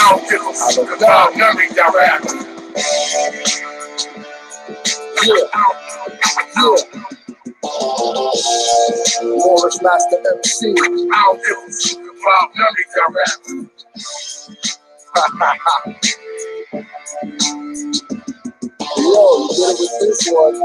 don't give a fuck about none of y'all rappers. Moorish Master MC. I don't give a fuck about none of y'all rappers. Yo, you did it with this one.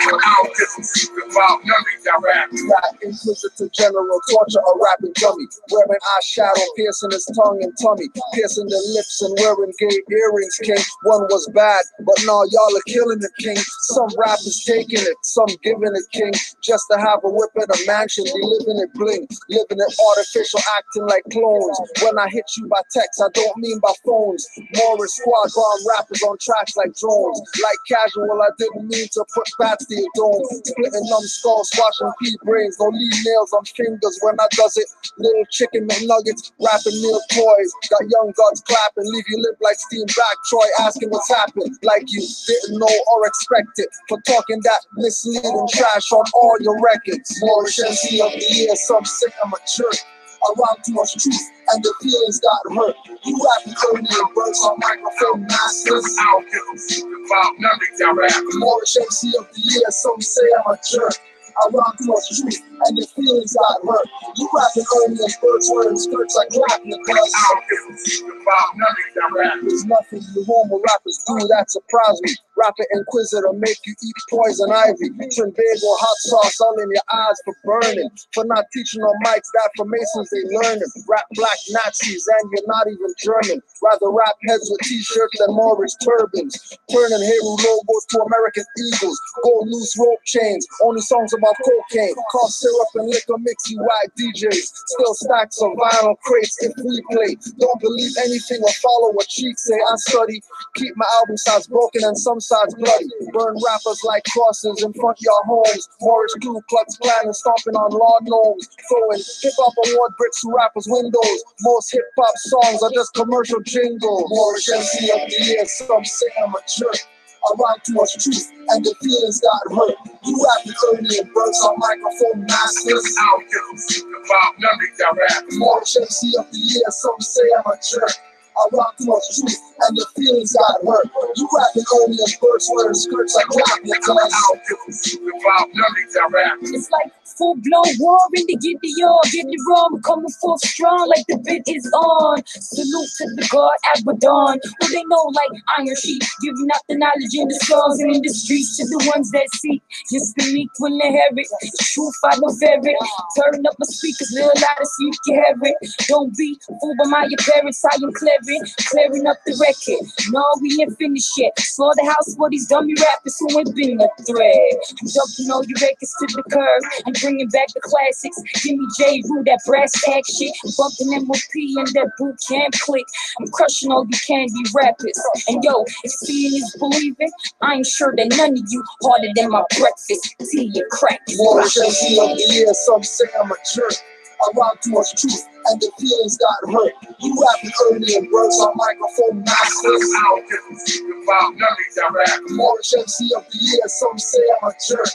I don't give a fuck about none of y'all rappers. Not inquisitive general, torture a rapping dummy. Wearing eyeshadow, piercing his tongue and tummy. Piercing the lips and wearing gay earrings, king. One was bad, but now y'all are killing it, king. Some rappers taking it, some giving it, king. Just to have a whip in a mansion, be living it bling. Living it artificial, acting like clones. When I hit you by text, I don't mean by phones. Moorish squad bomb rappers on tracks like drones. Like casual, I didn't mean to put bats to your dome. Splitting numbskulls, squashing pea brains. Don't leave nails on fingers when I does it. Little chicken McNuggets, rapping meal toys. Got young gods clapping, leave you lip like steam back. Troy asking what's happened, like you didn't know or expect it. For talking that misleading trash on all your records. Moorish MC of the year, some say I'm a jerk. Around too much truth and the feelings got hurt. You rapping early and birds on microphone masters. I don't give a fuck about none of y'all rappers. Moorish MC of the year, some say I'm a jerk. Around too much truth and the feelings got hurt. You rapping early and birds wearing skirts like clapping the cuz. I don't give a fuck about none of y'all rappers. There's nothing you homo rappers do that surprise me. Rapping inquisitor make you eat poison ivy. Trinbago hot sauce all in your eyes for burning. For not teaching on mics that for Masons they learning. Rap black Nazis and you're not even German. Rather rap heads with t-shirts than Moorish turbans. Turning Hero logos to American Eagles. Gold loose rope chains. Only songs about cocaine. Cough syrup and liquor mix you white DJs. Still stacks of vinyl crates if we play. Don't believe anything or follow what cheeks say. I study. Keep my album sides broken and some sides bloody. Burn rappers like crosses in front of your homes. Moorish Ku Klux Klan and stomping on lawn gnomes. Throwing hip-hop award bricks to rappers' windows. Most hip-hop songs are just commercial jingles. Moorish MC of the year, some say I'm a jerk. Around too much truth and the feelings got hurt. You rapping early and birds on microphone masters. I don't give a fuck about none of y'all rappers. Moorish MC of the year, some say I'm a jerk. Around too much truth and the feelings got hurt. You rapping early and birds wearing skirts like clapping the cuz. I don't give a fuck about none of y'all rappers. It's like full-blown war in the get the on. Get it wrong, coming forth strong like the bit is on. Salute to the God Abaddon, who they know like iron sheet, giving out the knowledge in the songs and in the streets to the ones that seek. Yes, the meek will inherit. Truth I don't fear it. Turn up my speakers, little louder so you can hear it. Don't be fooled by my appearance, I am clearing up the record. No, we ain't finished yet. Slaughterhouse for these dummy rappers who ain't been a threat. I'm dumping all your records to the curb. I'm bringing back the classics. Give me J. Rue, that brass tag shit. Bumping MOP and that boot camp click. I'm crushing all you candy rappers. And yo, if seeing is believing, I ain't sure that none of you harder than my breakfast. Tea and crack. Moorish MC of the year, some say I'm a jerk. Around too much truth and the feelings got hurt. You rapping early and birds on microphone masters. I don't give a fuck about none of y'all rappers. Moorish MC of the year, some say I'm a jerk.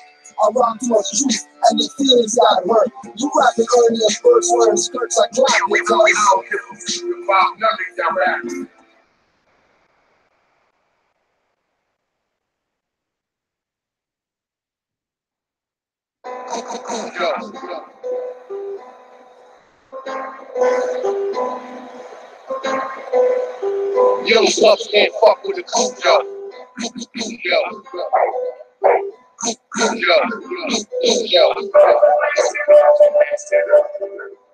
Around too much truth and the feelings got hurt. You rapping early and birds wearing skirts like clapping the cuz. I don't give a fuck about none of y'all rappers. Yo, stuff can't fuck with the cool yo.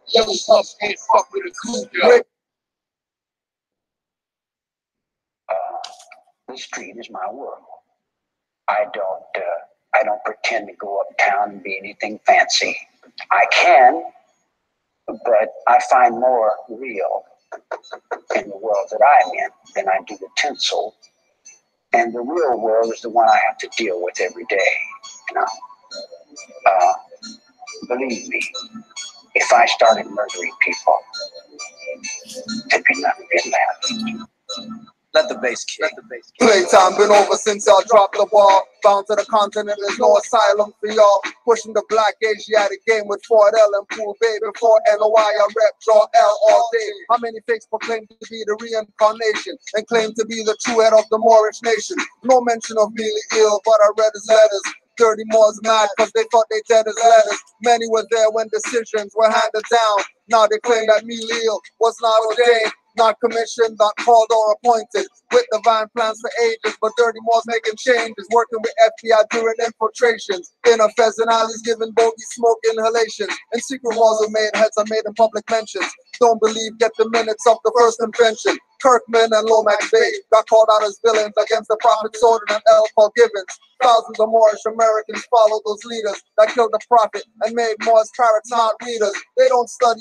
Yo, stuff can't fuck with the cool yo. The street is my world. I don't pretend to go uptown and be anything fancy. I can, but I find more real in the world that I'm in than I do the tinsel. And the real world is the one I have to deal with every day. You know, believe me, if I started murdering people, there'd be nothing left. Let the bass kick. Playtime been over since y'all dropped the ball. Bound to the continent, there's no asylum for y'all. Pushing the black Asiatic game with Ford L and Pool Bay. Before NOI, I rep draw L all day. How many fakes proclaim to be the reincarnation and claim to be the true head of the Moorish nation? No mention of Mealy ill, but I read his letters. Dirty Moors mad cause they thought they dead as letters. Many were there when decisions were handed down. Now they claim that Mealy ill was not ordained, not commissioned, not called or appointed, with divine plans for ages, but Dirty Moors making changes, working with FBI during infiltrations. In a pheasant alleys giving bogey smoke inhalations, and secret laws are made, heads are made in public mentions. Don't believe, get the minutes of the first convention. Kirkman and Lomax Bay got called out as villains against the Prophet Soden and L. Paul Gibbons. Thousands of Moorish Americans follow those leaders that killed the prophet and made Moors parrots, not readers. They don't study,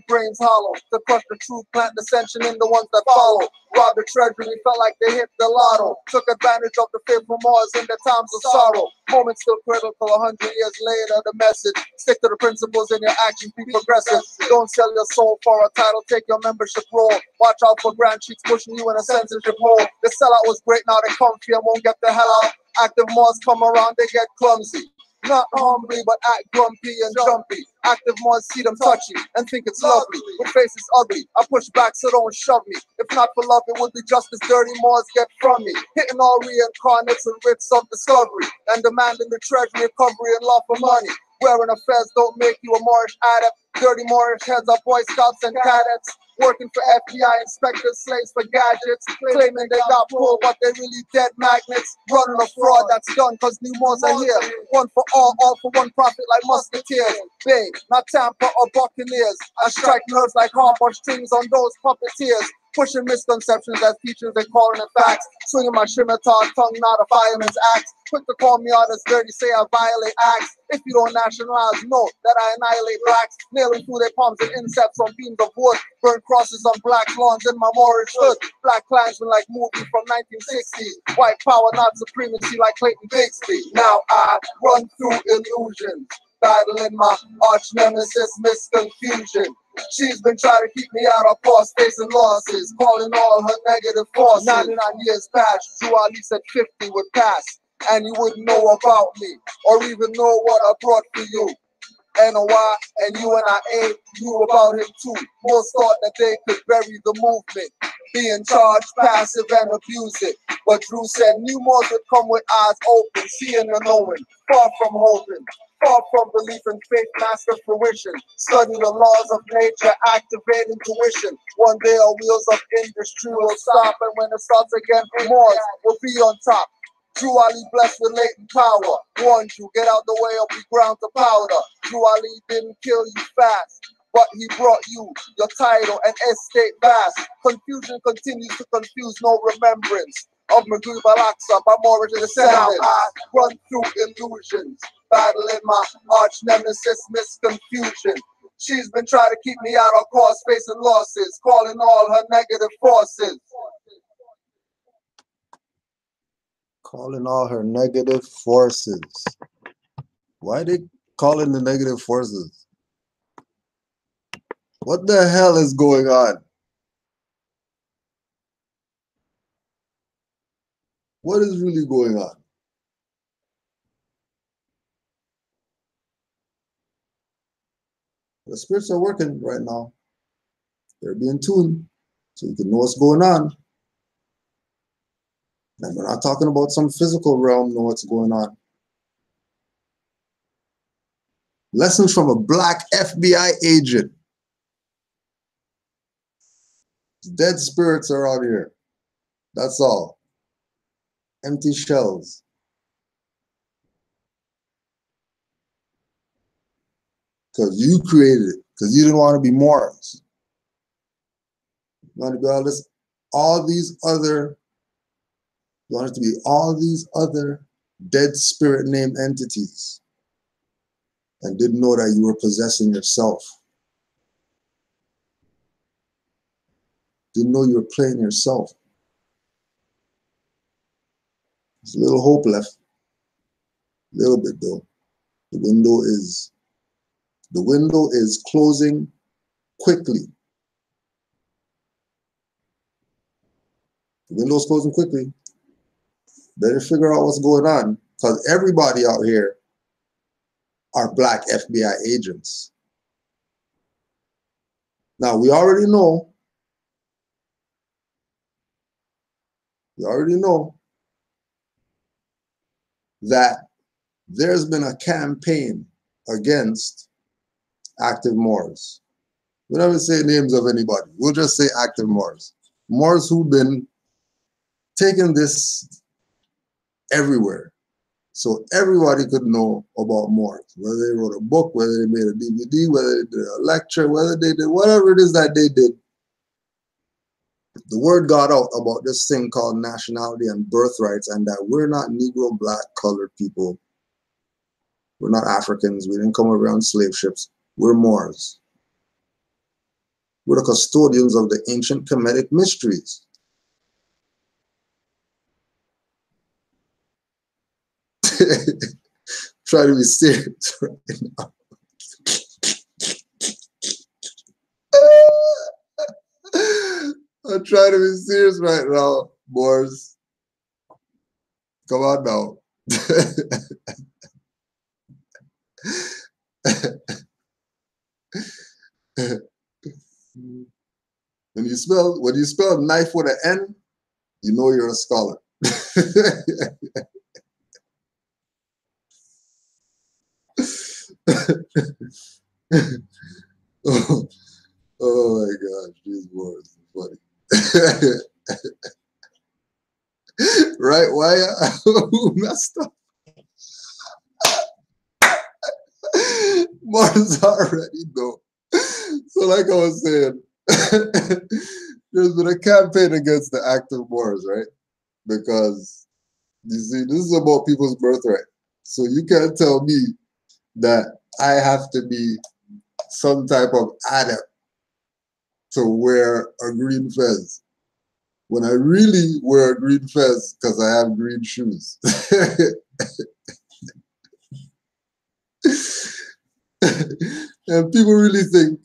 brains hollow, to crush the truth, plant dissension in the ones that follow. Robbed the treasury, felt like they hit the lotto. Took advantage of the faithful Moors in their times of sorrow. Moments still critical 100 years later, the message: stick to the principles in your actions, be progressive. Don't sell your soul for a title, take your membership role. Watch out for grand cheeks pushing you in a censorship hole. The sellout was great, now they comfy and won't get the hell out. Active Moors come around, they get clumsy. Not hungry, but act grumpy and jumpy. Active Moors see them touchy and think it's lovely. With faces ugly, I push back so don't shove me. If not for love, it would be just as Dirty Moors get from me. Hitting all reincarnates and writs of discovery, and demanding the treasury, recovery, and love for money. Wearing a fez don't make you a Moorish adept. Dirty Moorish heads are Boy Scouts and cadets, working for FBI inspectors, slaves for gadgets, claiming they got pulled, but they really dead magnets. Running a fraud that's done cause new Moors are here. One for all for one profit like musketeers. Bay, not Tampa or Buccaneers. I strike nerves like harp on strings on those puppeteers. Pushing misconceptions as teachers, they calling it facts. Swinging my scimitar, tongue not a fireman's axe. Quick to call me out as dirty, say I violate acts. If you don't nationalize, know that I annihilate blacks. Nailing through their palms and insects on beams of wood. Burn crosses on black lawns in my Moorish hood. Black Klansmen like movie from 1960s. White power, not supremacy like Clayton Bixby. Now I run through illusions, battling my arch nemesis, misconfusion. She's been trying to keep me out of course, facing losses, calling all her negative forces. 99 years past, Drew Ali said 50 would pass, and you wouldn't know about me, or even know what I brought for you. NOI and UNIA knew about him too. Most thought that they could bury the movement, be in charge, passive, and abuse it. But Drew said new Moors would come with eyes open, seeing and knowing, far from hoping. Far from belief in faith, master fruition. Study the laws of nature, activate intuition. One day our wheels of industry will stop, and when it starts again, Moors will be on top. Drew Ali blessed with latent power. Warned you, get out the way or be ground to powder. Drew Ali didn't kill you fast, but he brought you your title and estate vast. Confusion continues to confuse, no remembrance of Maghrib al-Aqsa by Moorish descendants. I run through illusions, battling my arch nemesis, misconfusion. She's been trying to keep me out of course, facing losses, calling all her negative forces. Calling all her negative forces. Why they calling the negative forces? What the hell is going on? What is really going on? The spirits are working right now. They're being tuned so you can know what's going on. And we're not talking about some physical realm, know what's going on. Lessons from a black FBI agent. Dead spirits are out here. That's all. Empty shells. Because you created it. Because you didn't want to be Moors. You want to be all these other, you want it to be all these other dead spirit named entities. And didn't know that you were possessing yourself. Didn't know you were playing yourself. There's a little hope left. A little bit though. The window is closing quickly. Windows closing quickly. Better figure out what's going on, because everybody out here are black FBI agents. Now, we already know that there's been a campaign against active Moors. We don't even say names of anybody. We'll just say active Moors. Moors who've been taking this everywhere. So everybody could know about Moors, whether they wrote a book, whether they made a DVD, whether they did a lecture, whether they did whatever it is that they did. The word got out about this thing called nationality and birthrights, and that we're not Negro, black, colored people. We're not Africans. We didn't come around slave ships. We're Moors. We're the custodians of the ancient Kemetic mysteries. Try to be serious right now. I'm trying to be serious right now, Moors. Come on now. When you spell knife with an N, you know you're a scholar. Oh my gosh, these words are funny. Right? Why? Who messed up? Mars already know. So like I was saying, there's been a campaign against the active Moors, right? Because you see, this is about people's birthright. So you can't tell me that I have to be some type of adept to wear a green fez when I really wear a green fez because I have green shoes. And people really think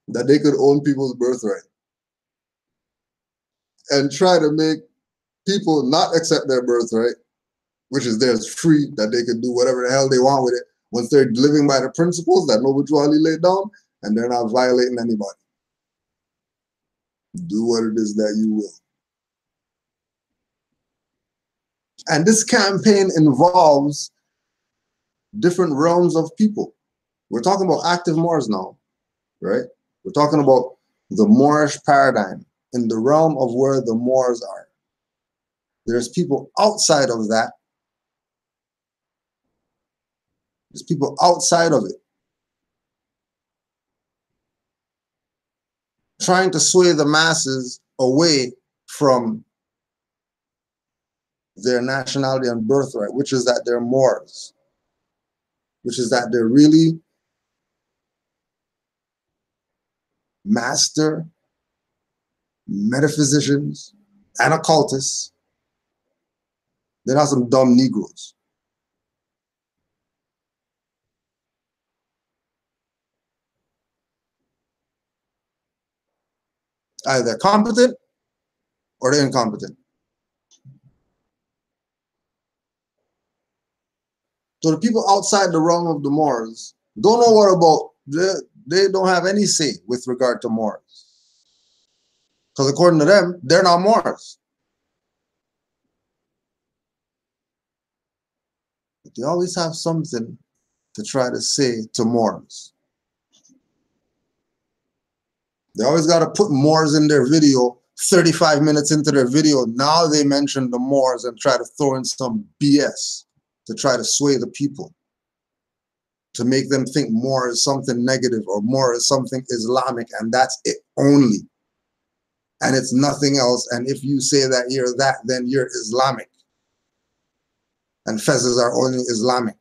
that they could own people's birthright and try to make people not accept their birthright, which is theirs free, that they can do whatever the hell they want with it once they're living by the principles that Noble Juali laid down and they're not violating anybody. Do what it is that you will. And this campaign involves different realms of people. We're talking about active Moors now, right? We're talking about the Moorish paradigm in the realm of where the Moors are. There's people outside of that. There's people outside of it trying to sway the masses away from their nationality and birthright, which is that they're Moors, which is that they're really master metaphysicians and occultists. They're not some dumb Negroes. Either they're competent or they're incompetent. So the people outside the realm of the Moors don't know what about, they don't have any say with regard to Moors. Because according to them, they're not Moors. But they always have something to try to say to Moors. They always got to put Moors in their video. 35 minutes into their video, now they mention the Moors and try to throw in some BS to try to sway the people, to make them think Moor is something negative or Moor is something Islamic, and that's it only. And it's nothing else. And if you say that you're that, then you're Islamic. And fezzes are only Islamic.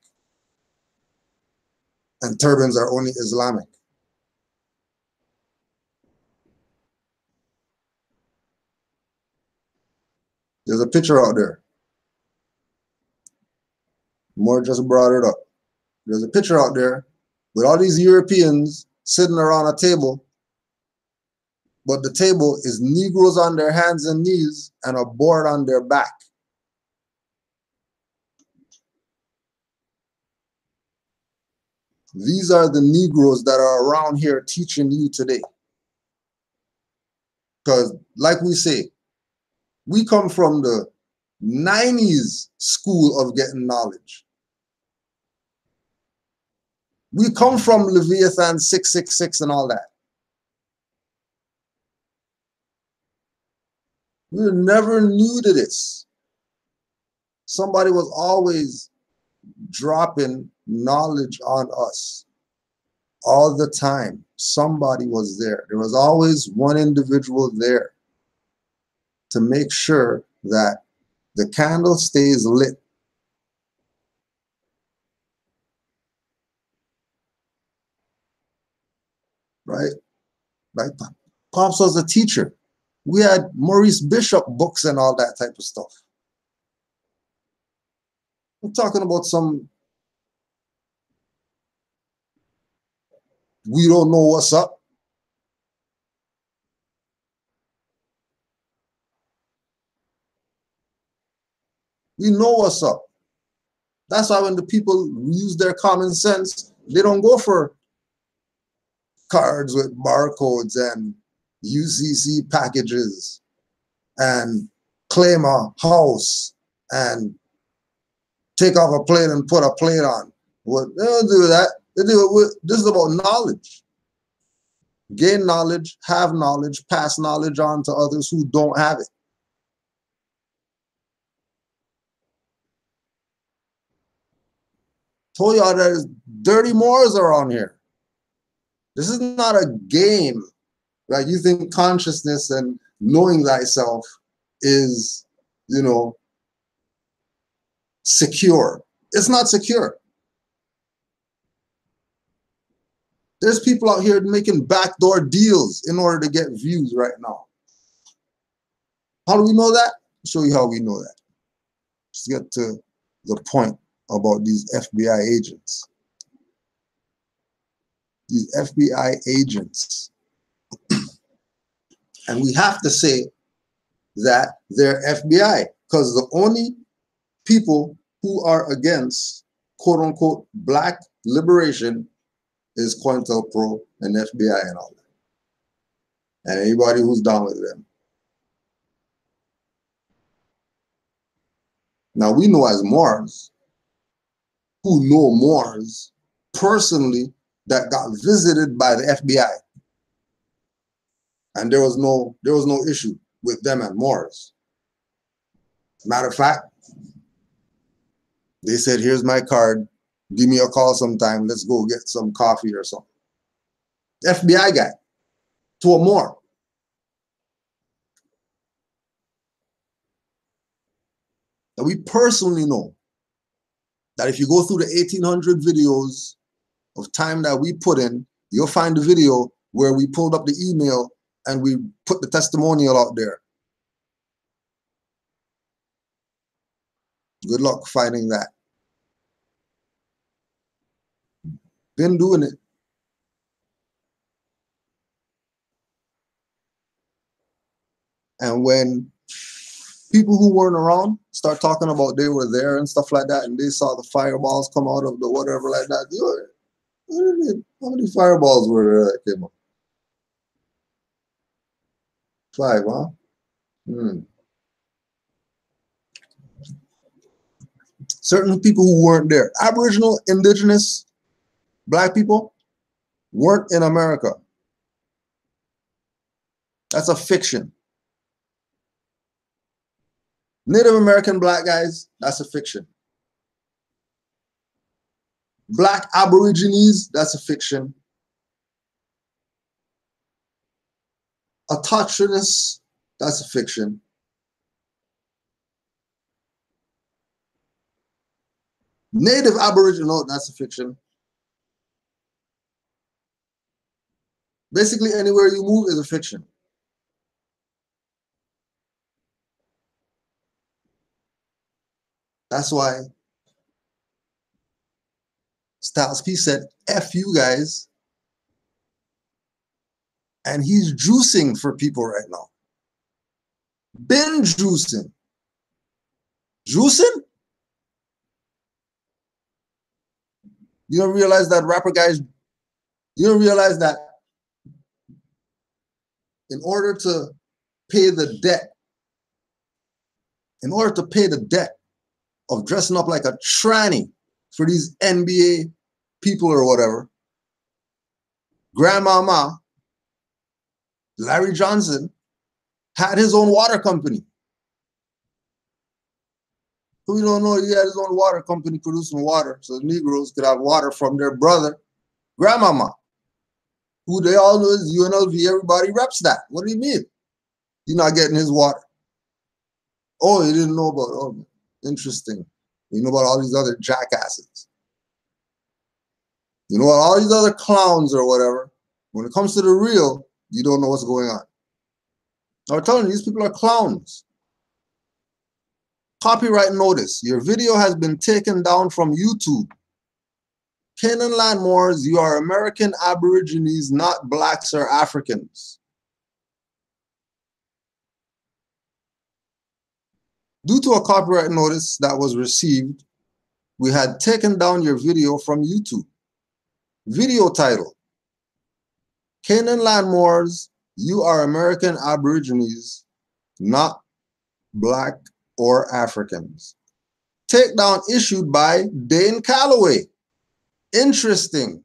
And turbans are only Islamic. There's a picture out there. Moore just brought it up. There's a picture out there with all these Europeans sitting around a table but the table is Negroes on their hands and knees and a board on their back. These are the Negroes that are around here teaching you today. Because, like we say, we come from the 90s school of getting knowledge. We come from Leviathan 666 and all that. We were never new to this. Somebody was always dropping knowledge on us all the time. Somebody was there. There was always one individual there to make sure that the candle stays lit. Right? Right? Pops was a teacher. We had Maurice Bishop books and all that type of stuff. I'm talking about some we don't know what's up. We know what's up. That's why when the people use their common sense, they don't go for cards with barcodes and UCC packages and claim a house and take off a plane and put a plane on. What they don't do that. They do it with, this is about knowledge. Gain knowledge, have knowledge, pass knowledge on to others who don't have it. Told y'all there's dirty Moors around here. This is not a game. Like you think consciousness and knowing thyself is, you know, secure. It's not secure. There's people out here making backdoor deals in order to get views right now. How do we know that? I'll show you how we know that. Let's get to the point about these FBI agents. These FBI agents. And we have to say that they're FBI because the only people who are against quote unquote black liberation is COINTELPRO and FBI and all that. And anybody who's down with them. Now we know as Moors who know Moors personally that got visited by the FBI. And there was no issue with them and Moors. Matter of fact, they said, here's my card. Give me a call sometime. Let's go get some coffee or something. FBI guy to a Moor. And we personally know that if you go through the 1800 videos of time that we put in, you'll find the video where we pulled up the email and we put the testimonial out there. Good luck finding that. Been doing it. And when people who weren't around start talking about they were there and stuff like that, and they saw the fireballs come out of the whatever like that, how many fireballs were there that came up? 5, huh? Certain people who weren't there, Aboriginal, Indigenous, Black people, weren't in America. That's a fiction. Native American Black guys, that's a fiction. Black Aborigines, that's a fiction. Autochthonous, that's a fiction. Native Aboriginal, that's a fiction. Basically, anywhere you move is a fiction. That's why Styles P said, F you guys. And he's juicing for people right now. Been juicing. Juicing? You don't realize that rapper guys, you don't realize that in order to pay the debt, of dressing up like a tranny for these NBA people or whatever, Grandmama, Larry Johnson, had his own water company. Who you don't know, he had his own water company producing water so the Negroes could have water from their brother, Grandmama, who they all know is UNLV. Everybody reps that. What do you mean? You're not getting his water. Oh, you didn't know about, oh, interesting. You know about all these other jackasses. You know about all these other clowns or whatever. When it comes to the real, you don't know what's going on. I'm telling you, these people are clowns. Copyright notice. Your video has been taken down from YouTube. Canaanland Moors, you are American Aborigines, not blacks or Africans. Due to a copyright notice that was received, we had taken down your video from YouTube. Video title: Canaanland Moors, you are American Aborigines, not black or Africans. Takedown issued by Dane Calloway. Interesting.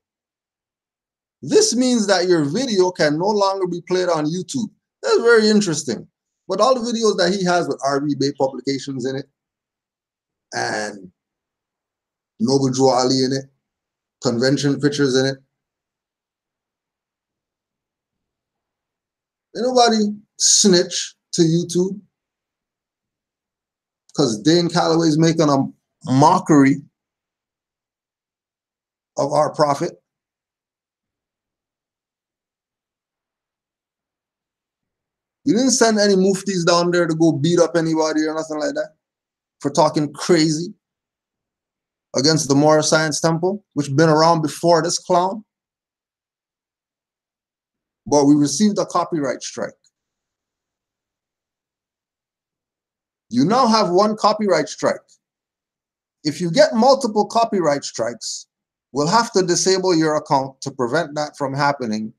This means that your video can no longer be played on YouTube. That's very interesting. But all the videos that he has with RB Bay Publications in it, and Noble Drew Ali in it, convention pictures in it, ain't nobody snitch to YouTube because Dane Calloway's making a mockery of our prophet. You didn't send any muftis down there to go beat up anybody or nothing like that for talking crazy against the Moorish Science Temple, which been around before this clown. But we received a copyright strike. You now have one copyright strike. If you get multiple copyright strikes, we'll have to disable your account to prevent that from happening.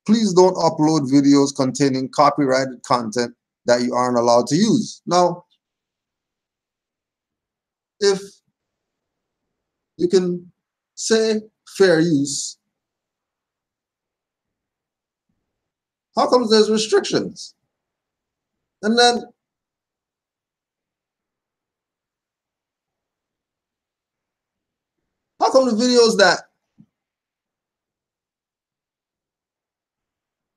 Please don't upload videos containing copyrighted content that you aren't allowed to use. Now, if you can say fair use, how come there's restrictions? And then how come the videos that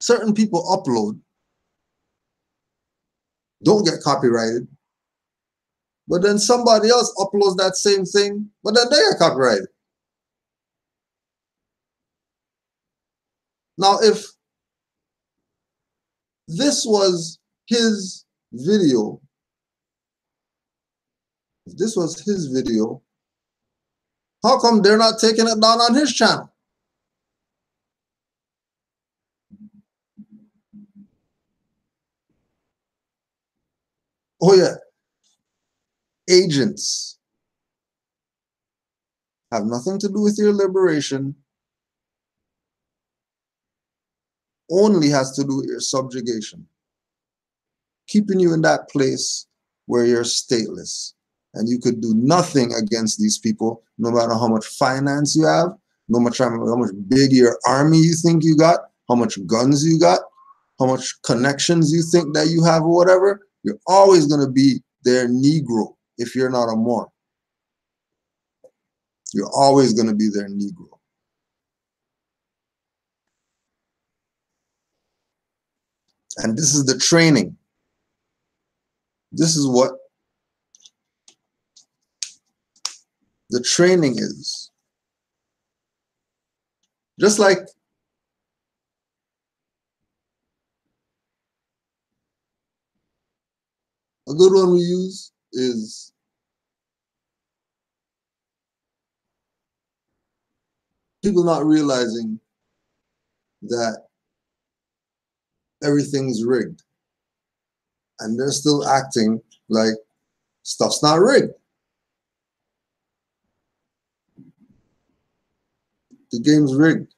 certain people upload don't get copyrighted, but then somebody else uploads that same thing, but then they get copyrighted? Now, if this was his video, how come they're not taking it down on his channel? Oh yeah, agents have nothing to do with your liberation, only has to do with your subjugation, keeping you in that place where you're stateless and you could do nothing against these people, no matter how much finance you have, no matter how much big your army you think you got, how much guns you got, how much connections you think that you have or whatever. You're always going to be their Negro if you're not a Moor. You're always going to be their Negro. And this is the training. This is what the training is. Just like a good one we use is people not realizing that everything's rigged. And they're still acting like stuff's not rigged. The game's rigged.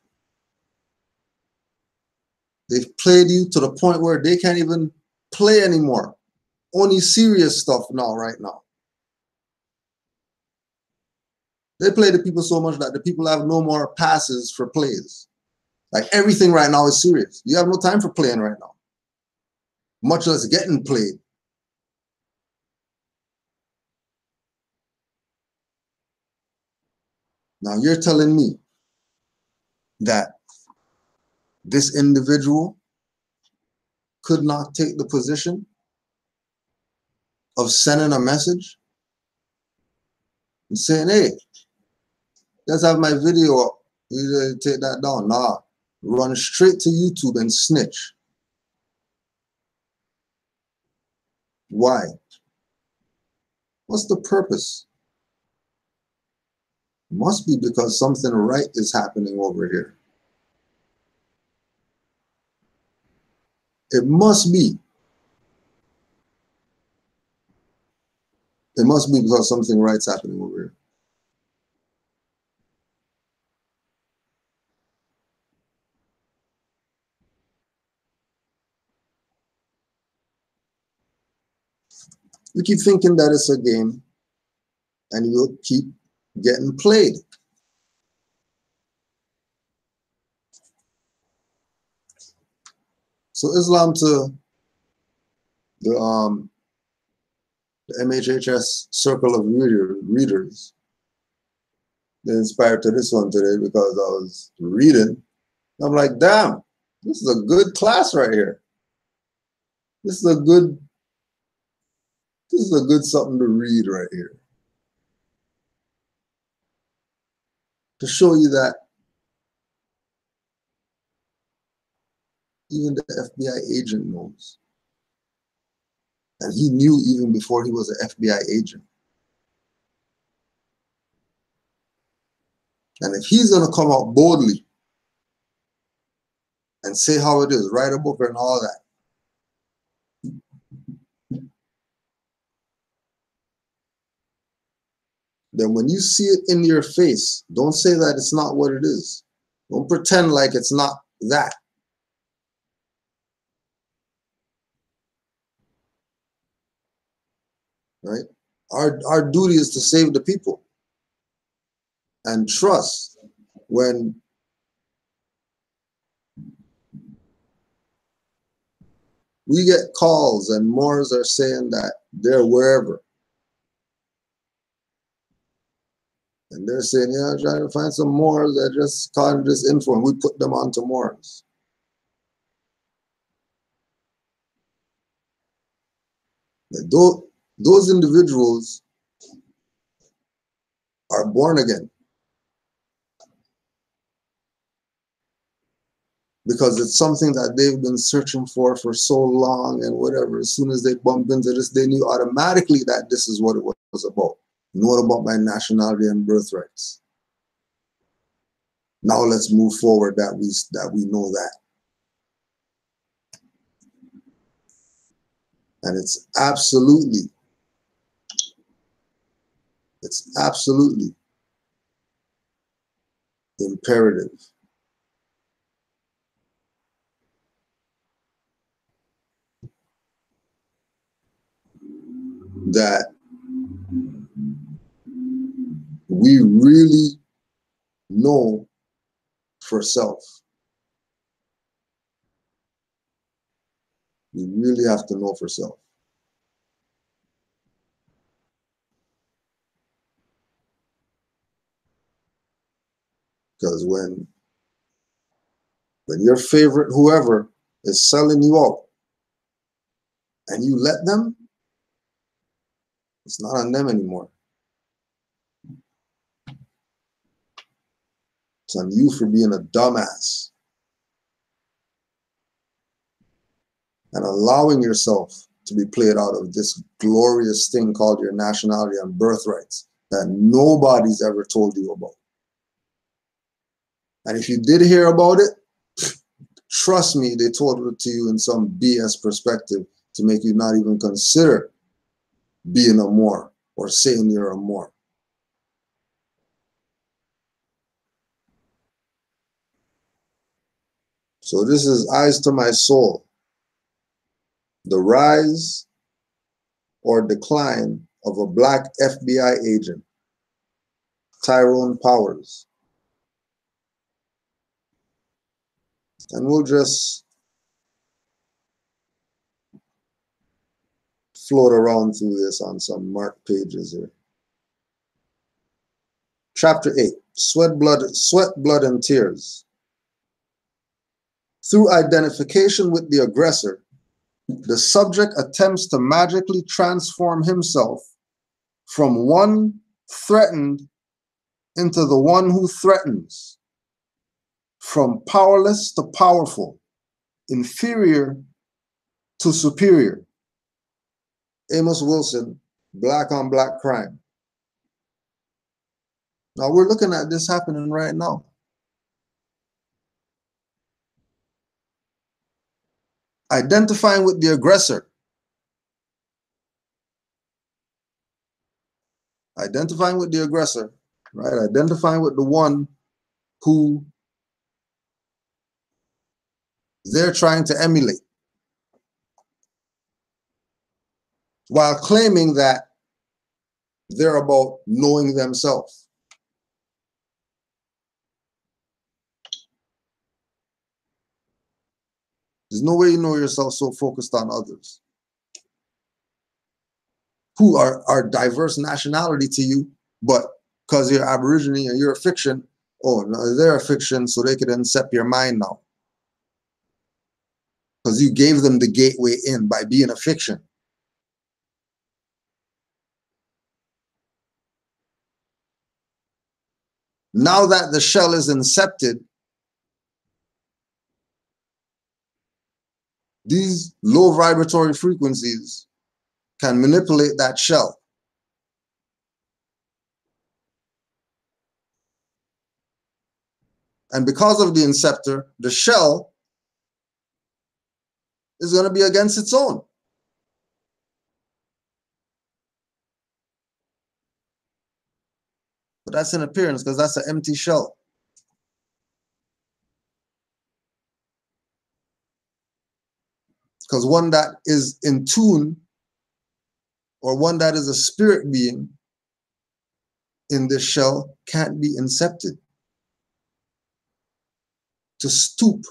They've played you to the point where they can't even play anymore. Only serious stuff now, right now. They play the people so much that the people have no more passes for plays. Like everything right now is serious. You have no time for playing right now, much less getting played. Now you're telling me that this individual could not take the position of sending a message and saying, hey, let's have my video up. You take that down. Nah, run straight to YouTube and snitch. Why? What's the purpose? Must be because something right is happening over here. It must be. It must be because something right's happening over here. You keep thinking that it's a game and you'll keep getting played. So Islam to the MHHS circle of readers, they inspired to this one today because I was reading. I'm like, damn, this is a good class right here. This is a good something to read right here. To show you that even the FBI agent knows. And he knew even before he was an FBI agent. And if he's going to come out boldly and say how it is, write a book and all that, then when you see it in your face, don't say that it's not what it is. Don't pretend like it's not that. Right? Our duty is to save the people and trust when we get calls and Moors are saying that they're wherever. And they're saying, yeah, I'm trying to find some Moors that just calling this info and we put them onto Moors. Those individuals are born again because it's something that they've been searching for so long and whatever. As soon as they bump into this, they knew automatically that this is what it was about. Know about my nationality and birthrights. Now let's move forward that we know that. And it's absolutely imperative that we really know for self. We really have to know for self. Because when your favorite whoever is selling you out and you let them, it's not on them anymore. It's on you for being a dumbass and allowing yourself to be played out of this glorious thing called your nationality and birthrights that nobody's ever told you about. And if you did hear about it, Trust me, they told it to you in some BS perspective to make you not even consider being a Moor or saying you're a Moor. So this is Eyes to My Soul, the rise or decline of a black FBI agent, Tyrone Powers. And we'll just float around through this on some marked pages here. Chapter 8, Sweat, Blood, and Tears. Through identification with the aggressor, the subject attempts to magically transform himself from one threatened into the one who threatens, from powerless to powerful, inferior to superior. Amos Wilson, Black on Black Crime. Now we're looking at this happening right now. Identifying with the aggressor. Identifying with the aggressor, right? Identifying with the one who they're trying to emulate, while claiming that they're about knowing themselves. There's no way you know yourself so focused on others who are diverse nationality to you, but because you're Aborigine and you're a fiction, oh, no, they're a fiction, so they could incept your mind now. Because you gave them the gateway in by being a fiction. Now that the shell is incepted, these low vibratory frequencies can manipulate that shell. And because of the inceptor, the shell is going to be against its own. But that's an appearance, because that's an empty shell. Because one that is in tune, or one that is a spirit being in this shell, can't be incepted. To stoop,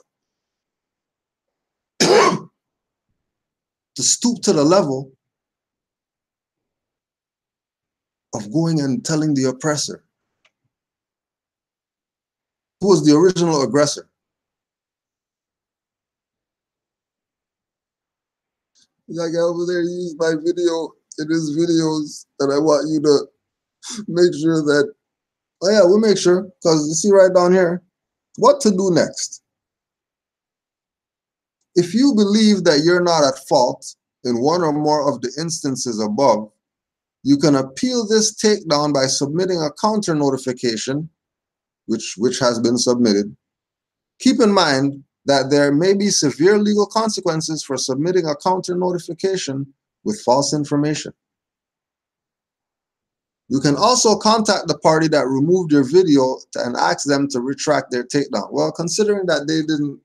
to stoop to the level of going and telling the oppressor, who was the original aggressor. That guy over there used my video in his videos, and I want you to make sure that, oh yeah, we'll make sure, because you see right down here, what to do next. If you believe that you're not at fault in one or more of the instances above, you can appeal this takedown by submitting a counter notification, which has been submitted. Keep in mind that there may be severe legal consequences for submitting a counter notification with false information. You can also contact the party that removed your video and ask them to retract their takedown. Well, considering that they didn't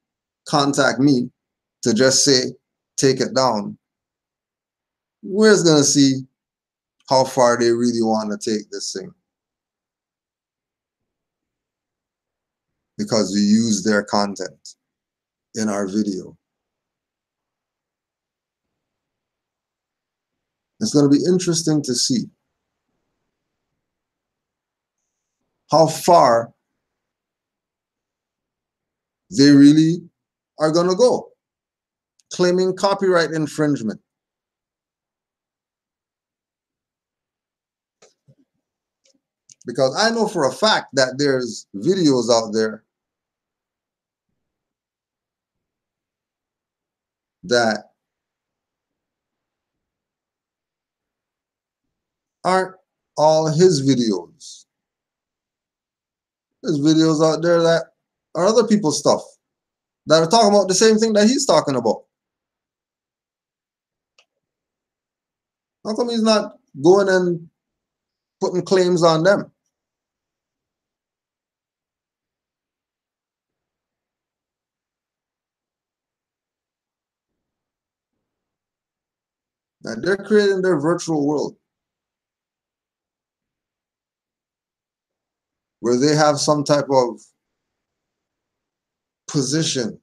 contact me to just say, take it down, we're just gonna see how far they really want to take this thing. Because we use their content in our video. It's going to be interesting to see how far they really are going to go, claiming copyright infringement. Because I know for a fact that there's videos out there that aren't all his videos. There's videos out there that are other people's stuff. that are talking about the same thing that he's talking about? How come he's not going and putting claims on them? Now they're creating their virtual world where they have some type of position.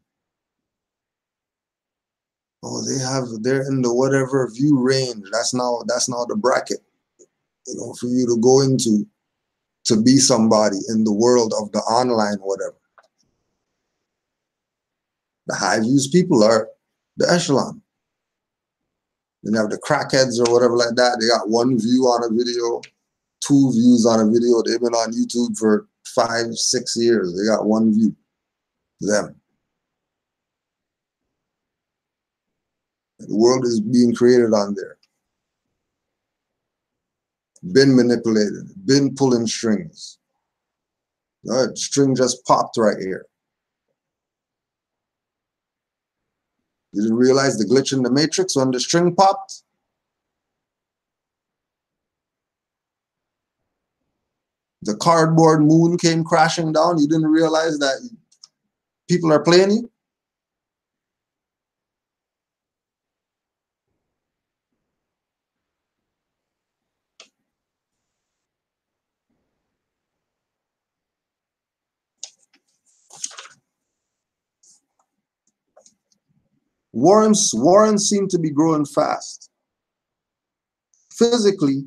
Oh, they're in the whatever view range. That's now the bracket, for you to go into to be somebody in the world of the online whatever. The high views people are the echelon. Then you have the crackheads or whatever like that. They got 1 view on a video, 2 views on a video. They've been on YouTube for 5, 6 years. They got 1 view. Them. The world is being created on there. Been manipulated. Been pulling strings. String just popped right here. You didn't realize the glitch in the matrix when the string popped? The cardboard moon came crashing down. You didn't realize that people are playing you? Warren seemed to be growing fast. Physically,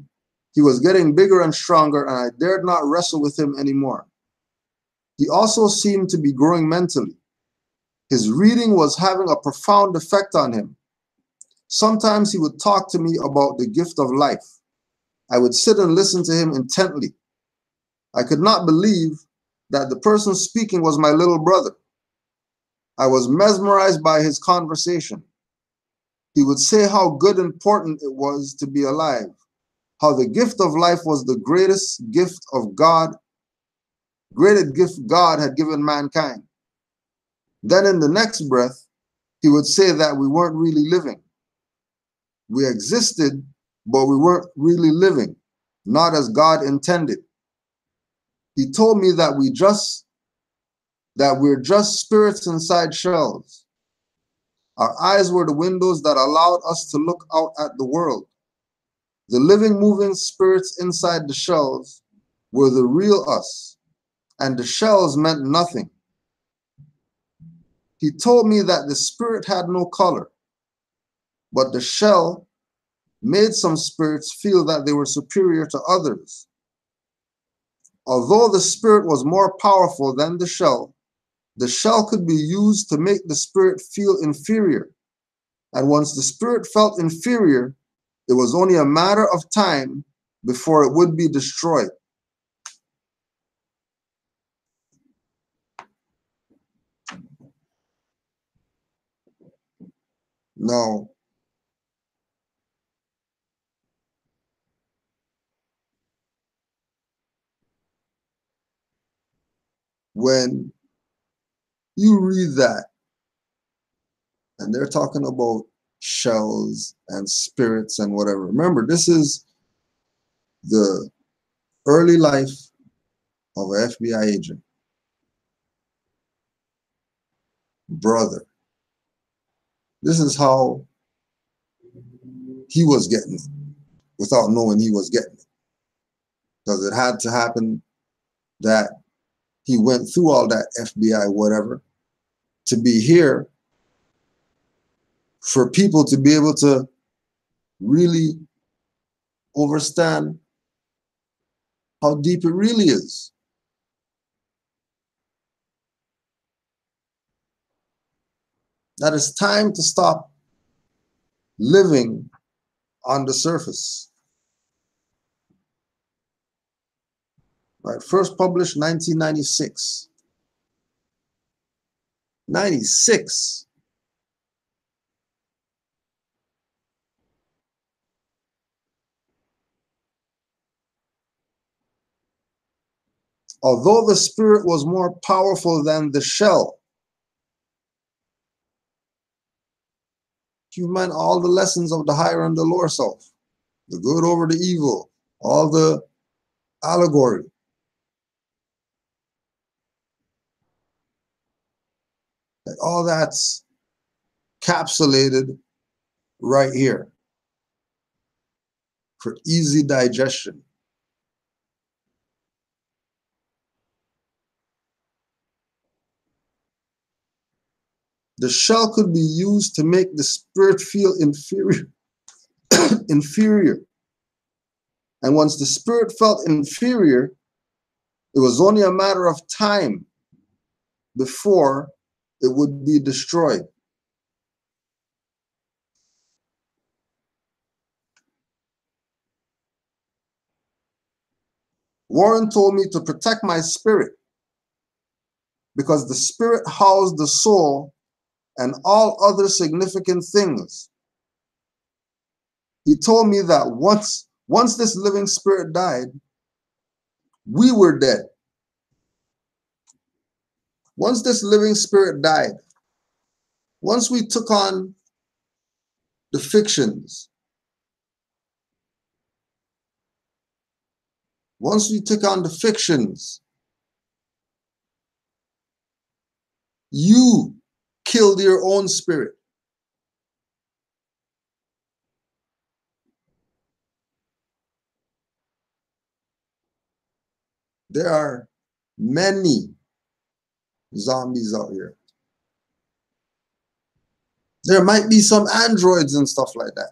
he was getting bigger and stronger, and I dared not wrestle with him anymore. He also seemed to be growing mentally. His reading was having a profound effect on him. Sometimes he would talk to me about the gift of life. I would sit and listen to him intently. I could not believe that the person speaking was my little brother. I was mesmerized by his conversation. He would say how good and important it was to be alive, how the gift of life was the greatest gift of God, greatest gift God had given mankind. Then in the next breath, he would say that we weren't really living. We existed, but we weren't really living, not as God intended. He told me that we're just spirits inside shells. Our eyes were the windows that allowed us to look out at the world. The living, moving spirits inside the shells were the real us, and the shells meant nothing. He told me that the spirit had no color, but the shell made some spirits feel that they were superior to others. Although the spirit was more powerful than the shell could be used to make the spirit feel inferior. And once the spirit felt inferior, it was only a matter of time before it would be destroyed. Now, when you read that, and they're talking about shells and spirits and whatever, remember, this is the early life of an FBI agent. Brother. This is how he was getting it without knowing he was getting it. Because it had to happen that he went through all that FBI whatever to be here for people to be able to really understand how deep it really is. That it's time to stop living on the surface. Right, first published 1996. 96. Although the spirit was more powerful than the shell, Keep in mind all the lessons of the higher and the lower self, the good over the evil, all the allegory. Like all that's capsulated right here for easy digestion. The shell could be used to make the spirit feel inferior. inferior. And once the spirit felt inferior, it was only a matter of time before it would be destroyed. Warren told me to protect my spirit because the spirit housed the soul and all other significant things. He told me that once this living spirit died, we were dead. Once this living spirit died, once we took on the fictions, you killed your own spirit. There are many zombies out here. There might be some androids and stuff like that.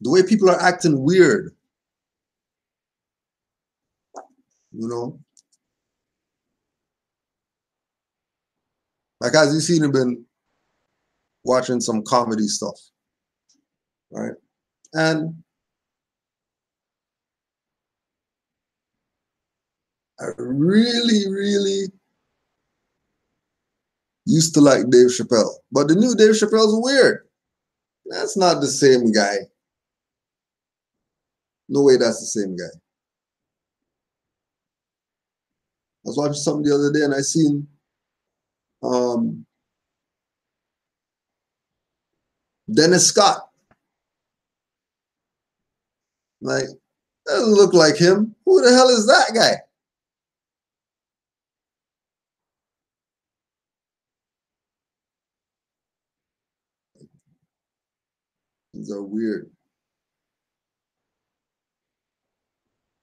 The way people are acting weird, you know? Like as you seen, I've been watching some comedy stuff, right? And I really, really used to like Dave Chappelle, but the new Dave Chappelle's weird. That's not the same guy. No way that's the same guy. I was watching something the other day and I seen Dennis Scott. Like, that doesn't look like him. Who the hell is that guy? These are weird.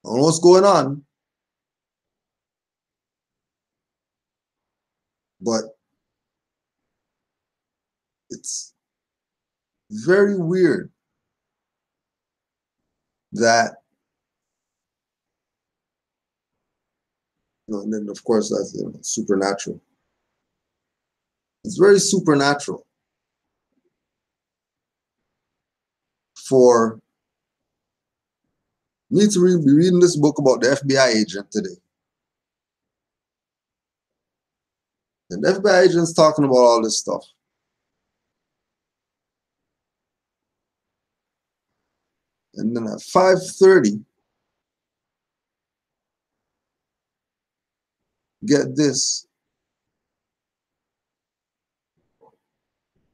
I don't know what's going on, but it's very weird that, and then of course that's supernatural. It's very supernatural for me to be reading this book about the FBI agent today. And the FBI agent's talking about all this stuff. And then at 5:30, get this,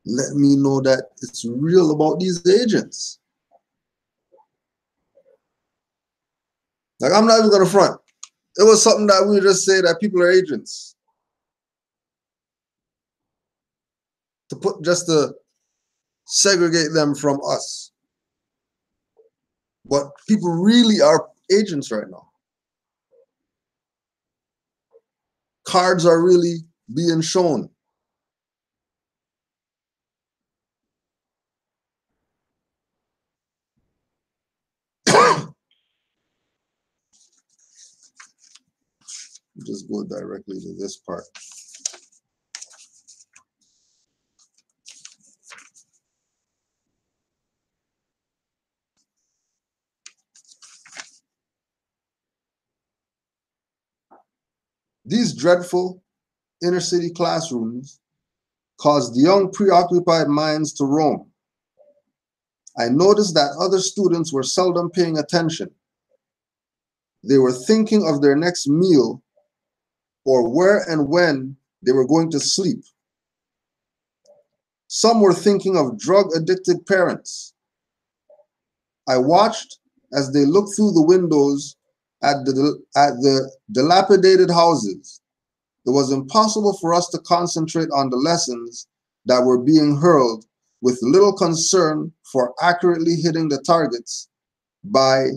let me know that it's real about these agents. Like, I'm not even gonna front. It was something that we just say that people are agents. Just to segregate them from us. But people really are agents right now. Cards are really being shown. Just go directly to this part. These dreadful inner city classrooms caused young preoccupied minds to roam. I noticed that other students were seldom paying attention. They were thinking of their next meal or where and when they were going to sleep. Some were thinking of drug-addicted parents. I watched as they looked through the windows at the dilapidated houses. It was impossible for us to concentrate on the lessons that were being hurled with little concern for accurately hitting the targets by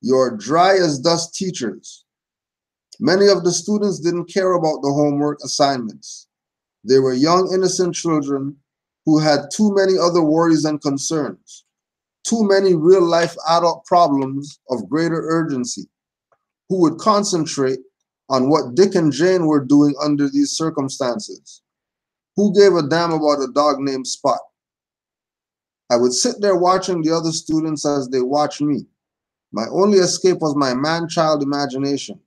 your dry-as-dust teachers. Many of the students didn't care about the homework assignments. They were young, innocent children who had too many other worries and concerns, too many real-life adult problems of greater urgency, who would concentrate on what Dick and Jane were doing under these circumstances. Who gave a damn about a dog named Spot? I would sit there watching the other students as they watched me. My only escape was my man-child imagination.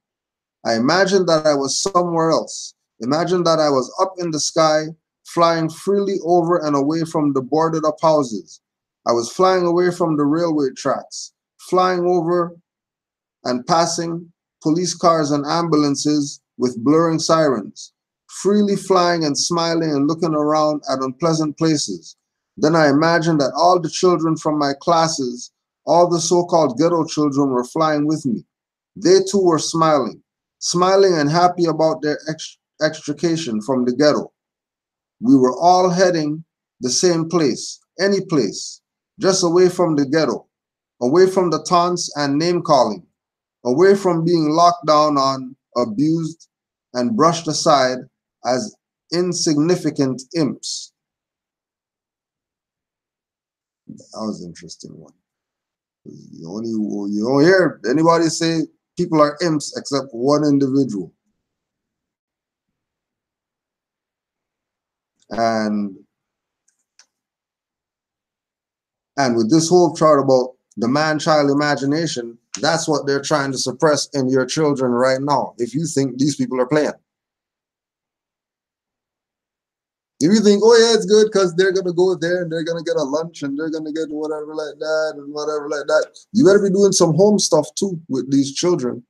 I imagined that I was somewhere else. Imagined that I was up in the sky, flying freely over and away from the boarded up houses. I was flying away from the railway tracks, flying over and passing police cars and ambulances with blurring sirens, freely flying and smiling and looking around at unpleasant places. Then I imagined that all the children from my classes, all the so-called ghetto children, were flying with me. They too were smiling and happy about their extrication from the ghetto. We were all heading the same place, any place, just away from the ghetto, away from the taunts and name-calling, away from being locked down on, abused, and brushed aside as insignificant imps. That was an interesting one. You don't hear anybody say people are imps except one individual. And with this whole chart about the man-child imagination, that's what they're trying to suppress in your children right now, if you think these people are playing. If you think, oh yeah, it's good because they're going to go there and they're going to get a lunch and they're going to get whatever like that and whatever like that, you better be doing some home stuff too with these children.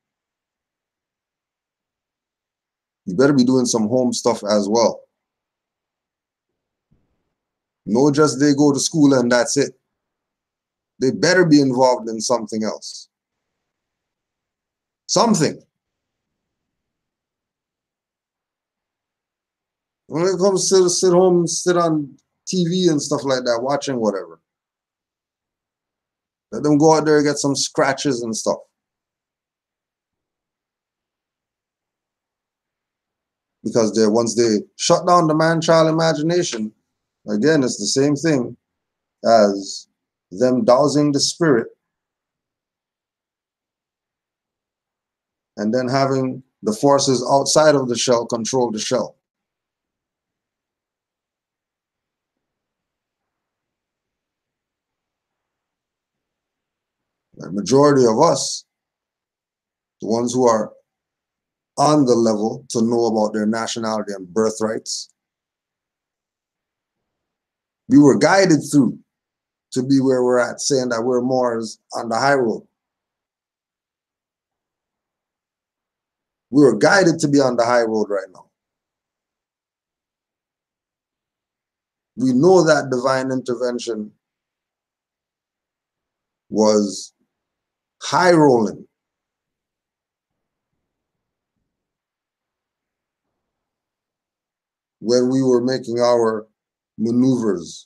You better be doing some home stuff as well. No, just they go to school and that's it. They better be involved in something else. Something. When it comes to sit home, sit on TV and stuff like that, watching whatever. Let them go out there and get some scratches and stuff. Because once they shut down the man-child imagination, again, it's the same thing as them dousing the spirit and then having the forces outside of the shell control the shell. The majority of us, the ones who are on the level to know about their nationality and birthrights, we were guided through to be where we're at, saying that we're Moors on the high road. We were guided to be on the high road right now. We know that divine intervention was high rolling. When we were making our maneuvers.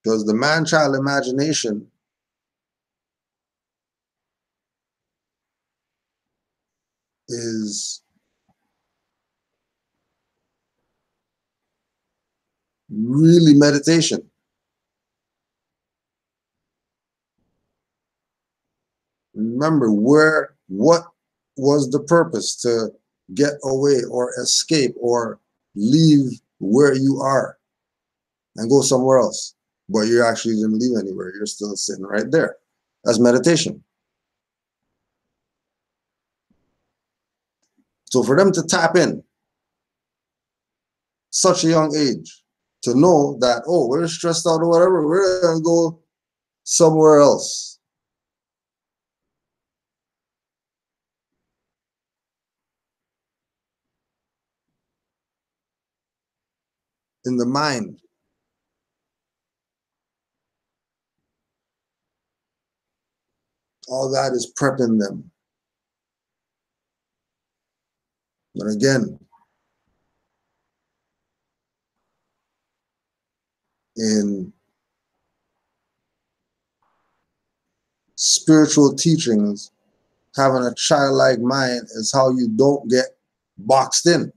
Because the man-child imagination is really meditation. Remember, what was the purpose? To get away or escape or leave where you are and go somewhere else. But you actually didn't leave anywhere. You're still sitting right there. That's meditation. So for them to tap in such a young age, to know that, oh, we're stressed out or whatever, we're going to go somewhere else. In the mind. All that is prepping them. But again, in spiritual teachings, having a childlike mind is how you don't get boxed in.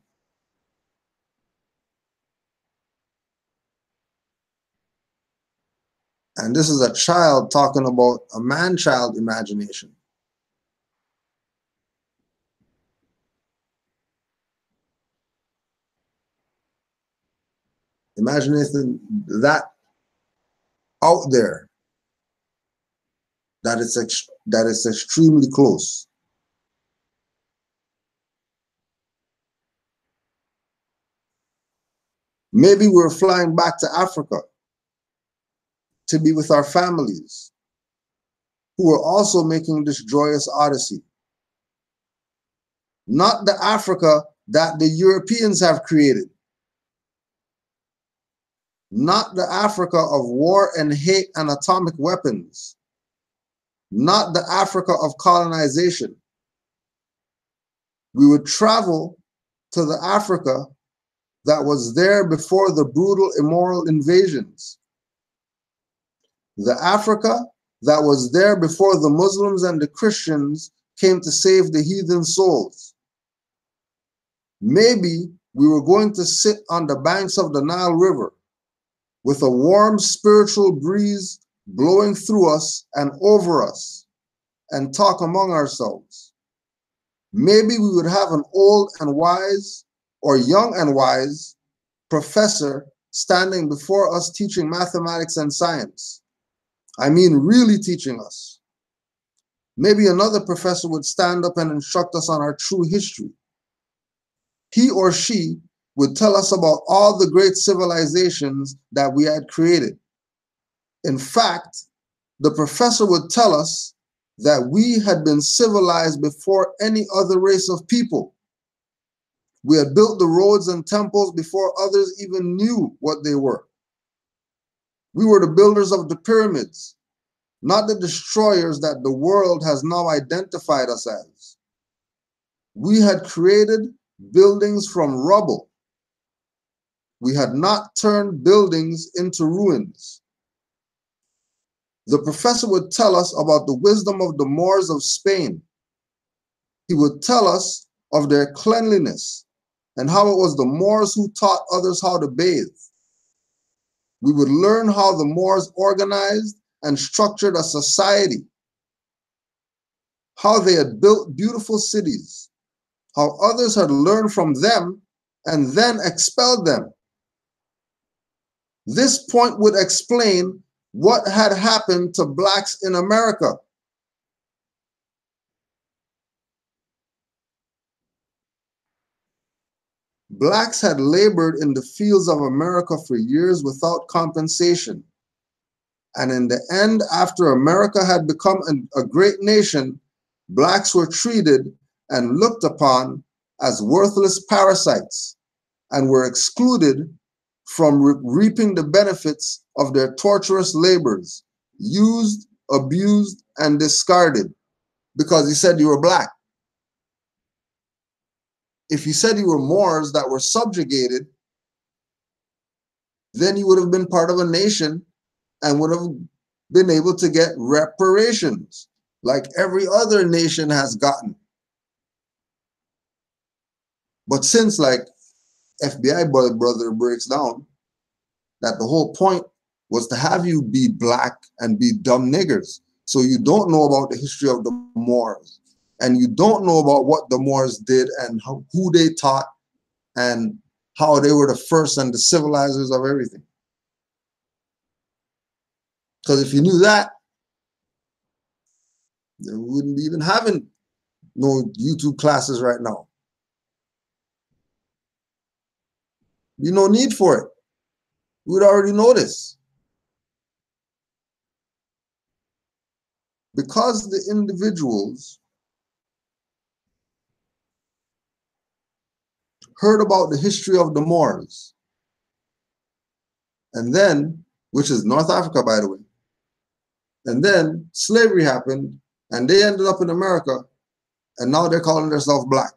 And this is a child talking about a man-child imagination. Imagination that out there, that it's extremely close. Maybe we're flying back to Africa to be with our families who are also making this joyous odyssey. Not the Africa that the Europeans have created. Not the Africa of war and hate and atomic weapons. Not the Africa of colonization. We would travel to the Africa that was there before the brutal, immoral invasions. The Africa that was there before the Muslims and the Christians came to save the heathen souls. Maybe we were going to sit on the banks of the Nile River with a warm spiritual breeze blowing through us and over us and talk among ourselves. Maybe we would have an old and wise or young and wise professor standing before us teaching mathematics and science. I mean, really teaching us. Maybe another professor would stand up and instruct us on our true history. He or she would tell us about all the great civilizations that we had created. In fact, the professor would tell us that we had been civilized before any other race of people. We had built the roads and temples before others even knew what they were. We were the builders of the pyramids, not the destroyers that the world has now identified us as. We had created buildings from rubble. We had not turned buildings into ruins. The professor would tell us about the wisdom of the Moors of Spain. He would tell us of their cleanliness and how it was the Moors who taught others how to bathe. We would learn how the Moors organized and structured a society, how they had built beautiful cities, how others had learned from them and then expelled them. This point would explain what had happened to blacks in America. Blacks had labored in the fields of America for years without compensation. And in the end, after America had become a great nation, blacks were treated and looked upon as worthless parasites and were excluded from reaping the benefits of their torturous labors, used, abused, and discarded because he said you were black. If you said you were Moors that were subjugated, then you would have been part of a nation and would have been able to get reparations like every other nation has gotten. But since, like FBI brother breaks down, that the whole point was to have you be black and be dumb niggers. So you don't know about the history of the Moors, and you don't know about what the Moors did and who they taught and how they were the first and the civilizers of everything. Because if you knew that, then we wouldn't be even having no YouTube classes right now. Be no need for it. We would already know this. Because the individuals heard about the history of the Moors, and then, which is North Africa, by the way, and then slavery happened, and they ended up in America, and now they're calling themselves black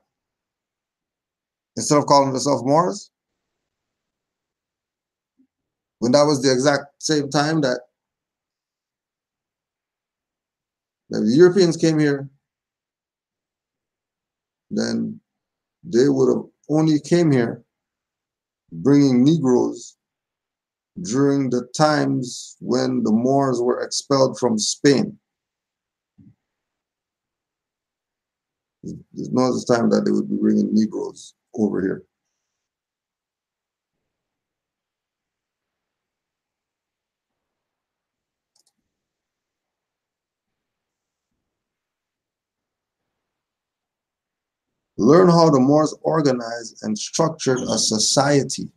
instead of calling themselves Moors. When that was the exact same time that the Europeans came here, then they would have only came here bringing Negroes during the times when the Moors were expelled from Spain. There's no other time that they would be bringing Negroes over here. Learn how the Moors organized and structured a society.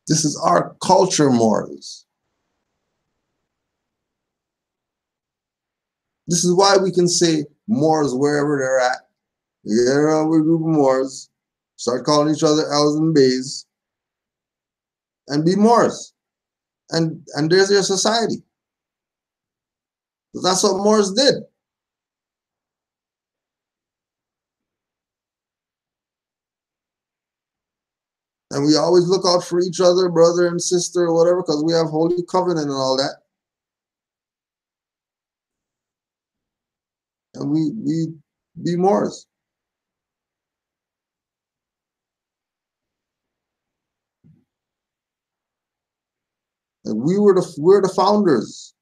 This is our culture, Moors. This is why we can say Moors wherever they're at. You get around with a group of Moors, start calling each other L's and Bays, and be Moors. And there's your society. That's what Moors did. And we always look out for each other, brother and sister or whatever, because we have Holy Covenant and all that. And we be Moors. And we're the founders.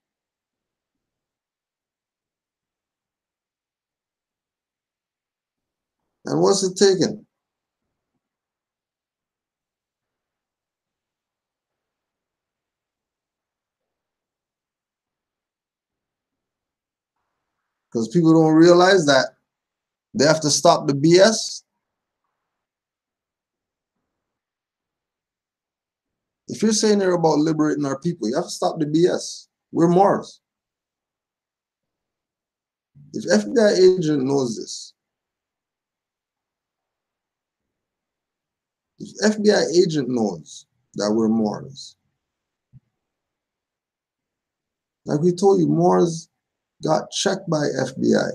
And what's it taking? Because people don't realize that they have to stop the BS. If you're saying they're about liberating our people, you have to stop the BS. We're Moors. If FBI agent knows this, if FBI agent knows that we're Moors, like we told you, Moors got checked by FBI.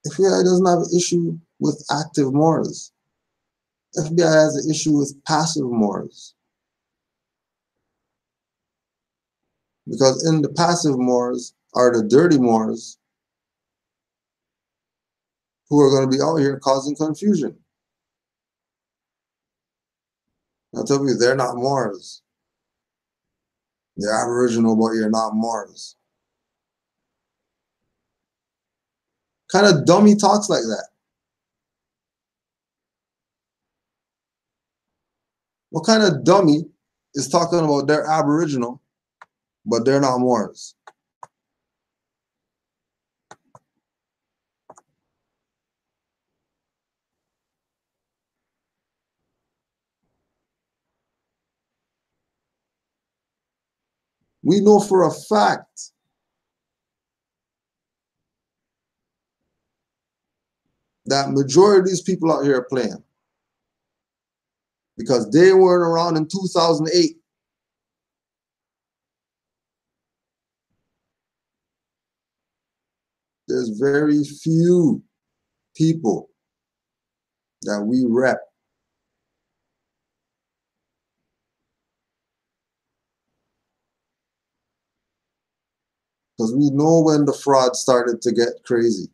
FBI doesn't have an issue with active Moors. FBI has an issue with passive Moors. Because in the passive Moors are the dirty Moors who are going to be out here causing confusion. I'll tell you, they're not Moors. They're Aboriginal, but you're not Moors. Kind of dummy talks like that. What kind of dummy is talking about they're Aboriginal, but they're not Moors? We know for a fact that majority of these people out here are playing because they weren't around in 2008. There's very few people that we rep. Because we know when the fraud started to get crazy.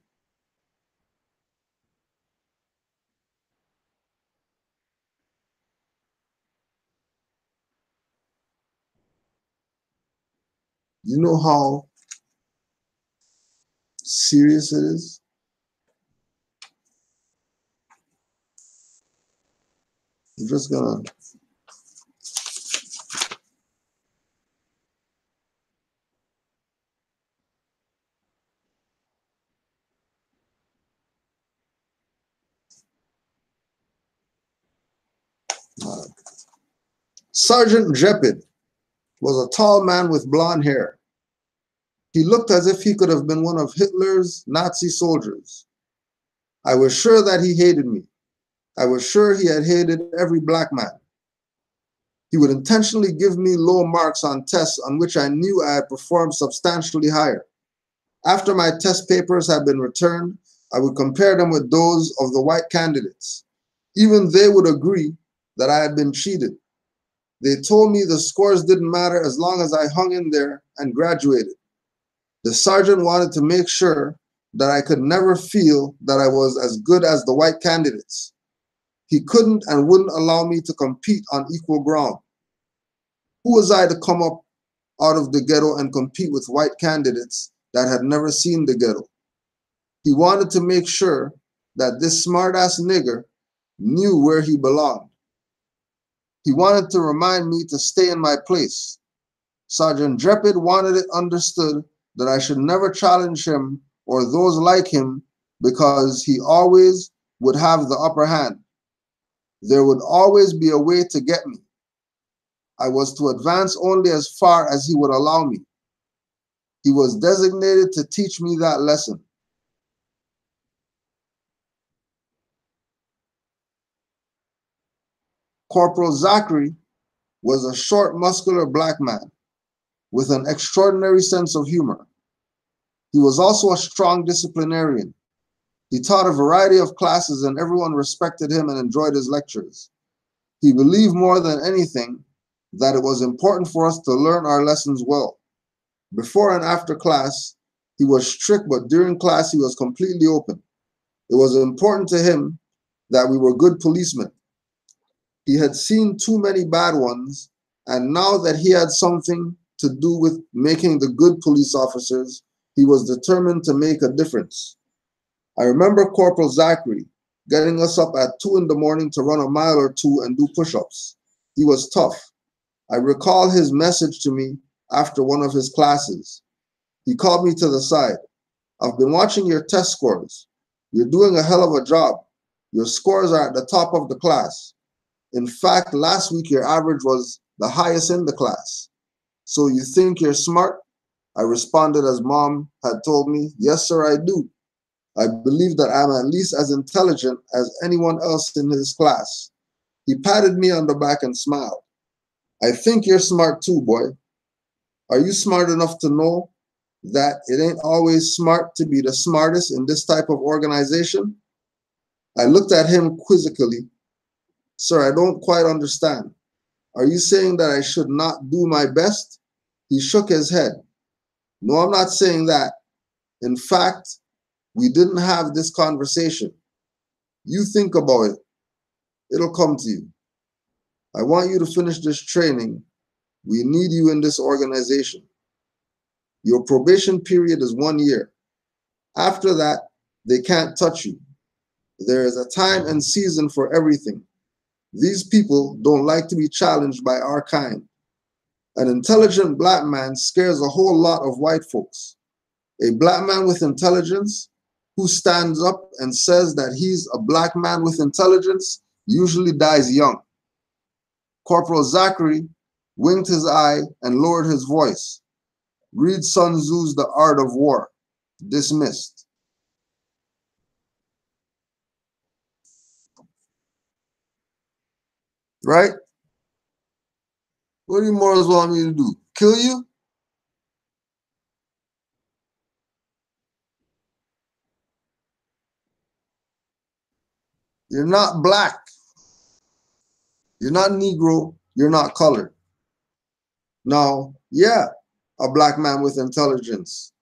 You know how serious it is? I'm just gonna Sergeant Jeppid was a tall man with blonde hair. He looked as if he could have been one of Hitler's Nazi soldiers. I was sure that he hated me. I was sure he had hated every black man. He would intentionally give me low marks on tests on which I knew I had performed substantially higher. After my test papers had been returned, I would compare them with those of the white candidates. Even they would agree that I had been cheated. They told me the scores didn't matter as long as I hung in there and graduated. The sergeant wanted to make sure that I could never feel that I was as good as the white candidates. He couldn't and wouldn't allow me to compete on equal ground. Who was I to come up out of the ghetto and compete with white candidates that had never seen the ghetto? He wanted to make sure that this smart-ass nigger knew where he belonged. He wanted to remind me to stay in my place. Sergeant Jeppid wanted it understood that I should never challenge him or those like him because he always would have the upper hand. There would always be a way to get me. I was to advance only as far as he would allow me. He was designated to teach me that lesson. Corporal Zachary was a short, muscular black man with an extraordinary sense of humor. He was also a strong disciplinarian. He taught a variety of classes and everyone respected him and enjoyed his lectures. He believed more than anything that it was important for us to learn our lessons well. Before and after class, he was strict, but during class, he was completely open. It was important to him that we were good policemen. He had seen too many bad ones, and now that he had something to do with making the good police officers, he was determined to make a difference. I remember Corporal Zachary getting us up at 2 in the morning to run a mile or two and do push-ups. He was tough. I recall his message to me after one of his classes. He called me to the side. I've been watching your test scores. You're doing a hell of a job. Your scores are at the top of the class. In fact, last week your average was the highest in the class. So you think you're smart? I responded as Mom had told me, yes, sir, I do. I believe that I'm at least as intelligent as anyone else in his class. He patted me on the back and smiled. I think you're smart too, boy. Are you smart enough to know that it ain't always smart to be the smartest in this type of organization? I looked at him quizzically. Sir, I don't quite understand. Are you saying that I should not do my best? He shook his head. No, I'm not saying that. In fact, we didn't have this conversation. You think about it. It'll come to you. I want you to finish this training. We need you in this organization. Your probation period is 1 year. After that, they can't touch you. There is a time and season for everything. These people don't like to be challenged by our kind. An intelligent black man scares a whole lot of white folks. A black man with intelligence who stands up and says that he's a black man with intelligence usually dies young. Corporal Zachary winked his eye and lowered his voice. Read Sun Tzu's The Art of War. Dismissed. Right? What do you morals want me to do? Kill you? You're not black. You're not Negro. You're not colored. Now, yeah, a black man with intelligence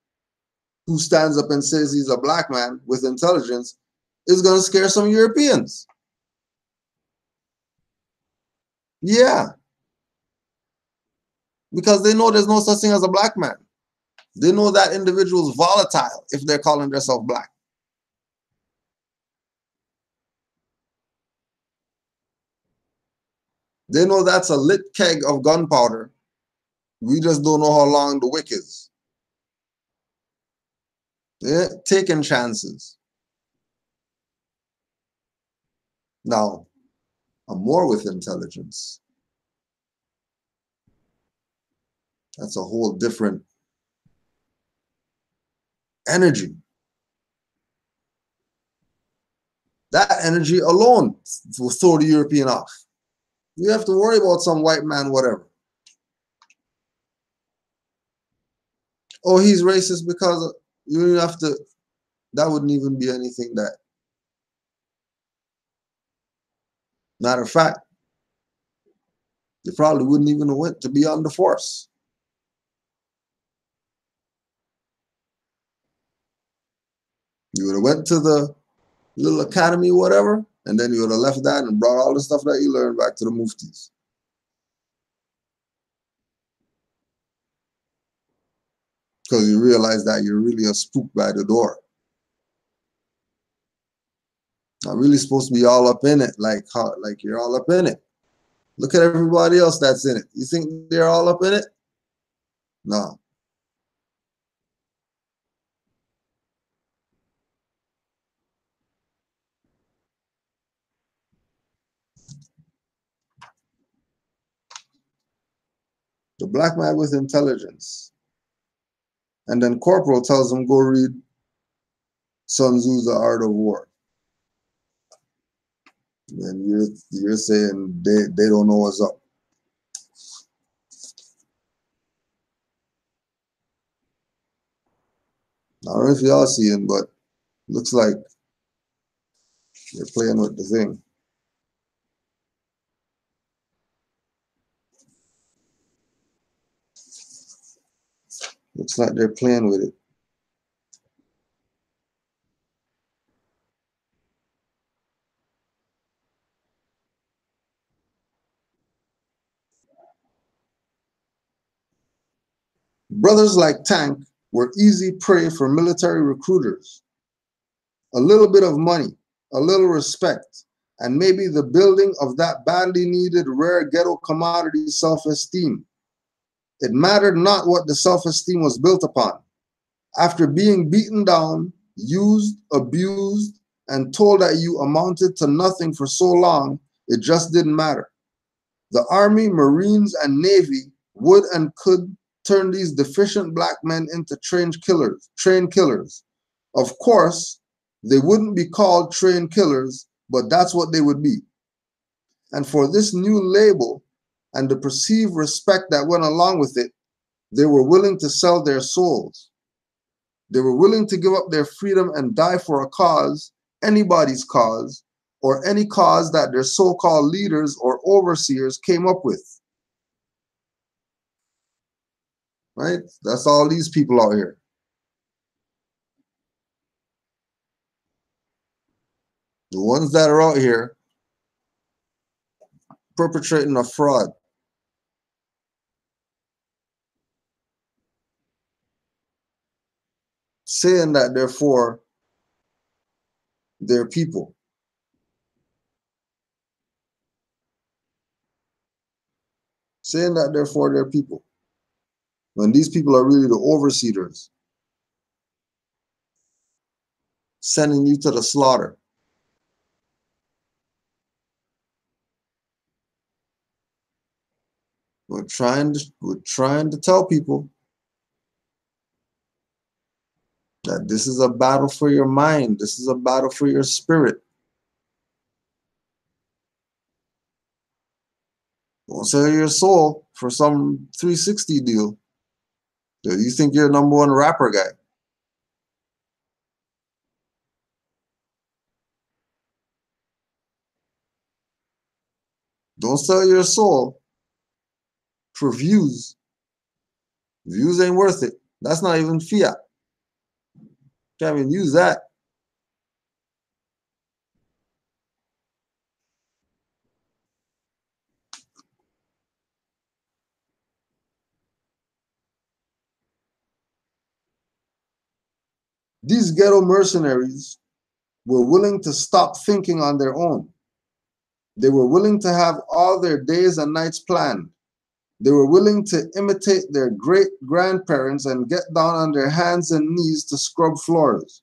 who stands up and says he's a black man with intelligence is going to scare some Europeans. Yeah. Because they know there's no such thing as a black man. They know that individual is volatile if they're calling themselves black. They know that's a lit keg of gunpowder. We just don't know how long the wick is. They're taking chances. Now, a Moor with intelligence. That's a whole different energy. That energy alone will throw the European off. You have to worry about some white man, whatever. Oh, he's racist because you don't have to. That wouldn't even be anything that. Matter of fact, they probably wouldn't even have went to be on the force. You would have went to the little academy, whatever, and then you would have left that and brought all the stuff that you learned back to the muftis. Because you realize that you're really a spook by the door. Not really supposed to be all up in it, like you're all up in it. Look at everybody else that's in it. You think they're all up in it? No. The black man with intelligence. And then Corporal tells him, go read Sun Tzu's The Art of War. And you're saying they don't know what's up. I don't know if y'all see it, but looks like they're playing with the thing. Looks like they're playing with it. Brothers like Tank were easy prey for military recruiters. A little bit of money, a little respect, and maybe the building of that badly needed rare ghetto commodity self-esteem. It mattered not what the self-esteem was built upon. After being beaten down, used, abused, and told that you amounted to nothing for so long, it just didn't matter. The Army, Marines, and Navy would and could turn these deficient black men into trained killers. Of course, they wouldn't be called trained killers, but that's what they would be. And for this new label and the perceived respect that went along with it, they were willing to sell their souls. They were willing to give up their freedom and die for a cause, anybody's cause, or any cause that their so-called leaders or overseers came up with. Right? That's all these people out here. The ones that are out here perpetrating a fraud. Saying that they're for their people. Saying that they're for their people. When these people are really the overseers. Sending you to the slaughter. We're trying to tell people that this is a battle for your mind. This is a battle for your spirit. Don't sell your soul for some 360 deal. You think you're a #1 rapper guy. Don't sell your soul for views. Views ain't worth it. That's not even fiat. Can't even use that. These ghetto mercenaries were willing to stop thinking on their own. They were willing to have all their days and nights planned. They were willing to imitate their great-grandparents and get down on their hands and knees to scrub floors.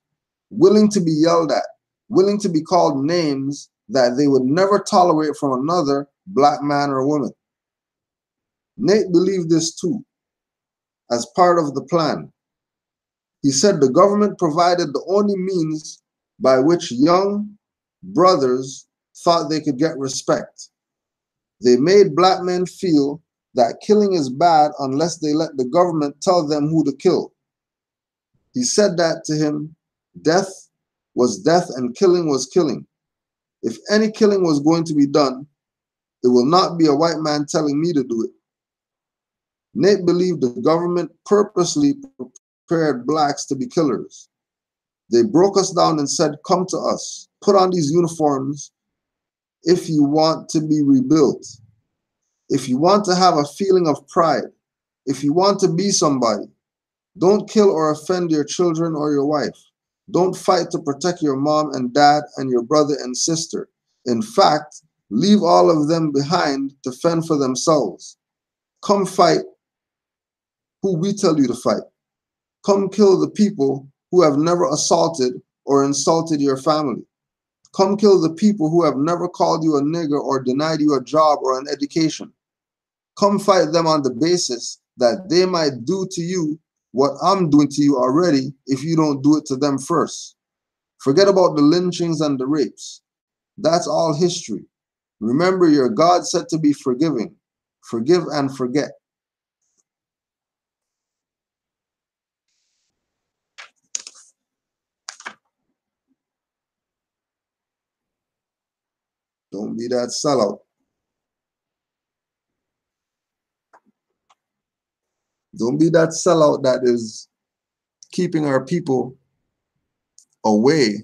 Willing to be yelled at. Willing to be called names that they would never tolerate from another black man or woman. Nate believed this too, as part of the plan. He said the government provided the only means by which young brothers thought they could get respect. They made black men feel that killing is bad unless they let the government tell them who to kill. He said that to him, death was death and killing was killing. If any killing was going to be done, it will not be a white man telling me to do it. Nate believed the government purposely prepared blacks to be killers. They broke us down and said, come to us, put on these uniforms if you want to be rebuilt. If you want to have a feeling of pride, if you want to be somebody, don't kill or offend your children or your wife. Don't fight to protect your mom and dad and your brother and sister. In fact, leave all of them behind to fend for themselves. Come fight who we tell you to fight. Come kill the people who have never assaulted or insulted your family. Come kill the people who have never called you a nigger or denied you a job or an education. Come fight them on the basis that they might do to you what I'm doing to you already if you don't do it to them first. Forget about the lynchings and the rapes. That's all history. Remember, your God said to be forgiving. Forgive and forget. Don't be that sellout. Don't be that sellout that is keeping our people away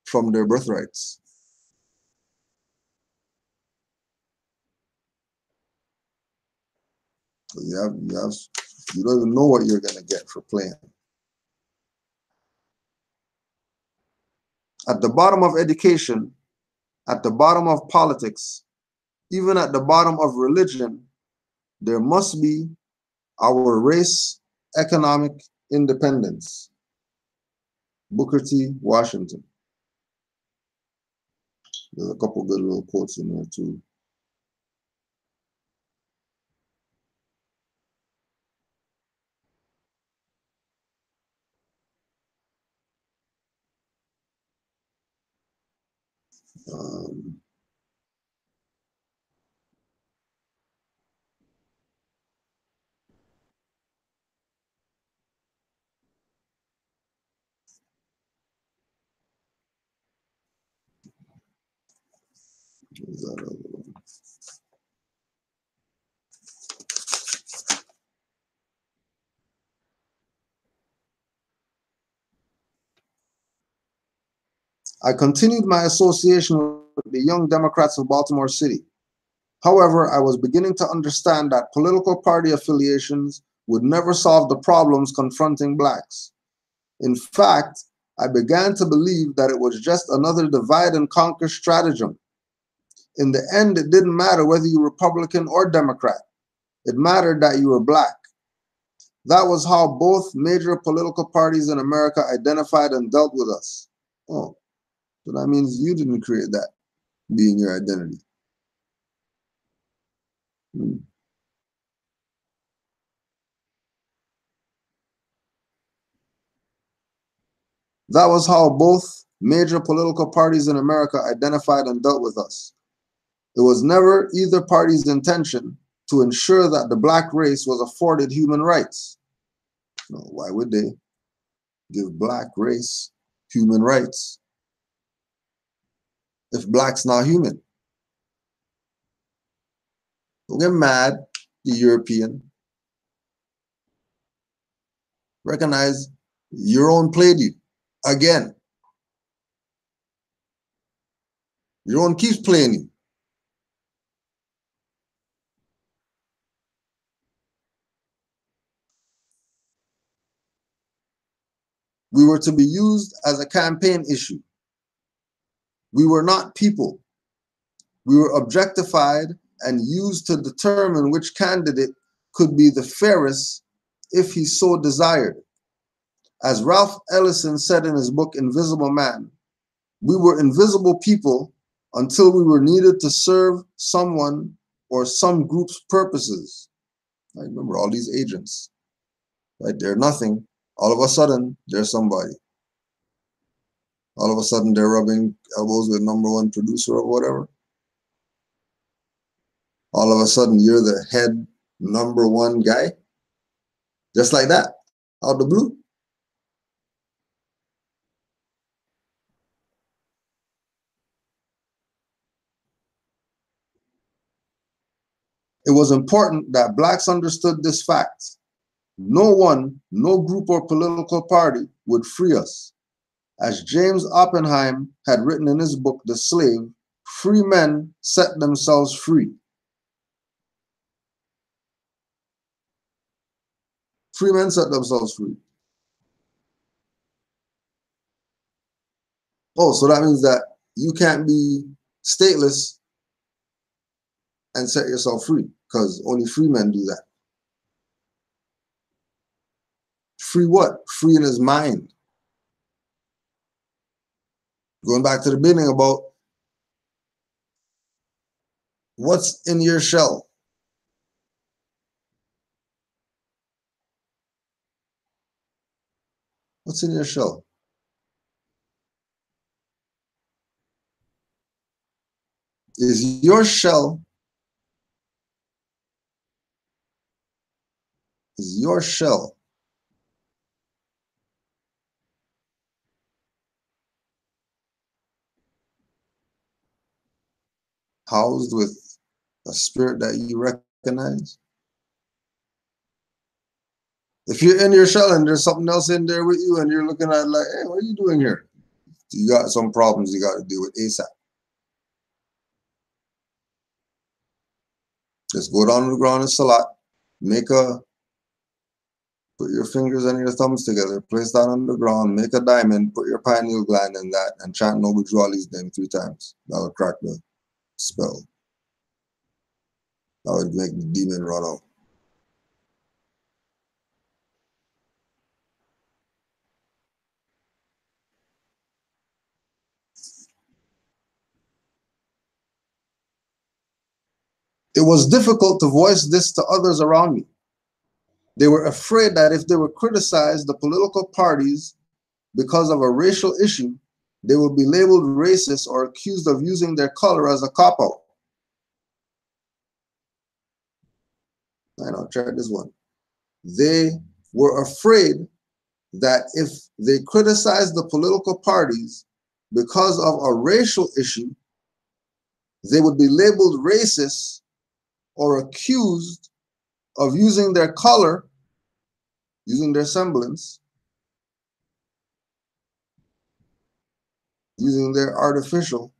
from their birthrights. You don't even know what you're going to get for playing. At the bottom of education, at the bottom of politics, even at the bottom of religion, there must be our race economic independence. Booker T. Washington. There's a couple good little quotes in there too. I continued my association with the Young Democrats of Baltimore City. However, I was beginning to understand that political party affiliations would never solve the problems confronting blacks. In fact, I began to believe that it was just another divide and conquer stratagem. In the end, it didn't matter whether you were Republican or Democrat. It mattered that you were black. That was how both major political parties in America identified and dealt with us. Oh, so that means you didn't create that being your identity. That was how both major political parties in America identified and dealt with us. It was never either party's intention to ensure that the black race was afforded human rights. No, why would they give black race human rights if black's not human? Don't get mad, the European. Recognize your own played you again. Your own keeps playing you. We were to be used as a campaign issue. We were not people. We were objectified and used to determine which candidate could be the fairest if he so desired. As Ralph Ellison said in his book, Invisible Man, we were invisible people until we were needed to serve someone or some group's purposes. I remember all these agents, right? They're nothing. All of a sudden, they're somebody. All of a sudden, they're rubbing elbows with #1 producer or whatever. All of a sudden, you're the head #1 guy. Just like that, out the blue. It was important that blacks understood this fact. No one, no group or political party would free us. As James Oppenheim had written in his book, The Slave, free men set themselves free. Free men set themselves free. Oh, so that means that you can't be stateless and set yourself free, because only free men do that. Free what? Free in his mind. Going back to the beginning about what's in your shell. What's in your shell? Is your shell housed with a spirit that you recognize? If you're in your shell and there's something else in there with you and you're looking at it like, hey, what are you doing here? You got some problems you got to deal with ASAP. Just go down to the ground in Salat, put your fingers and your thumbs together, place that on the ground, make a diamond, put your pineal gland in that, and chant Noble Jwali's name 3 times. That would crack the spell. That would make the demon run out. It was difficult to voice this to others around me. They were afraid that if they were criticized, the political parties, because of a racial issue, they would be labeled racist or accused of using their color as a cop-out. I know, check this one. They were afraid that if they criticized the political parties because of a racial issue, they would be labeled racist or accused of using their color, using their semblance, using their artificial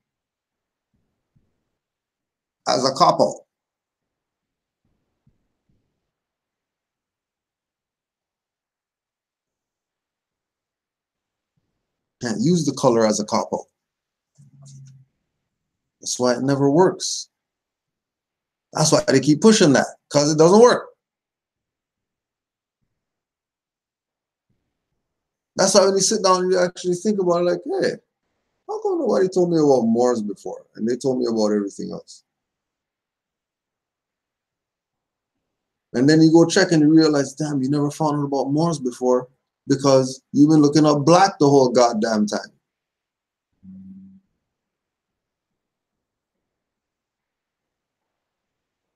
as a cop-out. Can't use the color as a cop-out. That's why it never works. That's why they keep pushing that, because it doesn't work. That's why when you sit down and you actually think about it, like, hey, how come nobody told me about Moors before? And they told me about everything else. And then you go check and you realize, damn, you never found out about Moors before because you've been looking up black the whole goddamn time.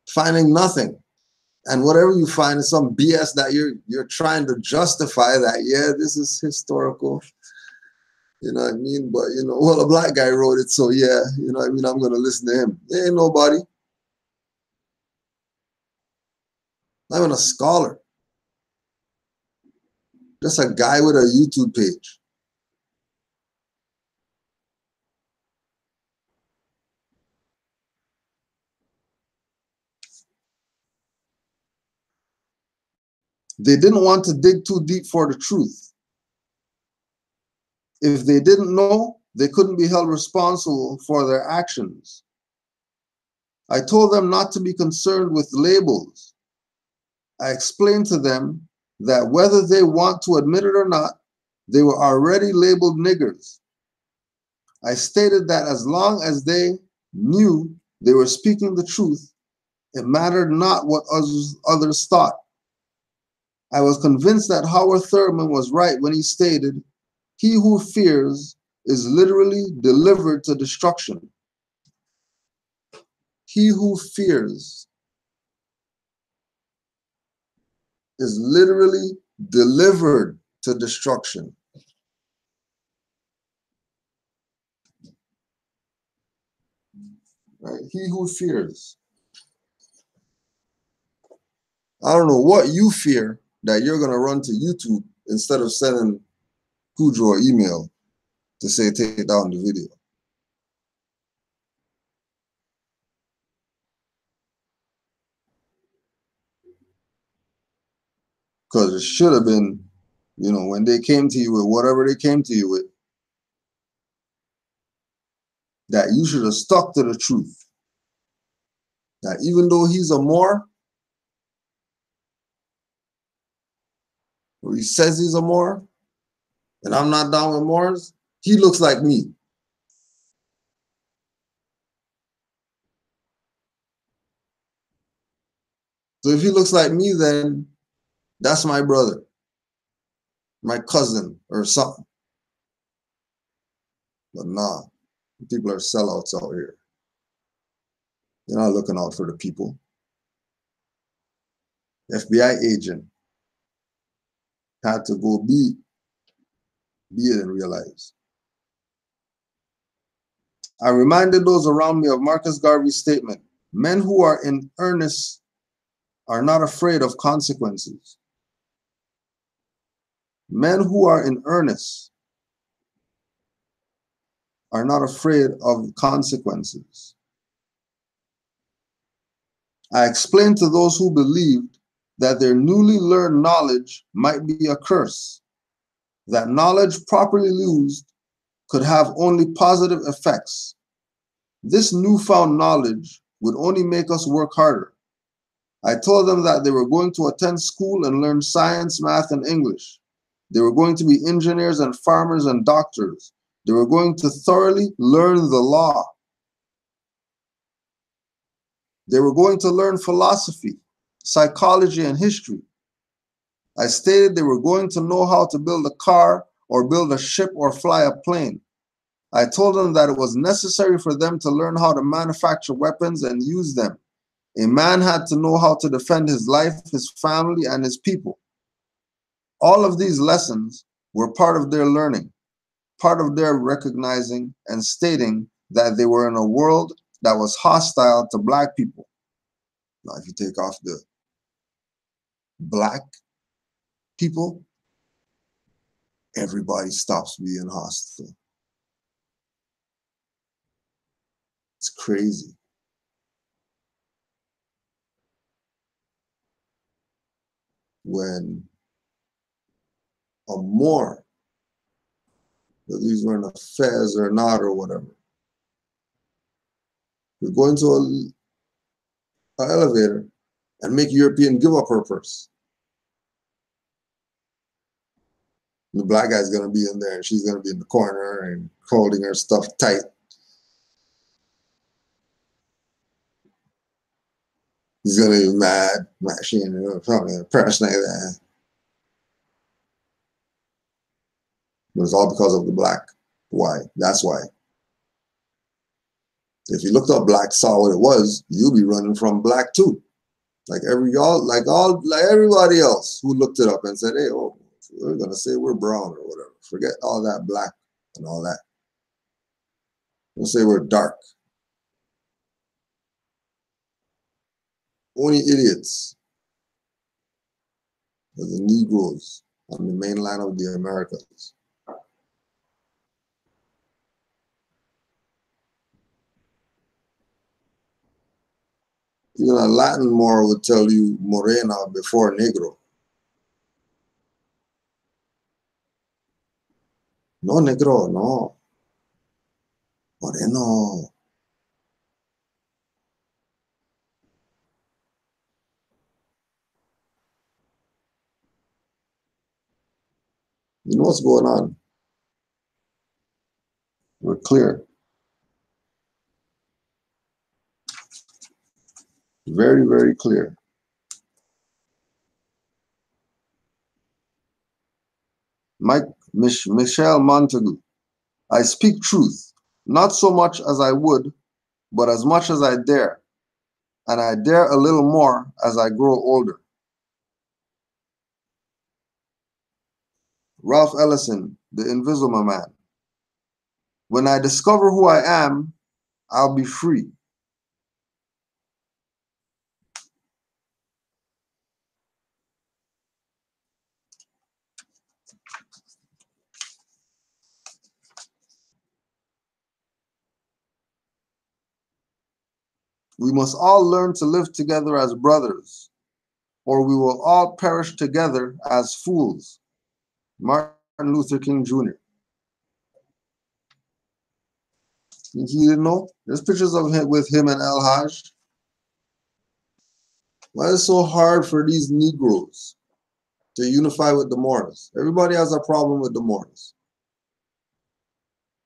Finding nothing. And whatever you find is some BS that you're trying to justify that, yeah, this is historical. You know what I mean? But, you know, well, a black guy wrote it, so yeah, you know what I mean? I'm going to listen to him. There ain't nobody. Not even a scholar. Just a guy with a YouTube page. They didn't want to dig too deep for the truth. If they didn't know, they couldn't be held responsible for their actions. I told them not to be concerned with labels. I explained to them that whether they want to admit it or not, they were already labeled niggers. I stated that as long as they knew they were speaking the truth, it mattered not what others thought. I was convinced that Howard Thurman was right when he stated, "He who fears is literally delivered to destruction." He who fears is literally delivered to destruction. Right? He who fears. I don't know what you fear that you're going to run to YouTube instead of sending Cujo an email to say take down the video. Because it should have been, you know, when they came to you with whatever they came to you with, that you should have stuck to the truth. That even though he's a Moor, or he says he's a Moor, and I'm not down with Moors, he looks like me. So if he looks like me, then that's my brother, my cousin, or something. But nah, people are sellouts out here. They're not looking out for the people. FBI agent had to go be it and realize. I reminded those around me of Marcus Garvey's statement, "Men who are in earnest are not afraid of consequences." Men who are in earnest are not afraid of consequences. I explained to those who believed that their newly learned knowledge might be a curse, that knowledge properly used could have only positive effects. This newfound knowledge would only make us work harder. I told them that they were going to attend school and learn science, math, and English. They were going to be engineers and farmers and doctors. They were going to thoroughly learn the law. They were going to learn philosophy, psychology, and history. I stated they were going to know how to build a car or build a ship or fly a plane. I told them that it was necessary for them to learn how to manufacture weapons and use them. A man had to know how to defend his life, his family, and his people. All of these lessons were part of their learning, part of their recognizing and stating that they were in a world that was hostile to Black people. Now, if you take off the Black people, everybody stops being hostile. It's crazy. When a Moor, whether he's wearing a fez or not or whatever, you're going to an elevator and make a European give up her purse. The Black guy's going to be in there and she's going to be in the corner and holding her stuff tight. He's going to be mad. She ain't probably a purse like that. But it's all because of the Black. Why? That's why. If you looked up Black, saw what it was, you'll be running from Black too. Like everybody else who looked it up and said, "Hey, oh, we're gonna say we're brown or whatever." Forget all that Black and all that. We'll say we're dark. Only idiots are the Negroes on the mainland of the Americas. Even a Latin Moor would tell you morena before negro. No negro, no. Moreno. You know what's going on? We're clear. Very, very clear. Michelle Montagu. I speak truth, not so much as I would, but as much as I dare. And I dare a little more as I grow older. Ralph Ellison, The Invisible Man. When I discover who I am, I'll be free. We must all learn to live together as brothers, or we will all perish together as fools. Martin Luther King Jr. You didn't know? There's pictures of him with him and El Haj. Why is it so hard for these Negroes to unify with the Moors? Everybody has a problem with the Moors.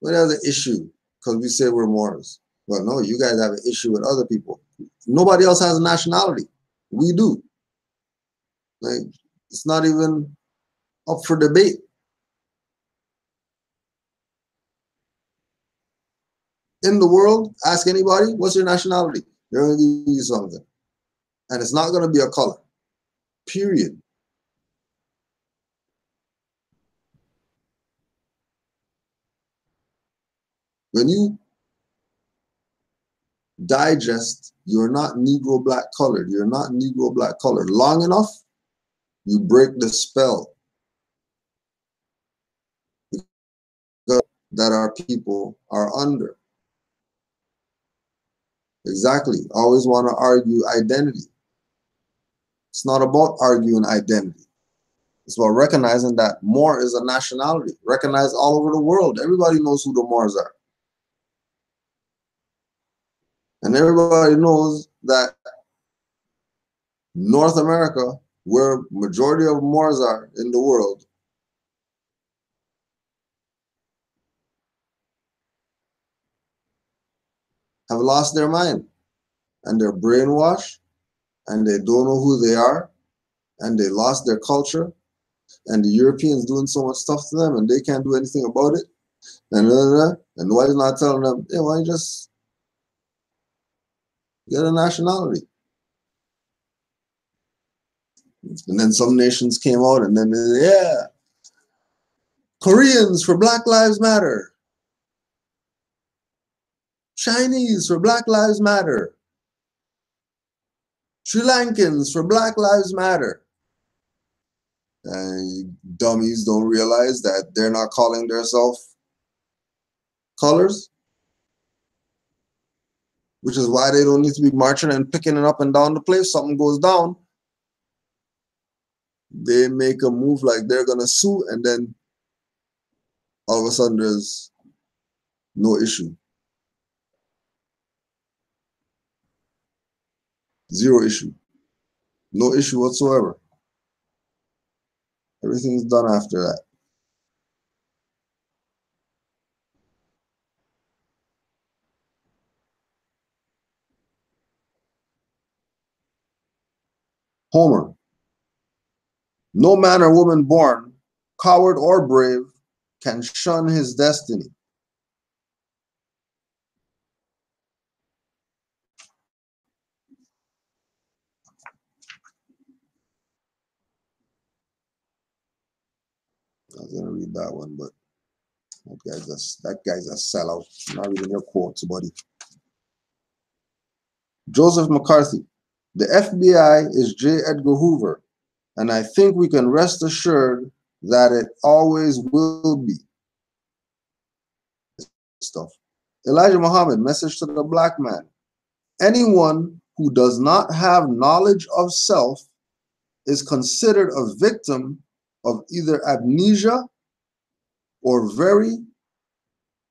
Everybody has an issue because we say we're Moors. Well, no, you guys have an issue with other people. Nobody else has a nationality. We do. Like, it's not even up for debate. In the world, ask anybody, what's your nationality? They're going to give you something. And it's not going to be a color. Period. When you digest, you're not Negro black colored. You're not Negro black colored long enough, you break the spell that our people are under. Exactly. Always want to argue identity. It's not about arguing identity. It's about recognizing that Moor is a nationality, recognized all over the world. Everybody knows who the Moors are. And everybody knows that North America, where majority of Moors are in the world, have lost their mind. And they're brainwashed, and they don't know who they are, and they lost their culture, and the Europeans doing so much stuff to them, and they can't do anything about it, and nobody's not telling them, hey, why don't you just get a nationality? And then some nations came out, and then, yeah, Koreans for Black Lives Matter. Chinese for Black Lives Matter. Sri Lankans for Black Lives Matter. And dummies don't realize that they're not calling themselves colors, which is why they don't need to be marching and picking it up and down the place. Something goes down, they make a move like they're gonna sue, and then all of a sudden there's no issue. Zero issue. No issue whatsoever. Everything's done after that. Homer. No man or woman born, coward or brave, can shun his destiny. I was gonna read that one, but that guy's a sellout. I'm not reading your quotes, buddy. Joseph McCarthy. The FBI is J. Edgar Hoover, and I think we can rest assured that it always will be. Stuff. Elijah Muhammad, message to the black man. Anyone who does not have knowledge of self is considered a victim of either amnesia or very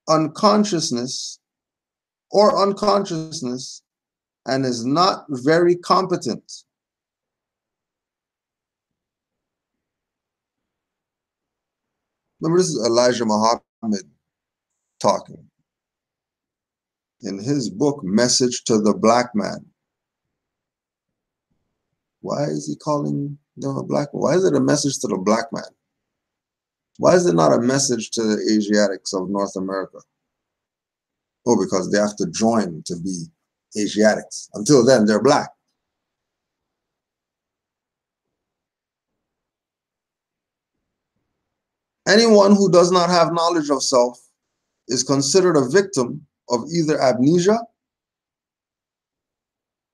unconsciousness and is not very competent. Remember, this is Elijah Muhammad talking. in his book, Message to the Black Man. Why is he calling them a black man? Why is it a message to the black man? Why is it not a message to the Asiatics of North America? Oh, because they have to join to be Asiatics. Until then, they're black. Anyone who does not have knowledge of self is considered a victim of either amnesia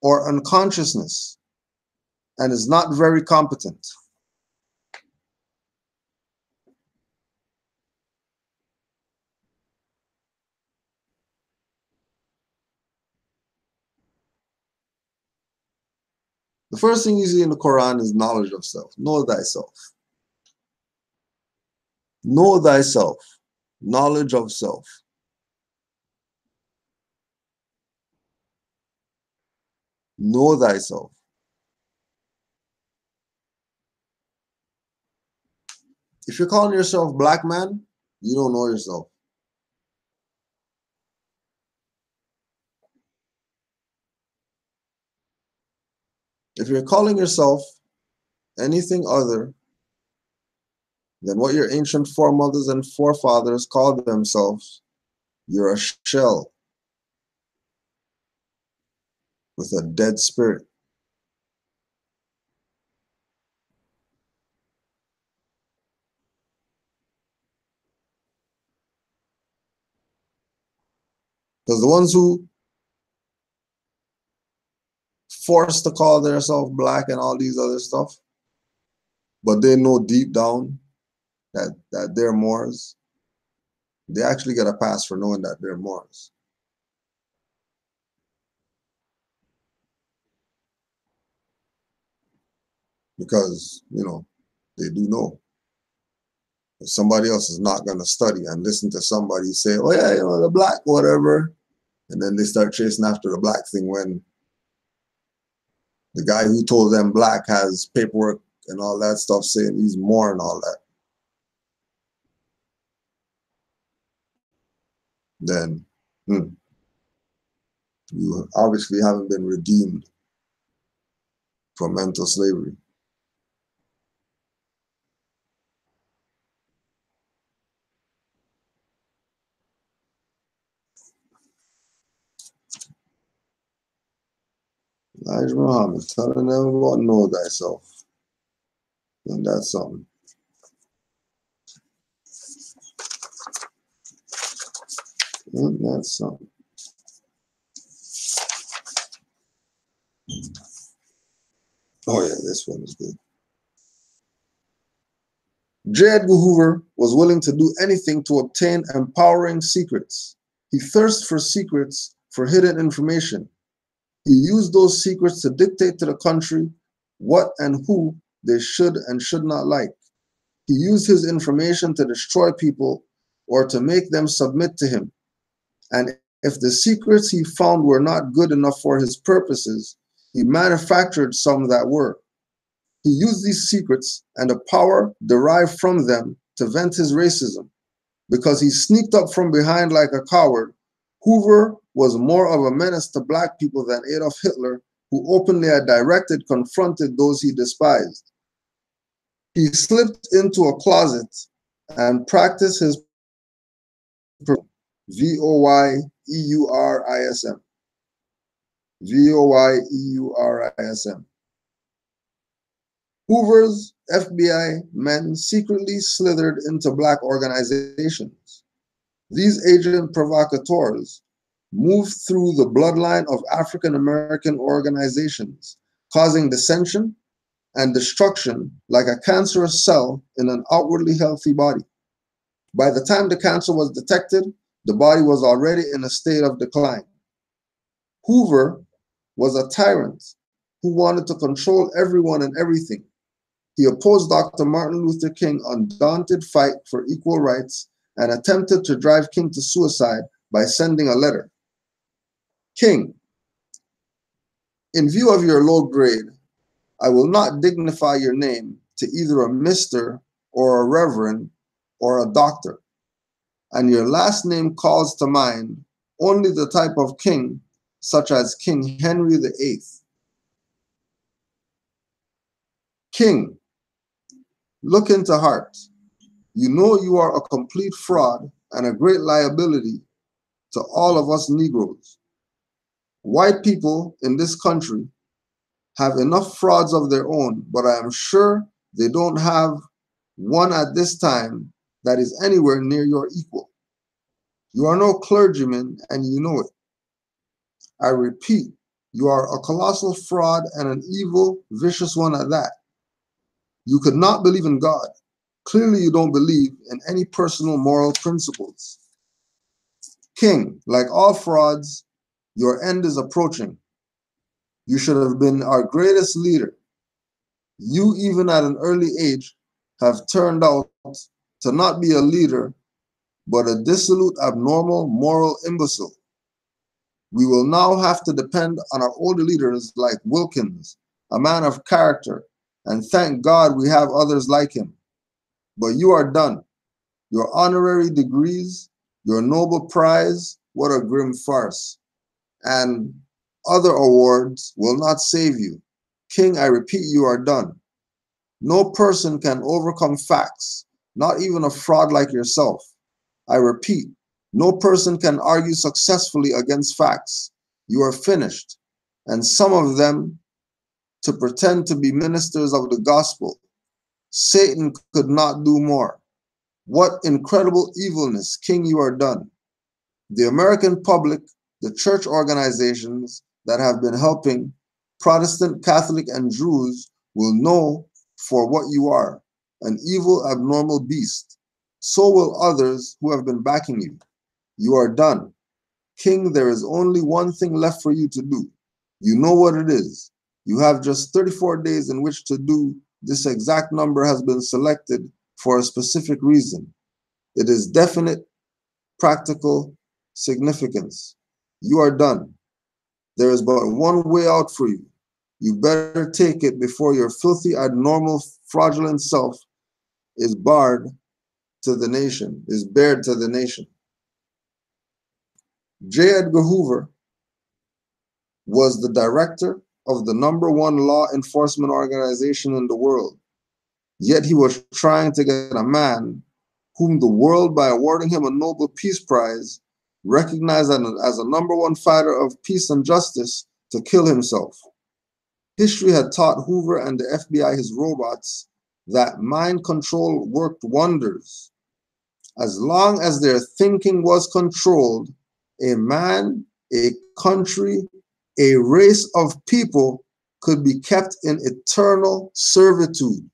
or unconsciousness and is not very competent. The first thing you see in the Quran is knowledge of self. Know thyself. Know thyself. Knowledge of self. Know thyself. If you're calling yourself black man, you don't know yourself. If you're calling yourself anything other than what your ancient foremothers and forefathers called themselves, you're a shell with a dead spirit. Because the ones who forced to call themselves black and all these other stuff, but they know deep down that they're Moors, they actually get a pass for knowing that they're Moors. Because, you know, they do know. Somebody else is not going to study and listen to somebody say, oh yeah, you know, the black, whatever. And then they start chasing after the black thing when the guy who told them black has paperwork and all that stuff saying he's more and all that. Then you obviously haven't been redeemed from mental slavery. Elijah Muhammad telling them about know thyself. And that's something. And that's something. Oh yeah, this one is good. J. Edgar Hoover was willing to do anything to obtain empowering secrets. He thirsted for secrets, for hidden information. He used those secrets to dictate to the country what and who they should and should not like. He used his information to destroy people or to make them submit to him. And if the secrets he found were not good enough for his purposes, he manufactured some that were. He used these secrets and the power derived from them to vent his racism. Because he sneaked up from behind like a coward, Hoover was more of a menace to black people than Adolf Hitler, who openly and directed confronted those he despised. He slipped into a closet and practiced his V-O-Y-E-U-R-I-S-M. V-O-Y-E-U-R-I-S-M. Hoover's FBI men secretly slithered into black organizations. These agent provocateurs moved through the bloodline of African American organizations, causing dissension and destruction like a cancerous cell in an outwardly healthy body. By the time the cancer was detected, the body was already in a state of decline. Hoover was a tyrant who wanted to control everyone and everything. He opposed Dr. Martin Luther King's undaunted fight for equal rights and attempted to drive King to suicide by sending a letter. King, in view of your low grade, I will not dignify your name to either a Mr. or a Reverend or a Doctor, and your last name calls to mind only the type of king such as King Henry VIII. King, look into heart. You know you are a complete fraud and a great liability to all of us Negroes. White people in this country have enough frauds of their own, but I am sure they don't have one at this time that is anywhere near your equal. You are no clergyman, and you know it. I repeat, you are a colossal fraud and an evil, vicious one at that. You could not believe in God. Clearly, you don't believe in any personal moral principles. King, like all frauds, your end is approaching. You should have been our greatest leader. You, even at an early age, have turned out to not be a leader, but a dissolute, abnormal, moral imbecile. We will now have to depend on our older leaders like Wilkins, a man of character, and thank God we have others like him. But you are done. Your honorary degrees, your Nobel Prize, what a grim farce, and other awards will not save you. King, I repeat, you are done. No person can overcome facts, not even a fraud like yourself. I repeat, no person can argue successfully against facts. You are finished, and some of them to pretend to be ministers of the gospel. Satan could not do more. What incredible evilness, King, you are done. The American public, the church organizations that have been helping Protestant, Catholic, and Jews will know for what you are, an evil, abnormal beast. So will others who have been backing you. You are done. King, there is only one thing left for you to do. You know what it is. You have just 34 days in which to do. This exact number has been selected for a specific reason. It is definite, practical significance. You are done. There is but one way out for you. You better take it before your filthy, abnormal, fraudulent self is bared to the nation. J. Edgar Hoover was the director of the #1 law enforcement organization in the world. Yet he was trying to get a man whom the world, by awarding him a Nobel Peace Prize, recognized as a #1 fighter of peace and justice, to kill himself. History had taught Hoover and the FBI, his robots, that mind control worked wonders. As long as their thinking was controlled, a man, a country, a race of people could be kept in eternal servitude.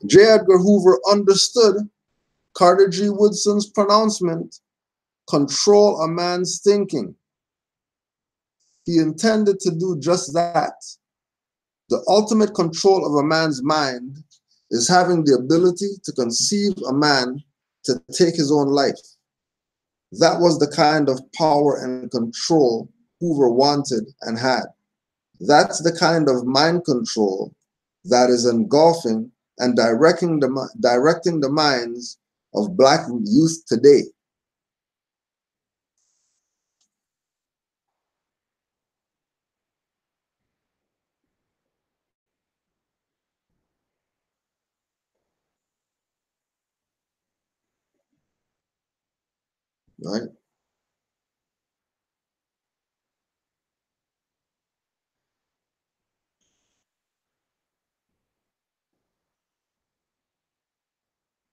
J. Edgar Hoover understood Carter G. Woodson's pronouncement, control a man's thinking. He intended to do just that. The ultimate control of a man's mind is having the ability to conceive a man to take his own life. That was the kind of power and control Hoover wanted and had. That's the kind of mind control that is engulfing and directing the minds of Black youth today. Right?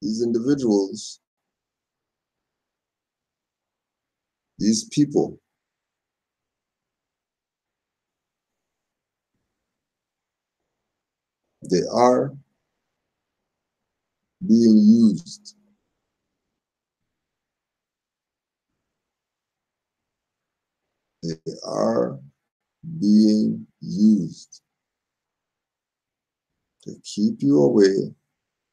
These individuals, these people, they are being used. They are being used to keep you away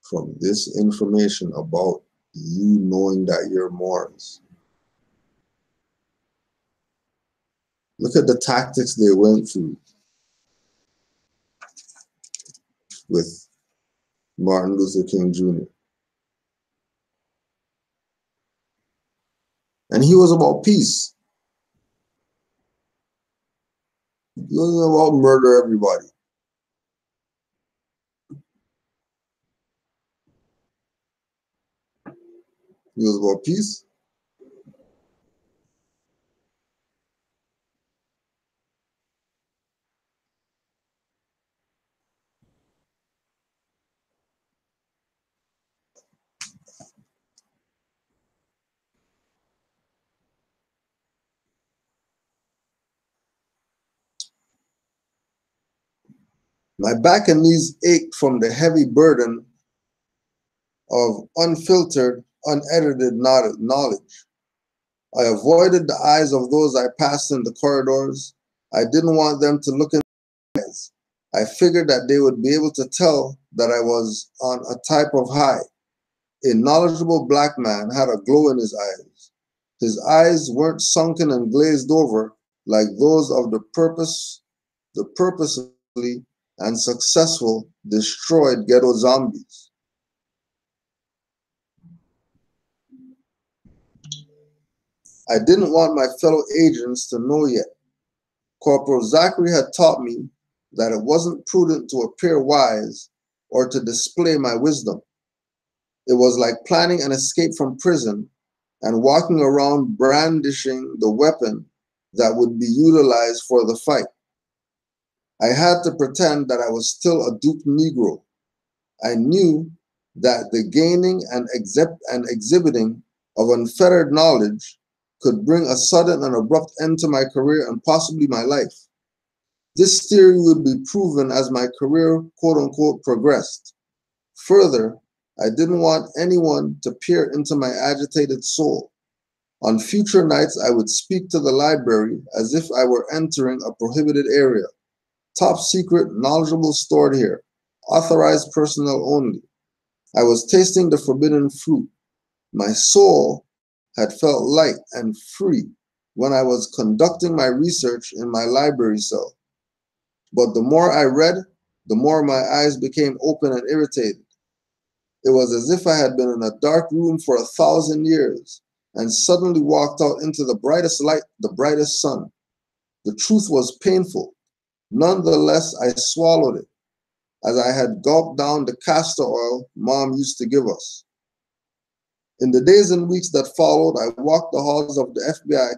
from this information about you knowing that you're Moors. Look at the tactics they went through with Martin Luther King Jr. And he was about peace. He wasn't about murder everybody. He was about peace. My back and knees ached from the heavy burden of unfiltered, unedited knowledge. I avoided the eyes of those I passed in the corridors. I didn't want them to look in my eyes. I figured that they would be able to tell that I was on a type of high. A knowledgeable black man had a glow in his eyes. His eyes weren't sunken and glazed over like those of the purposely and successful destroyed ghetto zombies. I didn't want my fellow agents to know yet. Corporal Zachary had taught me that it wasn't prudent to appear wise or to display my wisdom. It was like planning an escape from prison and walking around brandishing the weapon that would be utilized for the fight. I had to pretend that I was still a duped Negro. I knew that the gaining and exhibiting of unfettered knowledge could bring a sudden and abrupt end to my career and possibly my life. This theory would be proven as my career, quote unquote, progressed. Further, I didn't want anyone to peer into my agitated soul. On future nights, I would speak to the library as if I were entering a prohibited area. Top secret, knowledgeable stored here. Authorized personnel only. I was tasting the forbidden fruit. My soul had felt light and free when I was conducting my research in my library cell. But the more I read, the more my eyes became open and irritated. It was as if I had been in a dark room for 1,000 years and suddenly walked out into the brightest light, the brightest sun. The truth was painful. Nonetheless, I swallowed it, as I had gulped down the castor oil Mom used to give us. In the days and weeks that followed, I walked the halls of the FBI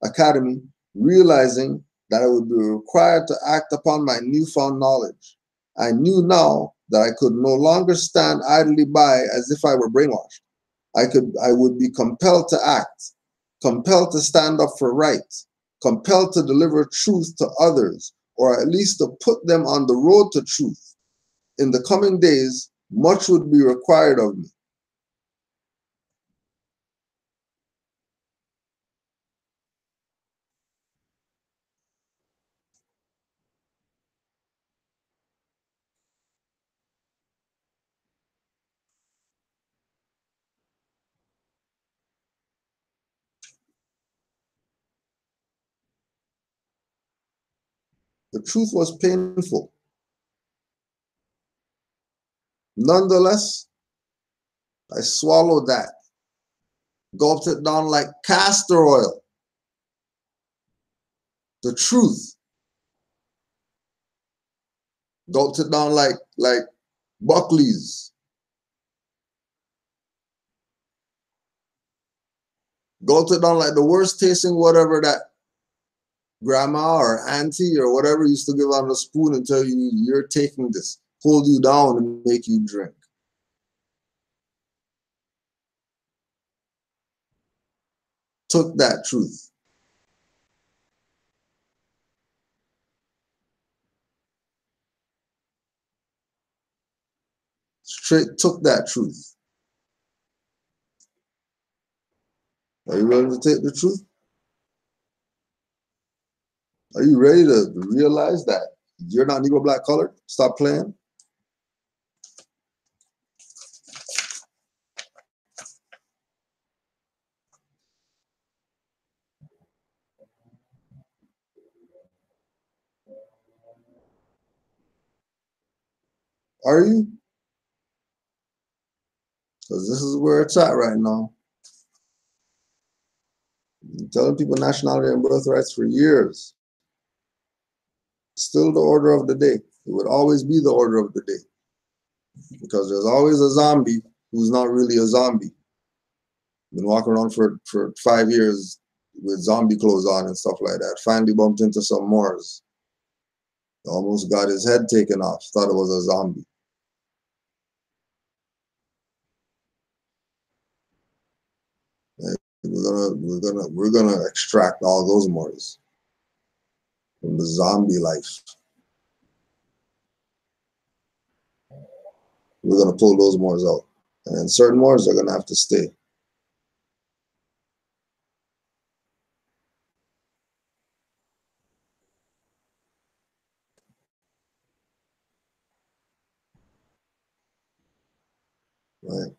Academy, realizing that I would be required to act upon my newfound knowledge. I knew now that I could no longer stand idly by as if I were brainwashed. I would be compelled to act, compelled to stand up for right, compelled to deliver truth to others, or at least to put them on the road to truth. In the coming days, much would be required of me. The truth was painful. Nonetheless, I swallowed that, gulped it down like castor oil. The truth. Gulped it down like Buckley's. Gulped it down like the worst tasting whatever that grandma or auntie or whatever used to give on a spoon and tell you you're taking this, hold you down and make you drink. Took that truth. Straight took that truth. Are you ready to take the truth? Are you ready to realize that you're not Negro, black, colored? Stop playing. Are you? Because this is where it's at right now. I'm telling people nationality and birthrights for years. Still the order of the day. It would always be the order of the day. Because there's always a zombie who's not really a zombie. Been walking around for 5 years with zombie clothes on and stuff like that. Finally bumped into some Moors. Almost got his head taken off. Thought it was a zombie. We're gonna extract all those Moors from the zombie life. We're gonna pull those Moors out, and then certain Moors are gonna have to stay. Right?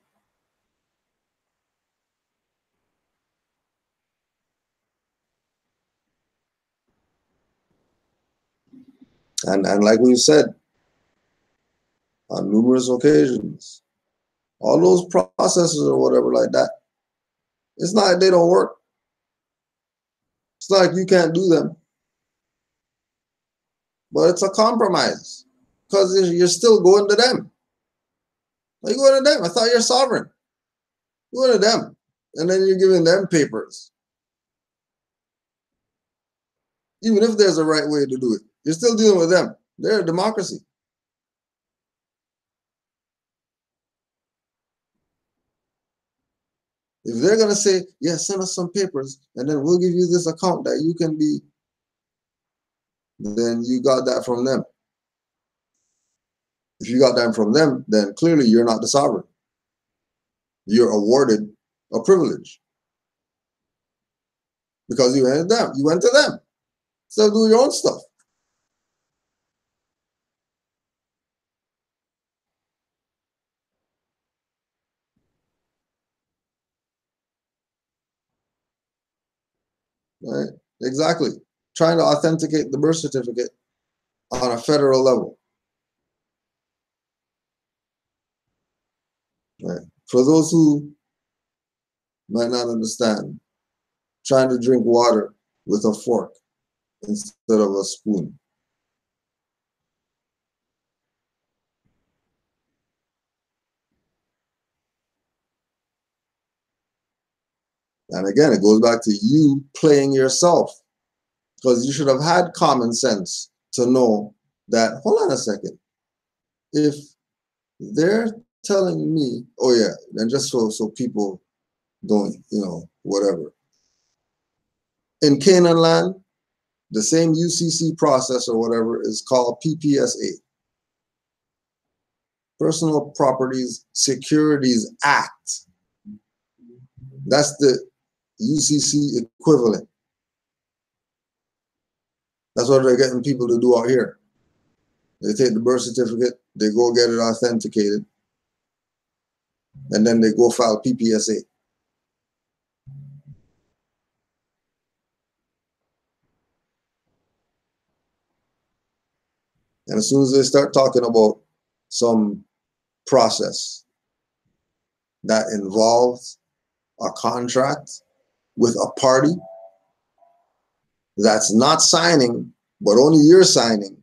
And like we said on numerous occasions, all those processes or whatever like that, it's not like they don't work. It's not like you can't do them, but it's a compromise because you're still going to them. Are you going to them? I thought you're sovereign. You're going to them, and then you're giving them papers. Even if there's a right way to do it, you're still dealing with them. They're a democracy. If they're going to say, yeah, send us some papers, and then we'll give you this account that you can be, then you got that from them. If you got that from them, then clearly you're not the sovereign. You're awarded a privilege. Because you went to them. You went to them. So do your own stuff. Right? Exactly. Trying to authenticate the birth certificate on a federal level. Right? For those who might not understand, trying to drink water with a fork instead of a spoon. And again, it goes back to you playing yourself, because you should have had common sense to know that, hold on a second, if they're telling me, oh yeah, and just so people don't, whatever. In Canaanland, the same UCC process or whatever is called PPSA, Personal Properties Securities Act. That's the UCC equivalent. That's what they're getting people to do out here. They take the birth certificate, they go get it authenticated, and then they go file PPSA. And as soon as they start talking about some process that involves a contract with a party that's not signing, but only you're signing,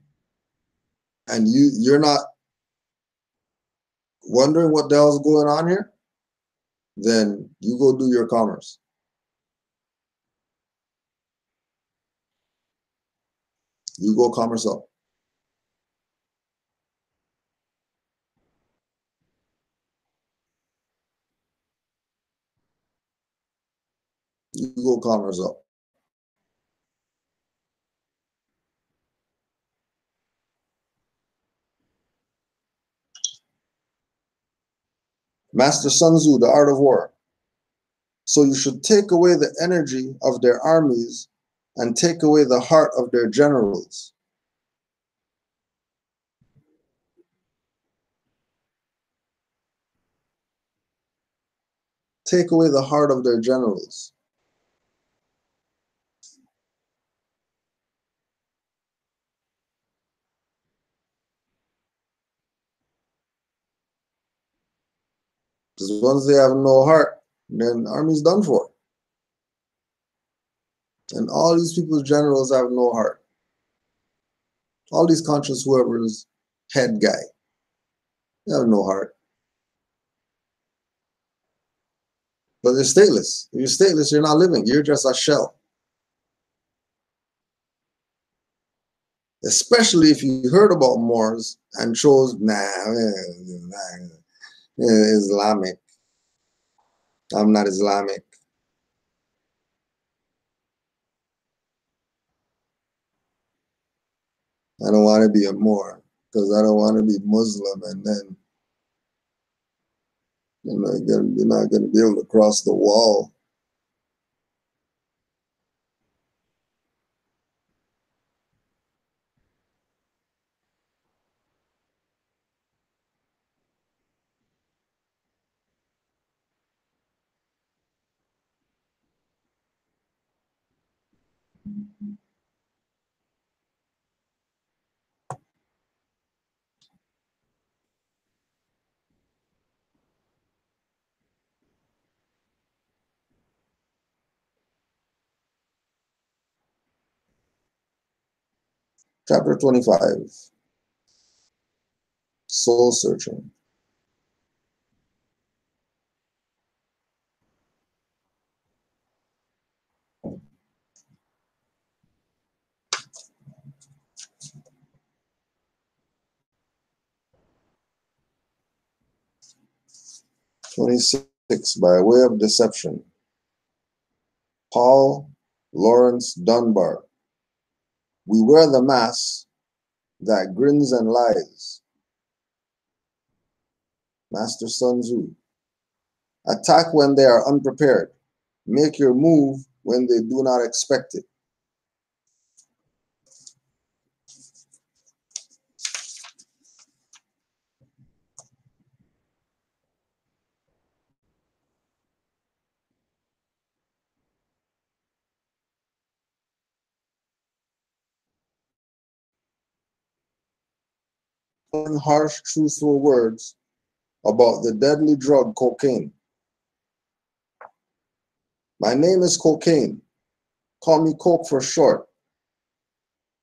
and you're not wondering what the hell's going on here, then you go do your commerce. You go commerce up. You go commerce up. Master Sun Tzu, The Art of War. So you should take away the energy of their armies and take away the heart of their generals. Take away the heart of their generals. Because once they have no heart, then army's done for. And all these people's generals have no heart. All these conscious whoever's head guy, they have no heart. But they're stateless. If you're stateless, you're not living. You're just a shell. Especially if you heard about Moors and chose, Islamic. I'm not Islamic. I don't want to be a Moor because I don't want to be Muslim, and then you're not going to be able to cross the wall. Chapter 25, Soul Searching. (26) By way of deception. Paul Lawrence Dunbar. We wear the mask that grins and lies. Master Sun Tzu. Attack when they are unprepared. Make your move when they do not expect it. Harsh, truthful words about the deadly drug cocaine. My name is Cocaine. Call me Coke for short.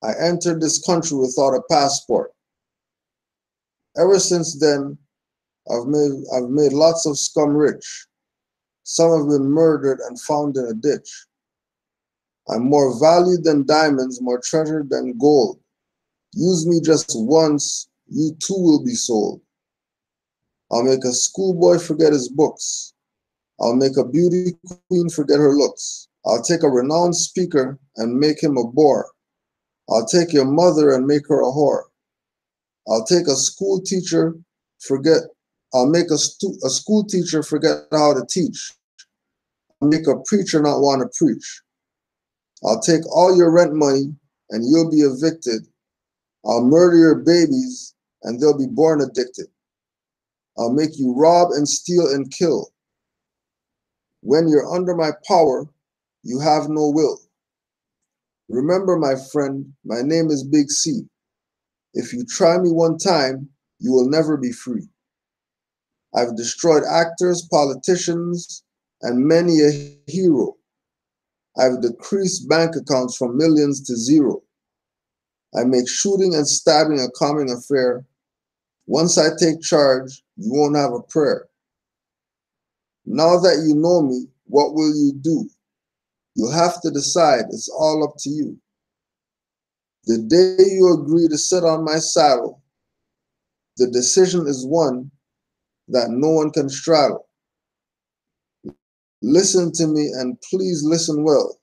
I entered this country without a passport. Ever since then, I've made lots of scum rich. Some have been murdered and found in a ditch. I'm more valued than diamonds, more treasured than gold. Use me just once, you too will be sold. I'll make a schoolboy forget his books. I'll make a beauty queen forget her looks. I'll take a renowned speaker and make him a bore. I'll take your mother and make her a whore. I'll take a school teacher I'll make a school teacher forget how to teach. I'll make a preacher not want to preach. I'll take all your rent money and you'll be evicted. I'll murder your babies and they'll be born addicted. I'll make you rob and steal and kill. When you're under my power, you have no will. Remember, my friend, my name is Big C. If you try me one time, you will never be free. I've destroyed actors, politicians, and many a hero. I've decreased bank accounts from millions to zero. I make shooting and stabbing a common affair. Once I take charge, you won't have a prayer. Now that you know me, what will you do? You'll have to decide. It's all up to you. The day you agree to sit on my saddle, the decision is one that no one can straddle. Listen to me and please listen well.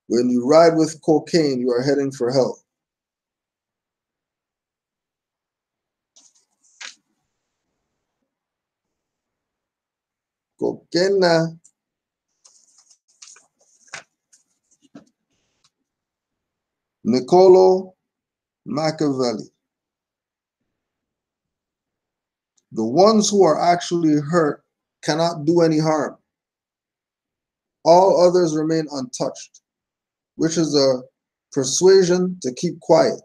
When you ride with cocaine, you are heading for hell. Cocaine. Niccolo Machiavelli. The ones who are actually hurt cannot do any harm. All others remain untouched, which is a persuasion to keep quiet.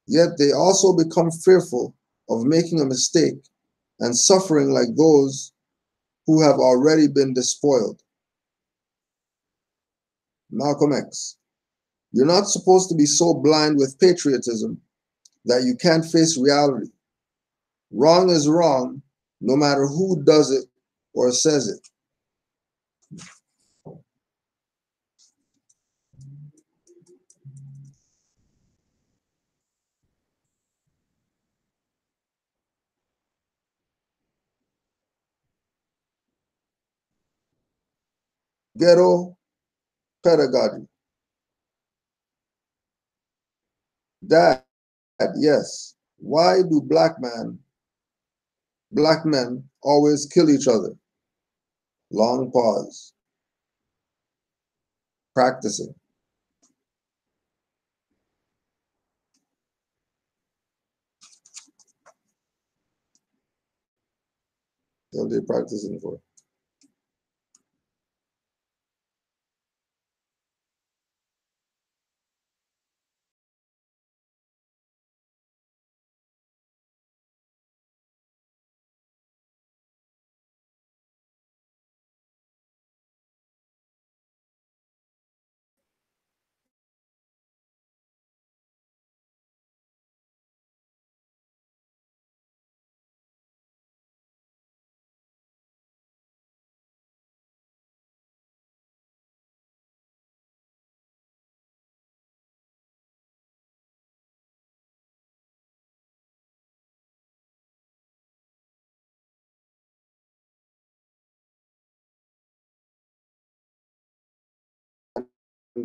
Yet they also become fearful of making a mistake and suffering like those who have already been despoiled. Malcolm X. You're not supposed to be so blind with patriotism that you can't face reality. Wrong is wrong, no matter who does it or says it. Ghetto pedagogy. Dad, yes. Why do black men always kill each other? Long pause. Practicing. What are they practicing for?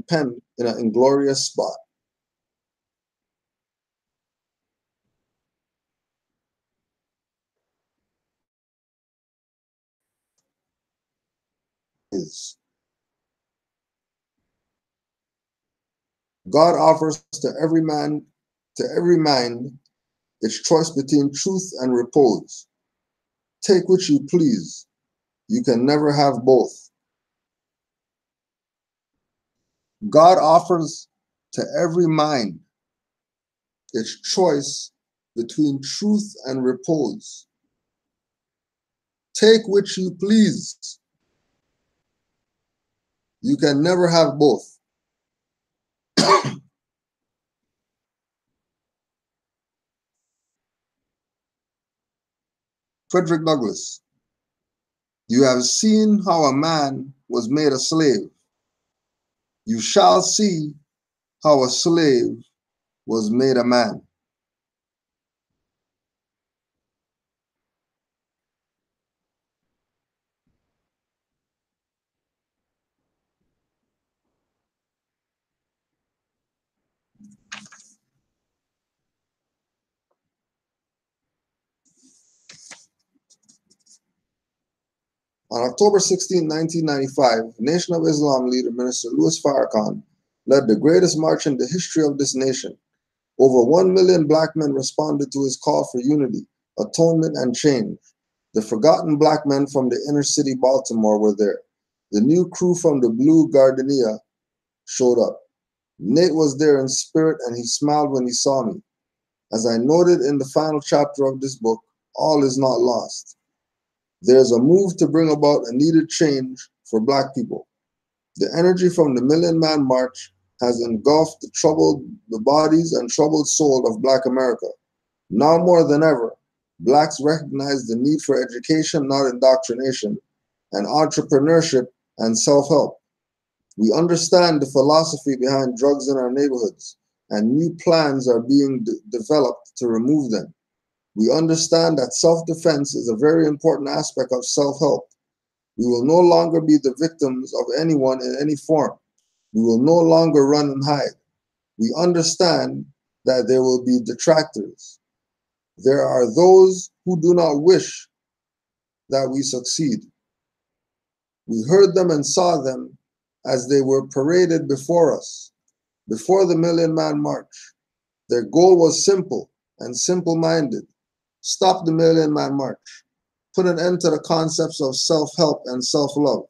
Pen in an inglorious spot. God offers to every mind its choice between truth and repose. Take which you please. You can never have both. God offers to every mind its choice between truth and repose. Take which you please. You can never have both. Frederick Douglass. You have seen how a man was made a slave. You shall see how a slave was made a man. On October 16, 1995, Nation of Islam leader Minister Louis Farrakhan led the greatest march in the history of this nation. Over 1 million black men responded to his call for unity, atonement, and change. The forgotten black men from the inner city Baltimore were there. The new crew from the Blue Gardenia showed up. Nate was there in spirit, and he smiled when he saw me. As I noted in the final chapter of this book, all is not lost. There's a move to bring about a needed change for black people. The energy from the Million Man March has engulfed the bodies and troubled soul of black America. Now more than ever, blacks recognize the need for education, not indoctrination, and entrepreneurship and self-help. We understand the philosophy behind drugs in our neighborhoods, and new plans are being developed to remove them. We understand that self-defense is a very important aspect of self-help. We will no longer be the victims of anyone in any form. We will no longer run and hide. We understand that there will be detractors. There are those who do not wish that we succeed. We heard them and saw them as they were paraded before us, before the Million Man March. Their goal was simple and simple-minded. Stop the Million Man March. Put an end to the concepts of self-help and self-love.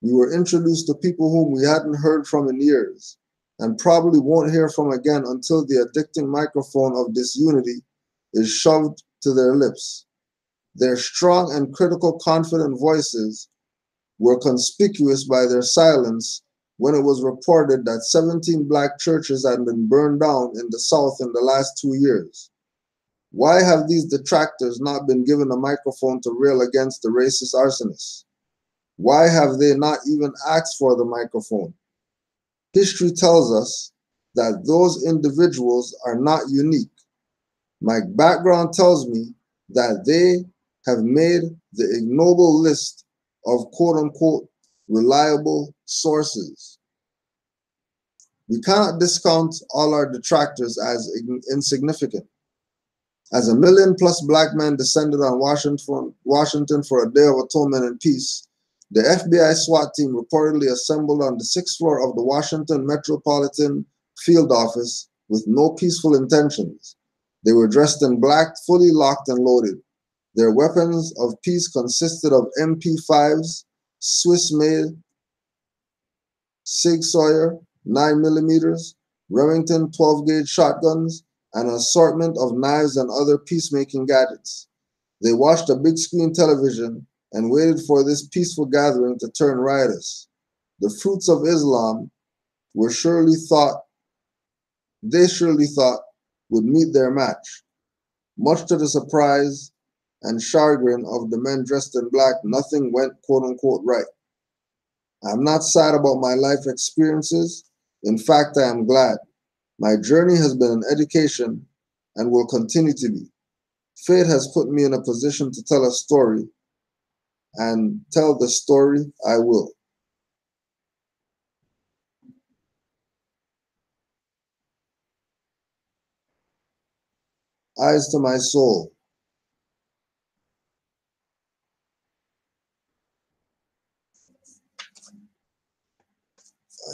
We were introduced to people whom we hadn't heard from in years, and probably won't hear from again until the addicting microphone of disunity is shoved to their lips. Their strong and critical, confident voices were conspicuous by their silence when it was reported that 17 black churches had been burned down in the South in the last 2 years. Why have these detractors not been given a microphone to rail against the racist arsonists? Why have they not even asked for the microphone? History tells us that those individuals are not unique. My background tells me that they have made the ignoble list of quote-unquote reliable sources. We cannot discount all our detractors as insignificant. As 1 million+ black men descended on Washington for a day of atonement and peace, the FBI SWAT team reportedly assembled on the 6th floor of the Washington Metropolitan Field Office with no peaceful intentions. They were dressed in black, fully locked and loaded. Their weapons of peace consisted of MP5s, Swiss-made Sig Sauer 9mm, Remington 12-gauge shotguns, and an assortment of knives and other peacemaking gadgets. They watched a big screen television and waited for this peaceful gathering to turn riotous. The fruits of Islam they surely thought would meet their match. Much to the surprise and chagrin of the men dressed in black, nothing went quote-unquote right. I'm not sad about my life experiences. In fact, I am glad. My journey has been an education and will continue to be. Fate has put me in a position to tell a story, and tell the story I will. Eyes to my soul.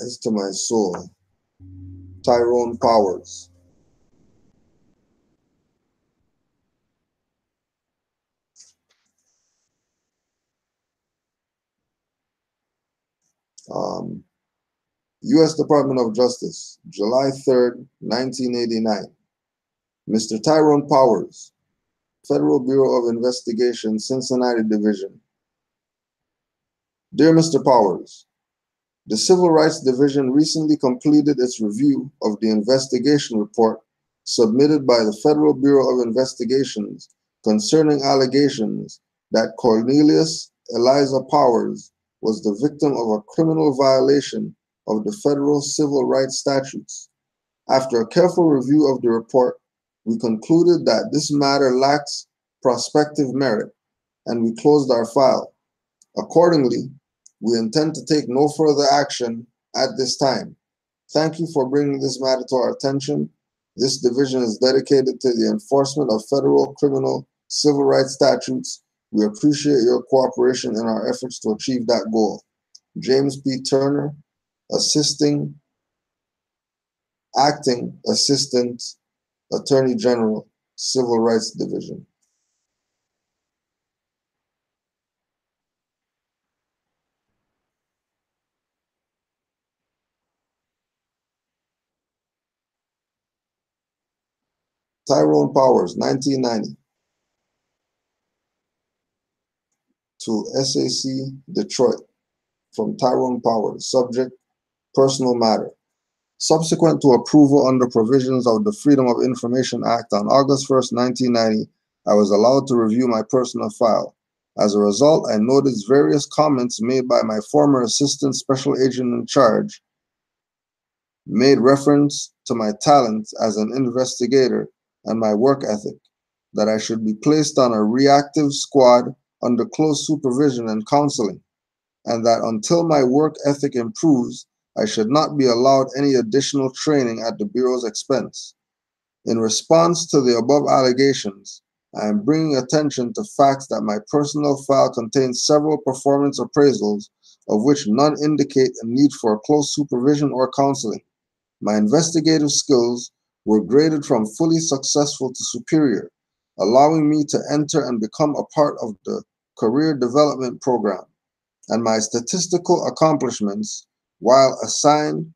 Eyes to my soul. Tyrone Powers. U.S. Department of Justice, July 3rd, 1989. Mr. Tyrone Powers, Federal Bureau of Investigation, Cincinnati Division. Dear Mr. Powers, the Civil Rights Division recently completed its review of the investigation report submitted by the Federal Bureau of Investigations concerning allegations that Cornelius Eliza Powers was the victim of a criminal violation of the federal civil rights statutes. After a careful review of the report, we concluded that this matter lacks prospective merit, and we closed our file. Accordingly, we intend to take no further action at this time. Thank you for bringing this matter to our attention. This division is dedicated to the enforcement of federal criminal civil rights statutes. We appreciate your cooperation in our efforts to achieve that goal. James P. Turner, Acting Assistant Attorney General, Civil Rights Division. Tyrone Powers, 1990. To SAC, Detroit, from Tyrone Powers, subject, personal matter. Subsequent to approval under provisions of the Freedom of Information Act on August 1st, 1990, I was allowed to review my personal file. As a result, I noticed various comments made by my former assistant special agent in charge made reference to my talents as an investigator and my work ethic, that I should be placed on a reactive squad under close supervision and counseling, and that until my work ethic improves, I should not be allowed any additional training at the Bureau's expense. In response to the above allegations, I am bringing attention to facts that my personal file contains several performance appraisals, of which none indicate a need for close supervision or counseling. My investigative skills were graded from fully successful to superior, allowing me to enter and become a part of the career development program, and my statistical accomplishments, while assigned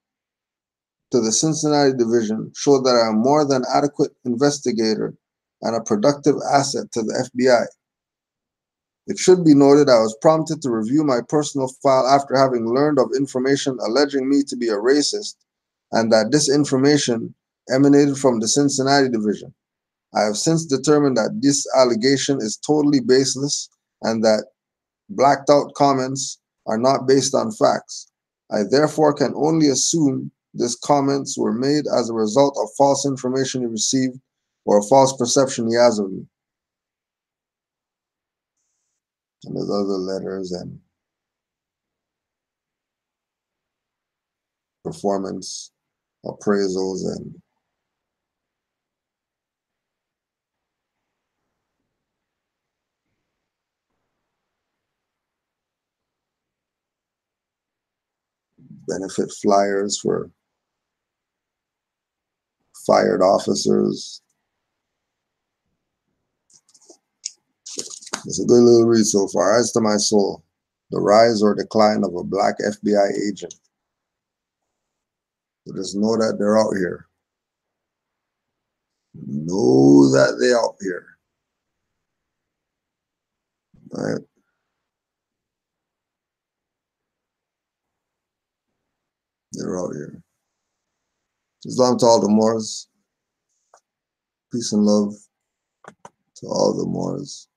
to the Cincinnati division, show that I am more than adequate investigator and a productive asset to the FBI. It should be noted I was prompted to review my personal file after having learned of information alleging me to be a racist, and that this information emanated from the Cincinnati division. I have since determined that this allegation is totally baseless and that blacked out comments are not based on facts. I therefore can only assume these comments were made as a result of false information he received or a false perception he has of me. And there's other letters and performance appraisals and benefit flyers for fired officers. It's a good little read so far. Eyes to my soul. The rise or decline of a black FBI agent. So just know that they're out here. Know that they're out here. All right. They're out here. Islam to all the Moors. Peace and love to all the Moors.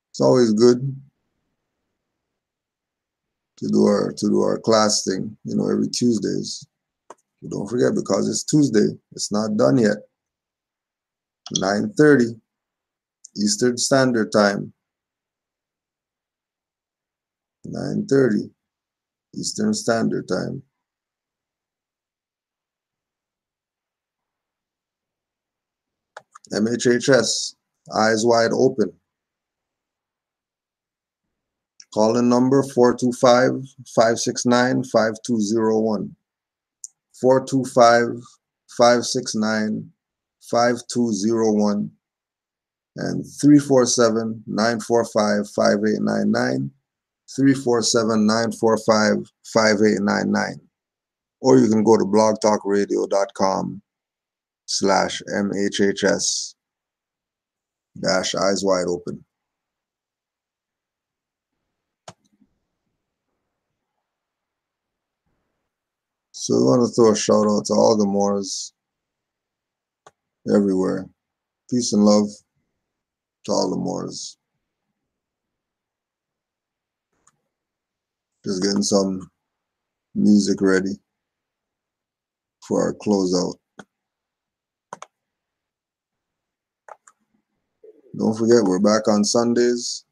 It's always good to do our class thing, you know, every Tuesdays. But don't forget, because it's Tuesday, it's not done yet. 9:30 Eastern Standard Time. 9:30 Eastern Standard Time. MHHS, eyes wide open. Call-in number 425-569-5201. 425-569-5201 and 347-945-5899. 347-945-5899. Or you can go to blogtalkradio.com/MHHS-eyes wide open. So we want to throw a shout out to all the Moors everywhere. Peace and love to all the Moors. Just getting some music ready for our closeout. Don't forget, we're back on Sundays,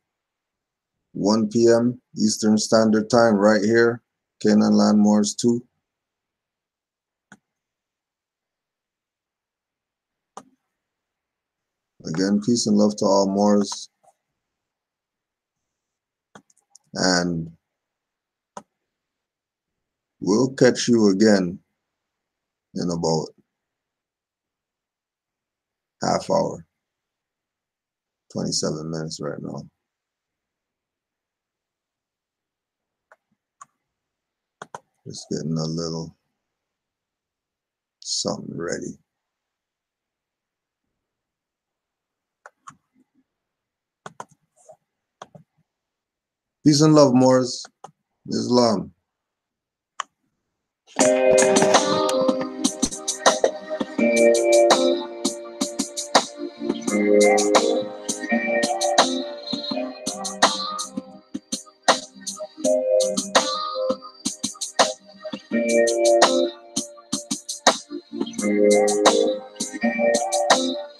1 p.m. Eastern Standard Time, right here, Canaanland Moors 2. Again, peace and love to all Moors. And we'll catch you again in about half hour, 27 minutes right now. Just getting a little something ready. Peace and love, Moors. Islam.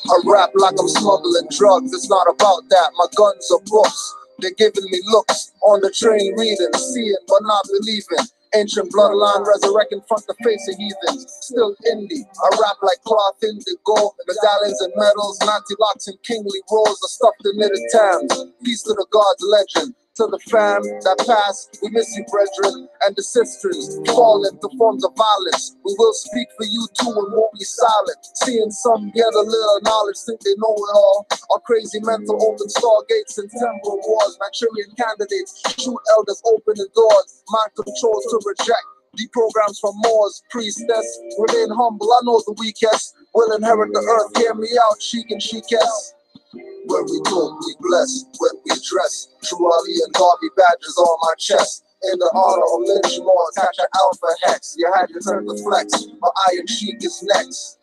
I rap like I'm smuggling drugs, it's not about that. My guns are books, they're giving me looks. On the train reading, seeing but not believing. Ancient bloodline resurrecting front the face of heathens. Still indie, I rap like cloth indigo. Medallions and medals, Nazi locks and kingly rolls. The stuff the knitted tams. Peace to the God's legend. To the fam that passed, we miss you, brethren, and the sisters fall into forms of violence. We will speak for you too and won't be silent. Seeing some get a little knowledge, think they know it all. Our crazy mental open stargates and temporal wars. Manchurian candidates shoot elders, open the doors. Mind controls to reject. Deprograms from Moors, priestess, remain humble, I know the weakest. will inherit the earth. Hear me out, Sheik and Sheikess. When we talk, we bless. When we dress, True Ali and Garvey badges on my chest. In the honor of Lynch Moore, attach an alpha hex. You had your turn to flex, but Iron Sheik is next.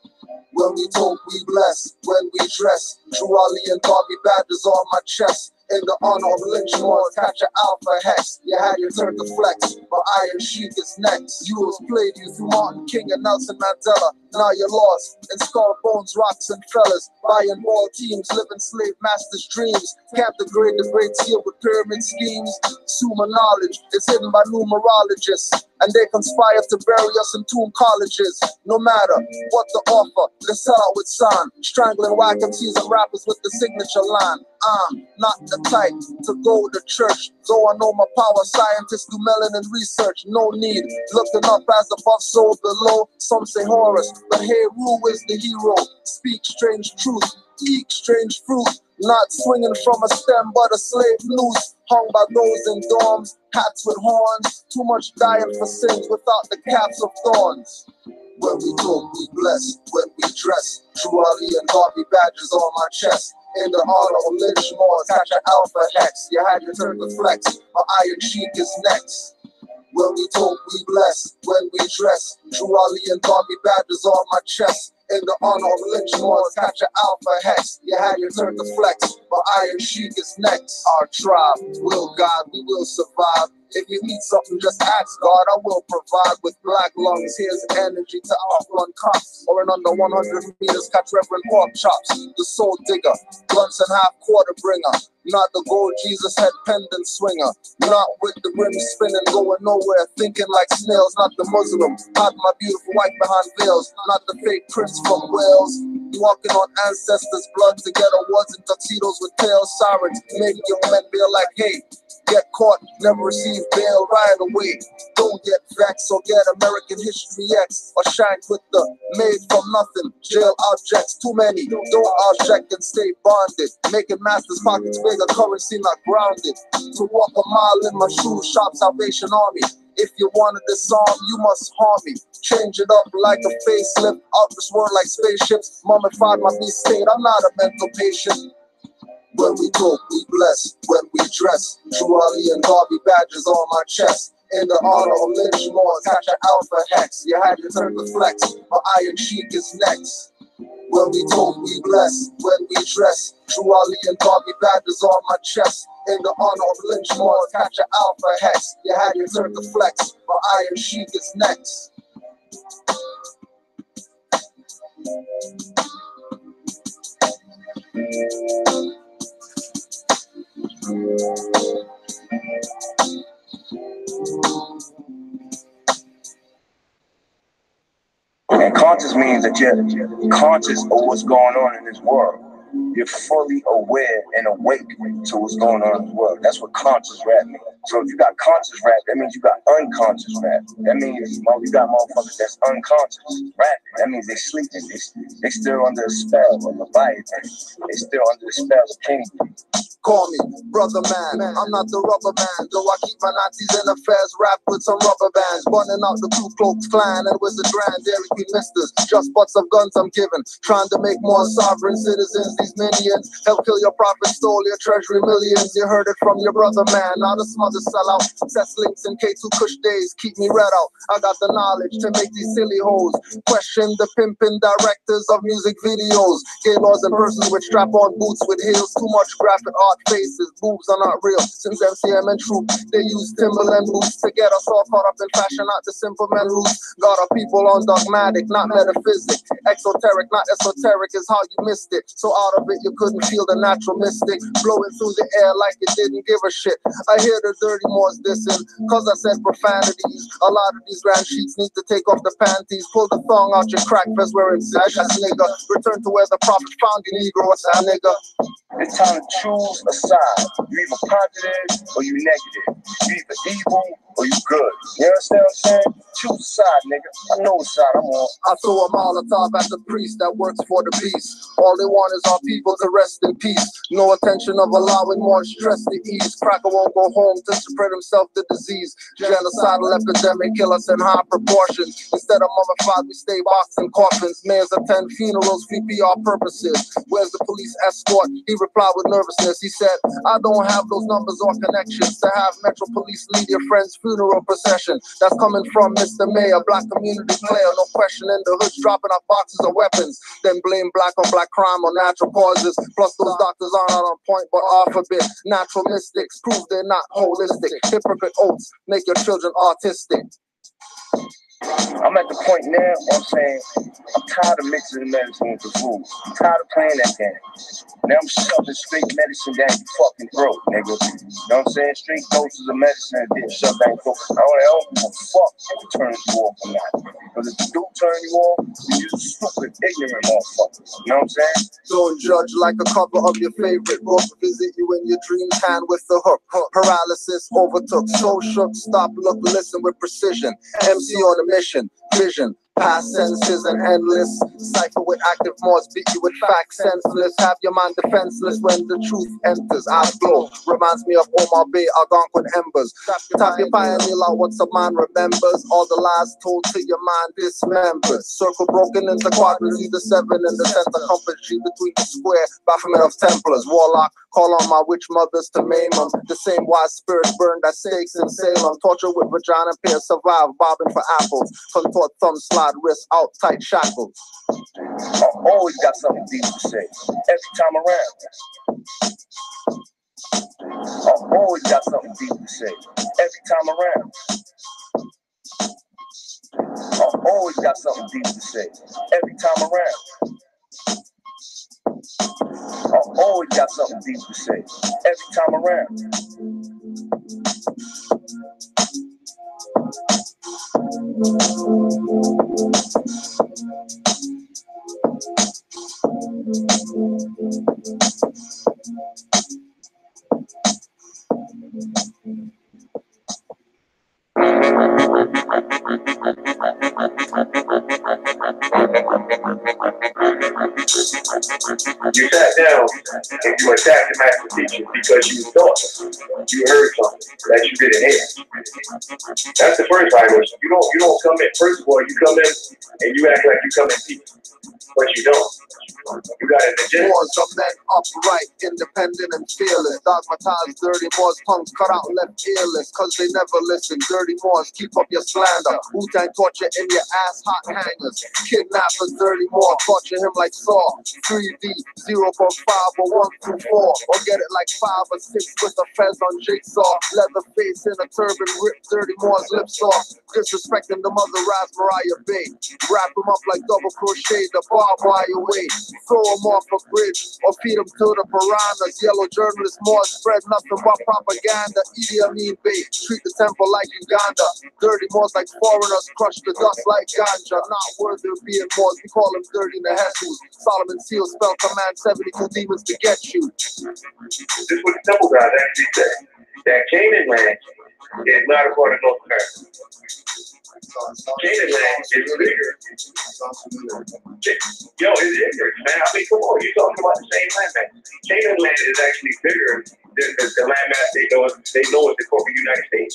When we talk, we bless. When we dress, True Ali and Garvey badges on my chest. In the honor of Lynch Moore, attach an alpha hex. You had your turn to flex, but Iron Sheik is next. You was played you through Martin King and Nelson Mandela. Now you're lost in skull bones, rocks and fellas. Buying ball teams, living slave masters' dreams. Can't degrade the great skill with pyramid schemes. Sumer knowledge is hidden by numerologists, and they conspire to bury us in tomb colleges. No matter what the offer, they sell out with sign. Strangling whack MCs and rappers with the signature line. I'm not the type to go to church, though I know my power. Scientists do melanin research, no need looking up as above, so below. Some say Horus, but Heru is the hero. Speak strange truth, eat strange fruit. Not swinging from a stem, but a slave noose. Hung by those in dorms, hats with horns. Too much dying for sins without the caps of thorns. When we talk, we bless. When we dress, True Ali and Garvey badges on my chest. In the honor of Lynch Moore, attach an alpha hex. You had your turn to flex, but Iron Sheik is next. When we talk, we bless. When we dress, True Ali and Garvey badges on my chest. In the honor of Lynch Moore, attach an alpha hex. You had your turn to flex, but Iron Sheik is next. Our tribe will guide, we will survive. If you need something, just ask God, I will provide. With black lungs, here's energy to outrun cops. Or in under 100 meters, catch Reverend Pork Chops. The soul digger, blunts and half quarter bringer. Not the gold Jesus head pendant swinger. Not with the rim spinning, going nowhere, thinking like snails. Not the Muslim, hide my beautiful wife behind veils. Not the fake prince from Wales. Walking on ancestors' blood to get awards and tuxedos with tails. Sirens, make young men feel like, hey, get caught, never receive bail right away. Don't get vexed or get American History X or shine with the made from nothing jail objects. Too many, don't object and stay bonded. Making masters' pockets bigger, currency not grounded. To walk a mile in my shoes, shop Salvation Army. If you wanted this song, you must harm me. Change it up like a facelift, out this world like spaceships. Mummified my beast state, I'm not a mental patient. When we talk, we bless. When we dress, True Ali and Garvey badges on my chest. In the honor of Lynch Moore, attach an alpha hex. You had your turn to flex, but Iron Sheik is next. When we talk, we bless. When we dress, True Ali and Garvey badges on my chest. In the honor of Lynch Moore, attach an alpha hex. You had your turn to flex, but Iron Sheik is next. And conscious means that you're conscious of what's going on in this world. You're fully aware and awake to what's going on in the world. That's what conscious rap means. So if you got conscious rap, that means you got unconscious rap. That means you got motherfuckers that's unconscious rapping. That means they're sleeping. They still under a spell of Leviathan. They still under the spell of King. Call me brother man, I'm not the rubber man. Though I keep my Nazis in affairs wrapped with some rubber bands. Burning out the Ku Klux Klan and with the Grand Dairy Queen misters. Just butts of guns I'm giving. Trying to make more sovereign citizens, these minions. Help kill your prophet, stole your treasury millions. You heard it from your brother man. Now the smothers sell out. Success links and K2 Kush days keep me red out. I got the knowledge to make these silly hoes question the pimping directors of music videos. Gaylords and persons with strap-on boots with heels. Too much graphic art faces, boobs are not real. Since MCM and Troop, they use Timberland boots to get us all caught up in fashion, not the simple men roots. Got our people on dogmatic, not metaphysic. Exoteric, not esoteric is how you missed it. So out of it, you couldn't feel the natural mystic blowing through the air like it didn't give a shit. I hear the dirty Moors dissing, cause I said profanities. A lot of these grand sheets need to take off the panties. Pull the thong out your crack vest wearing sash, nigga. Return to where the prophet found you, Negro, what's that, nigga? It's time to choose a side. You either positive or you negative. You either evil or you good. You understand what I'm saying? Choose a side, nigga. I know what side I'm on. I throw a Molotov at the priest that works for the beast. All they want is our people to rest in peace. No attention of allowing more stress to ease. Cracker won't go home to spread himself the disease. Genocidal epidemic kill us in high proportions. Instead of mummified, we stay boxed in coffins. Mayors attend funerals for PR purposes. Where's the police escort? He replied with nervousness. He said, I don't have those numbers or connections to have Metro Police lead your friend's funeral procession. That's coming from Mr. Mayor, black community player. No question in the hoods dropping off boxes of weapons. Then blame black on black crime or natural causes. Plus those doctors are not on point but off a bit. Natural mystics prove they're not holistic. Hypocrite oaths make your children autistic. I'm at the point now where I'm saying I'm tired of mixing the medicine with the food. I'm tired of playing that game. Now I'm shoving straight medicine down your fucking throat, nigga. You know what I'm saying? Straight doses of medicine and then shove down your throat. I don't give a fuck if it turns you off or not. Because if it do turn you off, then you're stupid, ignorant motherfucker. You know what I'm saying? Don't judge like a cover of your favorite book. Visit you in your dreams, hand with the hook. Paralysis overtook. So shook, stop, look, listen with precision. MC on a mission, vision. Past senses and endless. Cypher with active Moors, beat you with facts senseless. Have your mind defenseless when the truth enters. Eyes glow. Reminds me of Omar Bay, Algonquin embers. Tap your pioneer out what some man remembers. All the lies told to your mind dismembered. Circle broken into quadrants, either 7 in the center. Compass G between the square. Baphomet of Templars. Warlock, call on my witch mothers to maim them. The same wise spirits burned at stakes in Salem. Torture with vagina pair, survive, bobbing for apples. Contort thumb slide. Wrist out, tight shackles. I always got something deep to say. Every time around. I always got something deep to say. Every time around. I always got something deep to say. Every time around. I always got something deep to say. Every time around. You sat down and you attacked the master teacher because you thought you heard something that you didn't hear. That's the first violation. You don't come in. First of all, you come in and you act like you come in peace, but you don't. You got an agenda. Moors of men upright, independent and fearless. Dogmatized, dirty Moors, tongues cut out, left earless. Cause they never listen. Dirty Moors, keep up your slander. Wu-Tang torture in your ass, hot hangers. Kidnappers, dirty Moors, torture him like Saw. 3D, 0.5 or 1 through 4. Or get it like 5 or 6 with a fez on jigsaw. Leather face in a turban, rip dirty Moors lips off. Disrespecting the mother Raz Mariah Bay. Wrap him up like double crochet, the barbed wire away. Throw them off a bridge or feed them to the piranhas. Yellow journalists more spread nothing but propaganda. Idi Amin bait, treat the temple like Uganda. Dirty Moors like foreigners, crush the dust like ganja. Not worthy of being Moors, we call them dirty Nehesus. Solomon Seal spell command 72 demons to get you. This is what the temple guys actually said. That Canaanland is not a part of North America. Canaanland is bigger. Yo, it's ignorant, man. I mean, come on, you're talking about the same land, man. Canaanland is actually bigger than the land mass they know is the corporate United States.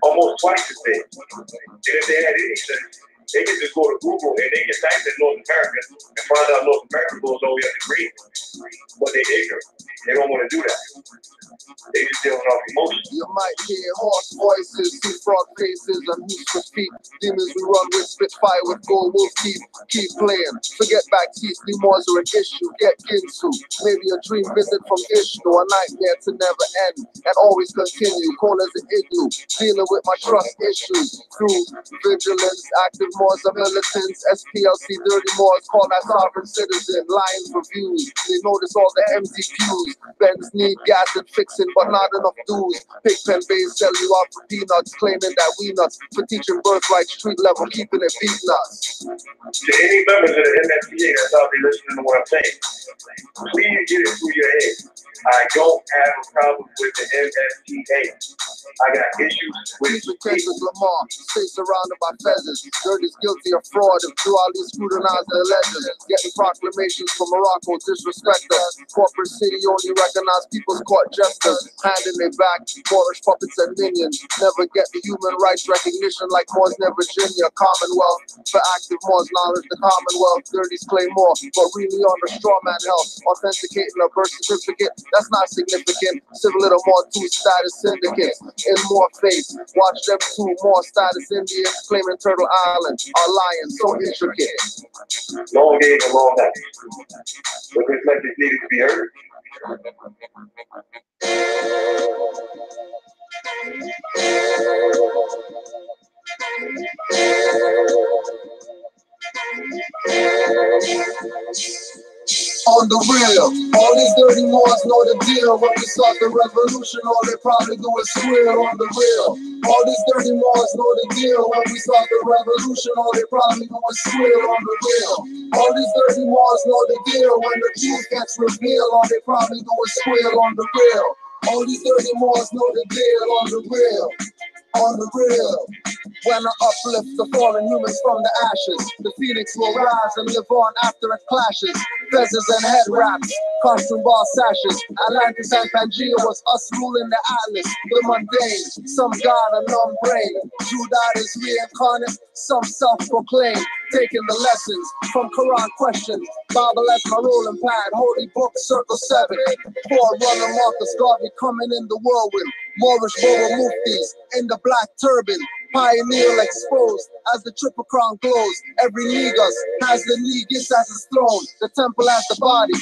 Almost twice as big. And if they had any sense, they can just go to Google and they can type in North America and find out North America goes all the way up to Green. But they're ignorant. They don't want to do that. They just dealing off emotions. You might hear hoarse voices, see frog faces, and who's feet. Demons we run with, spit fire with gold wolf teeth. Keep playing, forget back teeth. New Moors are an issue, get Ginsu. Maybe a dream visit from Ishnu, a nightmare to never end and always continue. Cold as an igloo, dealing with my trust issues through vigilance. Active Moors are militants, SPLC dirty Moors call that sovereign citizen. Lions reviews, they notice all the empty pews. Benz need gas and fixing, but not enough dues. Pigpen Bays sell you out for peanuts, claiming that we nuts for teaching birthright street level, keeping it beat nuts. To any members of the MFTA that's out there listening to what I'm saying, please get it through your head. I don't have a problem with the MFTA. I got issues with Kendrick Lamar, stay surrounded by feathers. Dirty's guilty of fraud if dually scrutinize their ledgers. Getting proclamations from Morocco, disrespect us. Corporate city only recognize people's court jesters. Hand in their back, Moorish puppets and minions. Never get the human rights recognition like Moors near Virginia. Commonwealth, for active Moors knowledge, the Commonwealth. Dirty's claim more, but really on the straw man health. Authenticating a birth certificate, that's not significant. Civil little more two status syndicates. In more face, watch them two more status Indians claiming Turtle Island. Our lions so intricate. long days and long nights. But this message needed to be heard. On the real, all these dirty Moors know the deal. When we start the revolution, all they probably do is squeal. On the real, all these dirty Moors know the deal. When we start the revolution, all they probably do is squeal. On the real, all these dirty Moors know the deal. When the truth gets revealed, all they probably do is squeal. On the real, all these dirty Moors know the deal. On the real, on the real. When I uplift the fallen humans from the ashes, the phoenix will rise and live on after it clashes. Feathers and head wraps, costume ball sashes. Atlantis and Pangea was us ruling the atlas. The mundane, some god, a numb brain. Judah is reincarnate, some self-proclaimed. Taking the lessons from Quran questions. Bible as my rolling pad, holy book, circle 7. Forerunner Marcus Garvey coming in the whirlwind. Moorish Boa Muftis in the black turban. Pioneer exposed as the triple crown glows. Every Negus has the Negus as his throne. The temple as the body.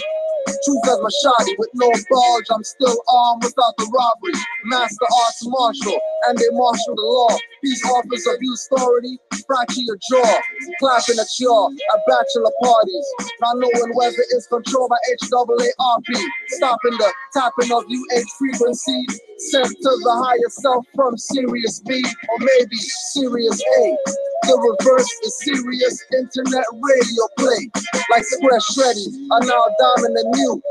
Truth as my shoddy. With no bulge, I'm still armed without the robbery. Master arts martial, and they marshal the law. Peace offers abuse authority, fracture your jaw. Clapping at y'all at bachelor parties. Not knowing whether it's controlled by HAARP. Stopping the tapping of UH frequency. Sent to the higher self from Sirius B, or maybe Sirius A. The reverse is serious internet radio play. Like Square Shreddy are now dominant new.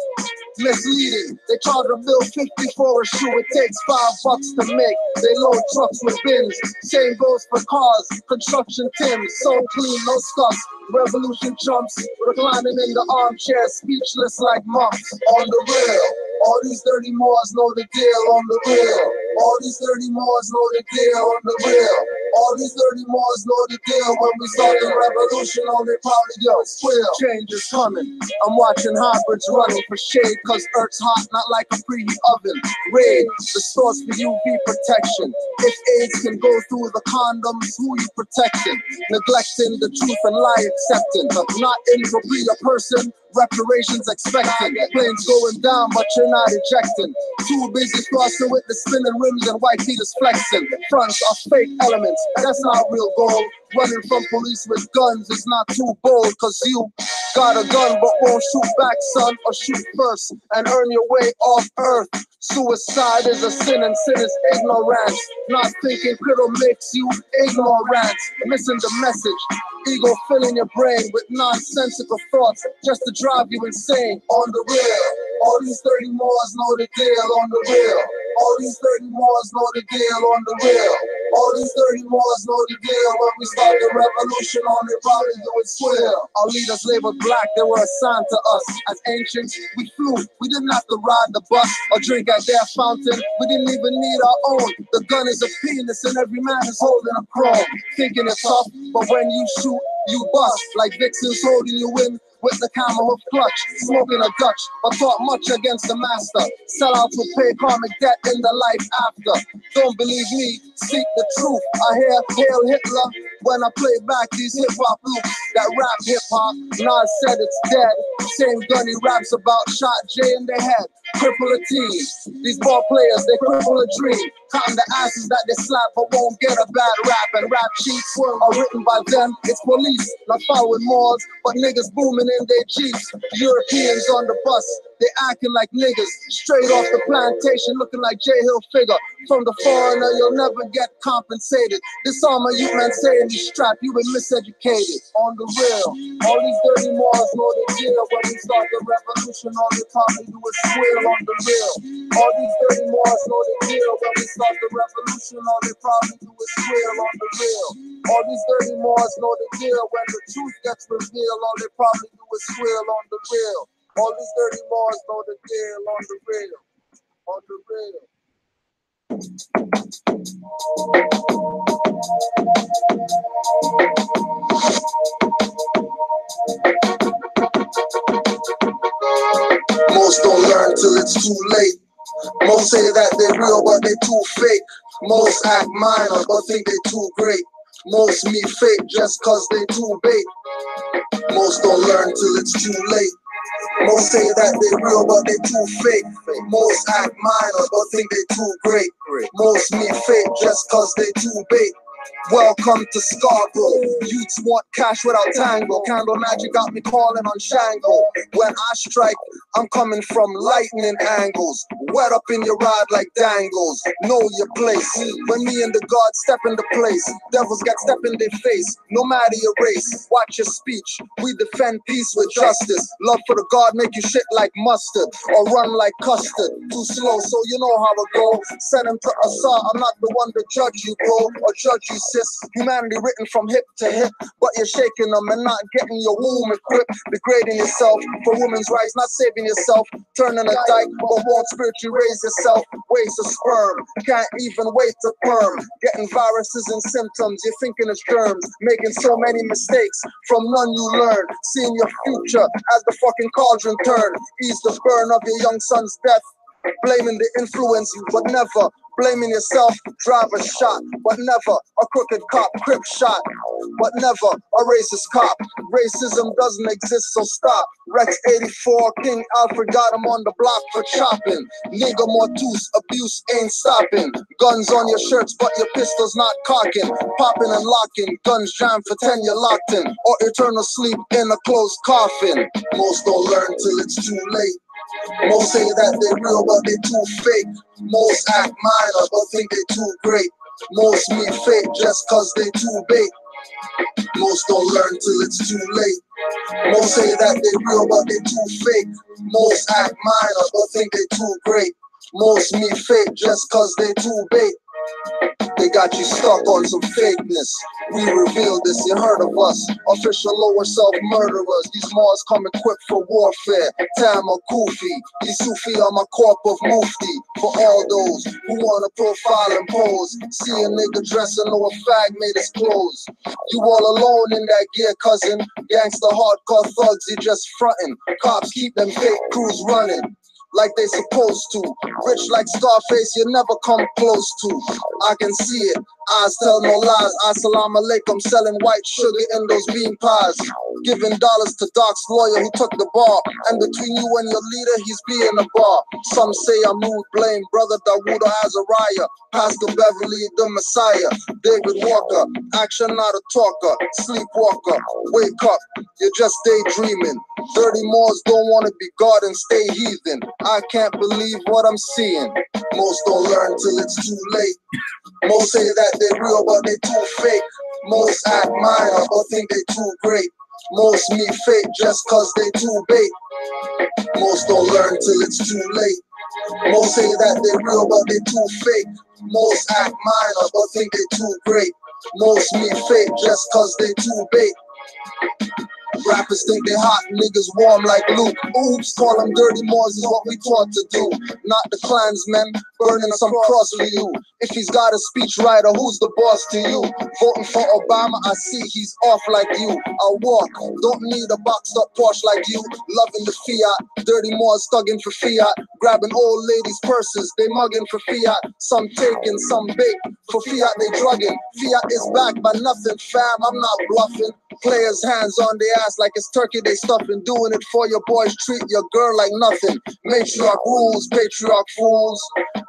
Misleading, they charge a bill 50 for a shoe. It takes $5 to make. They load trucks with bins. Same goes for cars, construction tims. So clean, no scuffs. Revolution chumps, reclining in the armchair, speechless like monks. On the real, all these dirty Moors know the deal. On the real, all these dirty Moors know the deal. On the real, all these dirty Moors know the deal. When we start the revolution, all they probably go squeal. Change is coming. I'm watching hybrids running for shade, cause Earth's hot, not like a preheat oven. Raid the source for UV protection. If AIDS can go through the condoms, who you protecting? Neglecting the truth and lie accepting. Not in for be a person. Reparations expecting. Planes going down, but you're not ejecting. Too busy flossing with the spinning rims and white feet flexing. Fronts are fake elements, that's not real gold. Running from police with guns is not too bold, cause you got a gun but won't shoot back, son, or shoot first and earn your way off earth. Suicide is a sin and sin is ignorance. Not thinking clear makes you ignorant. Missing the message. Ego filling your brain with nonsensical thoughts just to drive you insane. On the real, all these 30 Moors know the deal. On the real, all these 30 Moors know the deal. On the real, all these 30 Moors know the deal. When we start the revolution, all they probably do is squeal. Our leaders labeled black, they were assigned to us. As ancients, we flew. We didn't have to ride the bus or drink at their fountain. We didn't even need our own. The gun is a penis and every man is holding a chrome. Thinking it's tough, but when you shoot, you bust. Like Vixens holding you in with the camel hoof clutch. Smoking a Dutch, but taught much against the master. Sellouts will pay karmic debt in the life after. Don't believe me, seek the truth. I hear Hail Hitler when I play back these hip-hop loops. That rap hip-hop, Nas said it's dead. Same gun he raps about, shot Jay in the head. Cripple a team. These ball players, they cripple a dream. Counting the asses that they slap but won't get a bad rap. And rap sheets are written by them. It's police, not following Moors, but niggas booming in their Jeeps. Europeans on the bus, They acting like niggas, straight off the plantation, looking like J. Hill figure. From the foreigner, you'll never get compensated. This armor you man saying you strapped, you been miseducated. On the real, all these dirty Moors know the deal. When we start the revolution, all they probably do is squeal. On the real, all these dirty Moors know the deal. When we start the revolution, all they probably do is squeal. On the real, all these dirty Moors know the deal. When the truth gets revealed, all they probably do is squeal. On the real, all these dirty Moors know the deal. On the real, on the real. Most don't learn till it's too late. Most say that they real but they too fake. Most act minor but think they too great. Most meet fake just cause they too bait. Most don't learn till it's too late. Most say that they real but they too fake. Most act minor but think they too great. Most meet fake just cause they too bait. Welcome to Scarborough. Youths want cash without tango. Candle magic got me calling on Shango. When I strike, I'm coming from lightning angles. Wet up in your ride like dangles. Know your place. When me and the God step into place, devils got step in their face. No matter your race, watch your speech. We defend peace with justice. Love for the God make you shit like mustard or run like custard. Too slow, so you know how it go. Send him to Assad. I'm not the one to judge you, bro, or judge you, sis. Humanity written from hip to hip, but you're shaking them and not getting your womb equipped. Degrading yourself for women's rights, not saving yourself. Turning a dyke, but won't spiritually raise yourself. Waste of sperm, can't even wait to perm. Getting viruses and symptoms, you're thinking it's germs. Making so many mistakes, from none you learn. Seeing your future as the fucking cauldron turn. Ease the burn of your young son's death. Blaming the influence, but never blaming yourself. Drive a shot, but never a crooked cop. Crip shot, but never a racist cop. Racism doesn't exist, so stop. Rex 84, King Alfred got him on the block for chopping. Nigga mortus, abuse ain't stopping. Guns on your shirts, but your pistol's not cocking. Popping and locking, guns jammed for 10, you're locked in. Or eternal sleep in a closed coffin. Most don't learn till it's too late. Most say that they real but they too fake. Most act minor but think they too great. Most meet fake just cause they too bait. Most don't learn till it's too late. Most say that they real but they too fake. Most act minor but think they too great. Most meet fake just cause they too bait. They got you stuck on some fakeness. We revealed this, you heard of us. Official lower self-murderers. These Moors come equipped for warfare. Tam or Kufi, these Sufi are my corp of Mufti. For all those who wanna profile and pose. See a nigga dressing or a fag made his clothes. You all alone in that gear, cousin. Gangsta hardcore thugs, you just frontin'. Cops keep them fake crews running like they supposed to. Rich like Scarface, you never come close to. I can see it, eyes tell no lies. Assalamu alaikum, selling white sugar in those bean pies. Giving dollars to Doc's lawyer who took the bar. And between you and your leader, he's being a bar. Some say I'm rude, blame brother Dawood or Azariah. Pastor Beverly, the Messiah. David Walker, action not a talker. Sleepwalker, wake up, you're just daydreaming. Dirty Moors don't want to be God and stay heathen. I can't believe what I'm seeing. Most don't learn till it's too late. Most say that they real but they too fake. Most act minor but think they too great. Most meet fake just cause they too bait. Most don't learn till it's too late. Most say that they real but they too fake. Most act minor but think they too great. Most meet fake just cause they too bait. Rappers think they hot, niggas warm like Luke. Oops, call them dirty Moors is what we taught to do. Not the Klansmen, burning some cross for you. If he's got a speechwriter, who's the boss to you? Voting for Obama, I see he's off like you. I walk, don't need a boxed up Porsche like you. Loving the Fiat, dirty Moors thugging for Fiat. Grabbing old ladies' purses, they mugging for Fiat. Some taking, some bait, for Fiat they drugging. Fiat is back by nothing, fam, I'm not bluffing. Players hands on their ass like it's turkey they stuffing. Doing it for your boys, treat your girl like nothing. Matriarch rules, patriarch fools.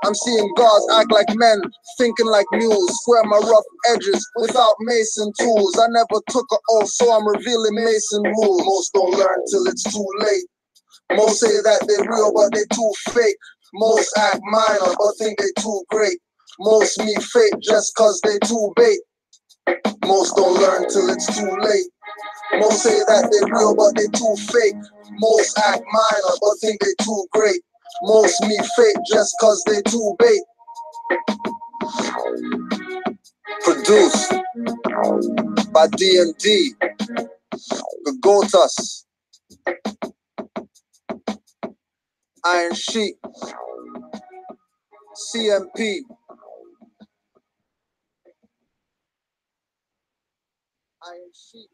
I'm seeing gods act like men, thinking like mules. Square my rough edges without mason tools. I never took an oath, so I'm revealing mason rules. Most don't learn till it's too late. Most say that they real, but they too fake. Most act minor, but think they too great. Most meet fate just cause they too bait. Most don't learn till it's too late. Most say that they real, but they too fake. Most act minor, but think they too great. Most meet fate just cause they too bait. Produced by D&D, Gagotas, Iron Sheik, CMP, Iron Sheik.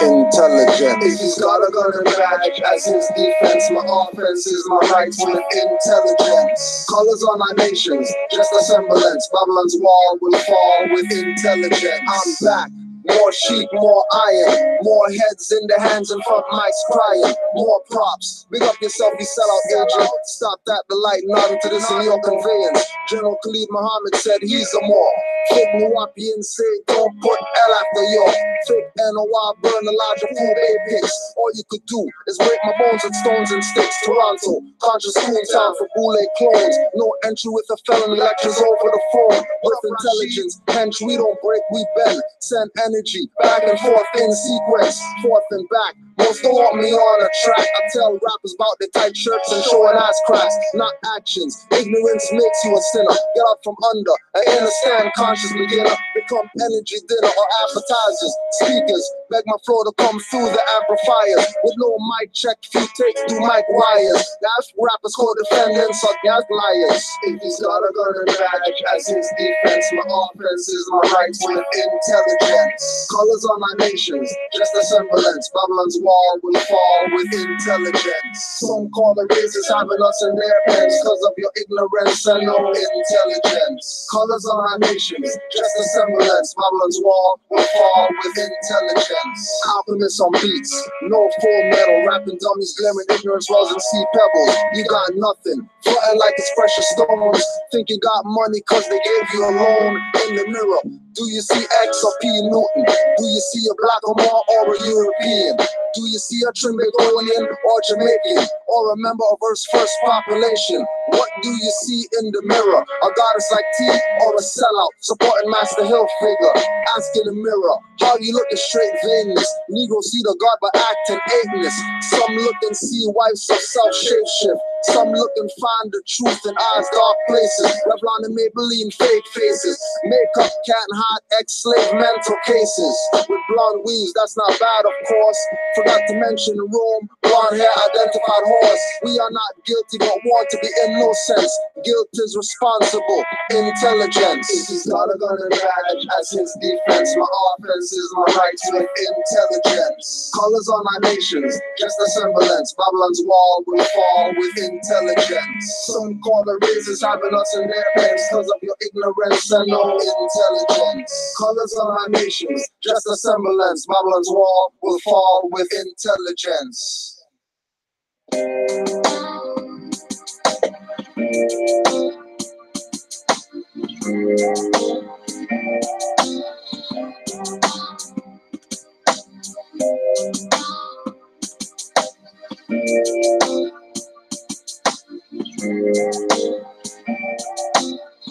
Intelligent. If he's got a gun and badge as his defense, my offense is my rights with intelligence. Colors on our nations, just a semblance. Babylon's wall will fall with intelligence. I'm back. More sheep, more iron, more heads in the hands and front mics crying, more props. Big up yourself, you sellout agent. Stop that, the light, nodding to this in your conveyance. General Khalid Muhammad said he's a more. Fake Nuwapian say don't put L after your. Fake NOI burn a larger full bay pics. All you could do is break my bones with stones and sticks. Toronto, conscious school town for boule clones. No entry with a felony, lectures over the phone. With intelligence, hence we don't break, we bend. Send energy back and forth in sequence, forth and back. Most don't want me on a track. I tell rappers about their tight shirts and showing ass cracks, not actions. Ignorance makes you a sinner. Get out from under and understand conscious beginner. Become energy dinner or appetizers. Speakers beg my flow to come through the amplifiers. With no mic check, few takes through mic wires. That's rappers co-defendants or gas liars. If he's got a gun and badge as his defense, my offense is my rights with intelligence. Colors on our nations, just a semblance. Babylon's wall will fall with intelligence. Some call the racists having us in their pens because of your ignorance and no intelligence. Colors on our nations, just a semblance. Babylon's wall will fall with intelligence. Alchemists on beats, no full metal. Rapping dummies, glaring ignorance wells and sea pebbles. You got nothing, frontin' like it's precious stones. Think you got money cause they gave you a loan. In the mirror, do you see X or P Newton? Do you see a black or more or a European? Do you see a Trinbagonian or Jamaican? Or a member of Earth's first population? What do you see in the mirror? A goddess like T or a sellout supporting Master Hilfiger? Ask in the mirror, how you looking straight veinless? Negroes see the God but acting aimless. Some look and see wives of self-shapeshift. Some look and find the truth in eyes dark places. Revlon and Maybelline fake faces. Makeup can't hide ex-slave mental cases. With blonde weaves, that's not bad of course. Forgot to mention Rome, blonde hair identified horse. We are not guilty but want to be innocent. Guilt is responsible, intelligence. If he's got a gun and badge as his defense, my offense is my rights with intelligence. Colors on our nations, just a semblance. Babylon's wall will fall with intelligence. Some call the racists having us in their pens because of your ignorance and no intelligence. Colors on our nations, just a semblance. Babylon's wall will fall with intelligence.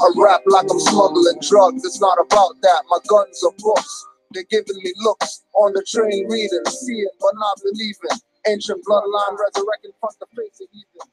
I rap like I'm smuggling drugs. It's not about that. My guns are books. They're giving me looks on the train, reading, seeing but not believing. Ancient bloodline resurrecting front the face of heathen.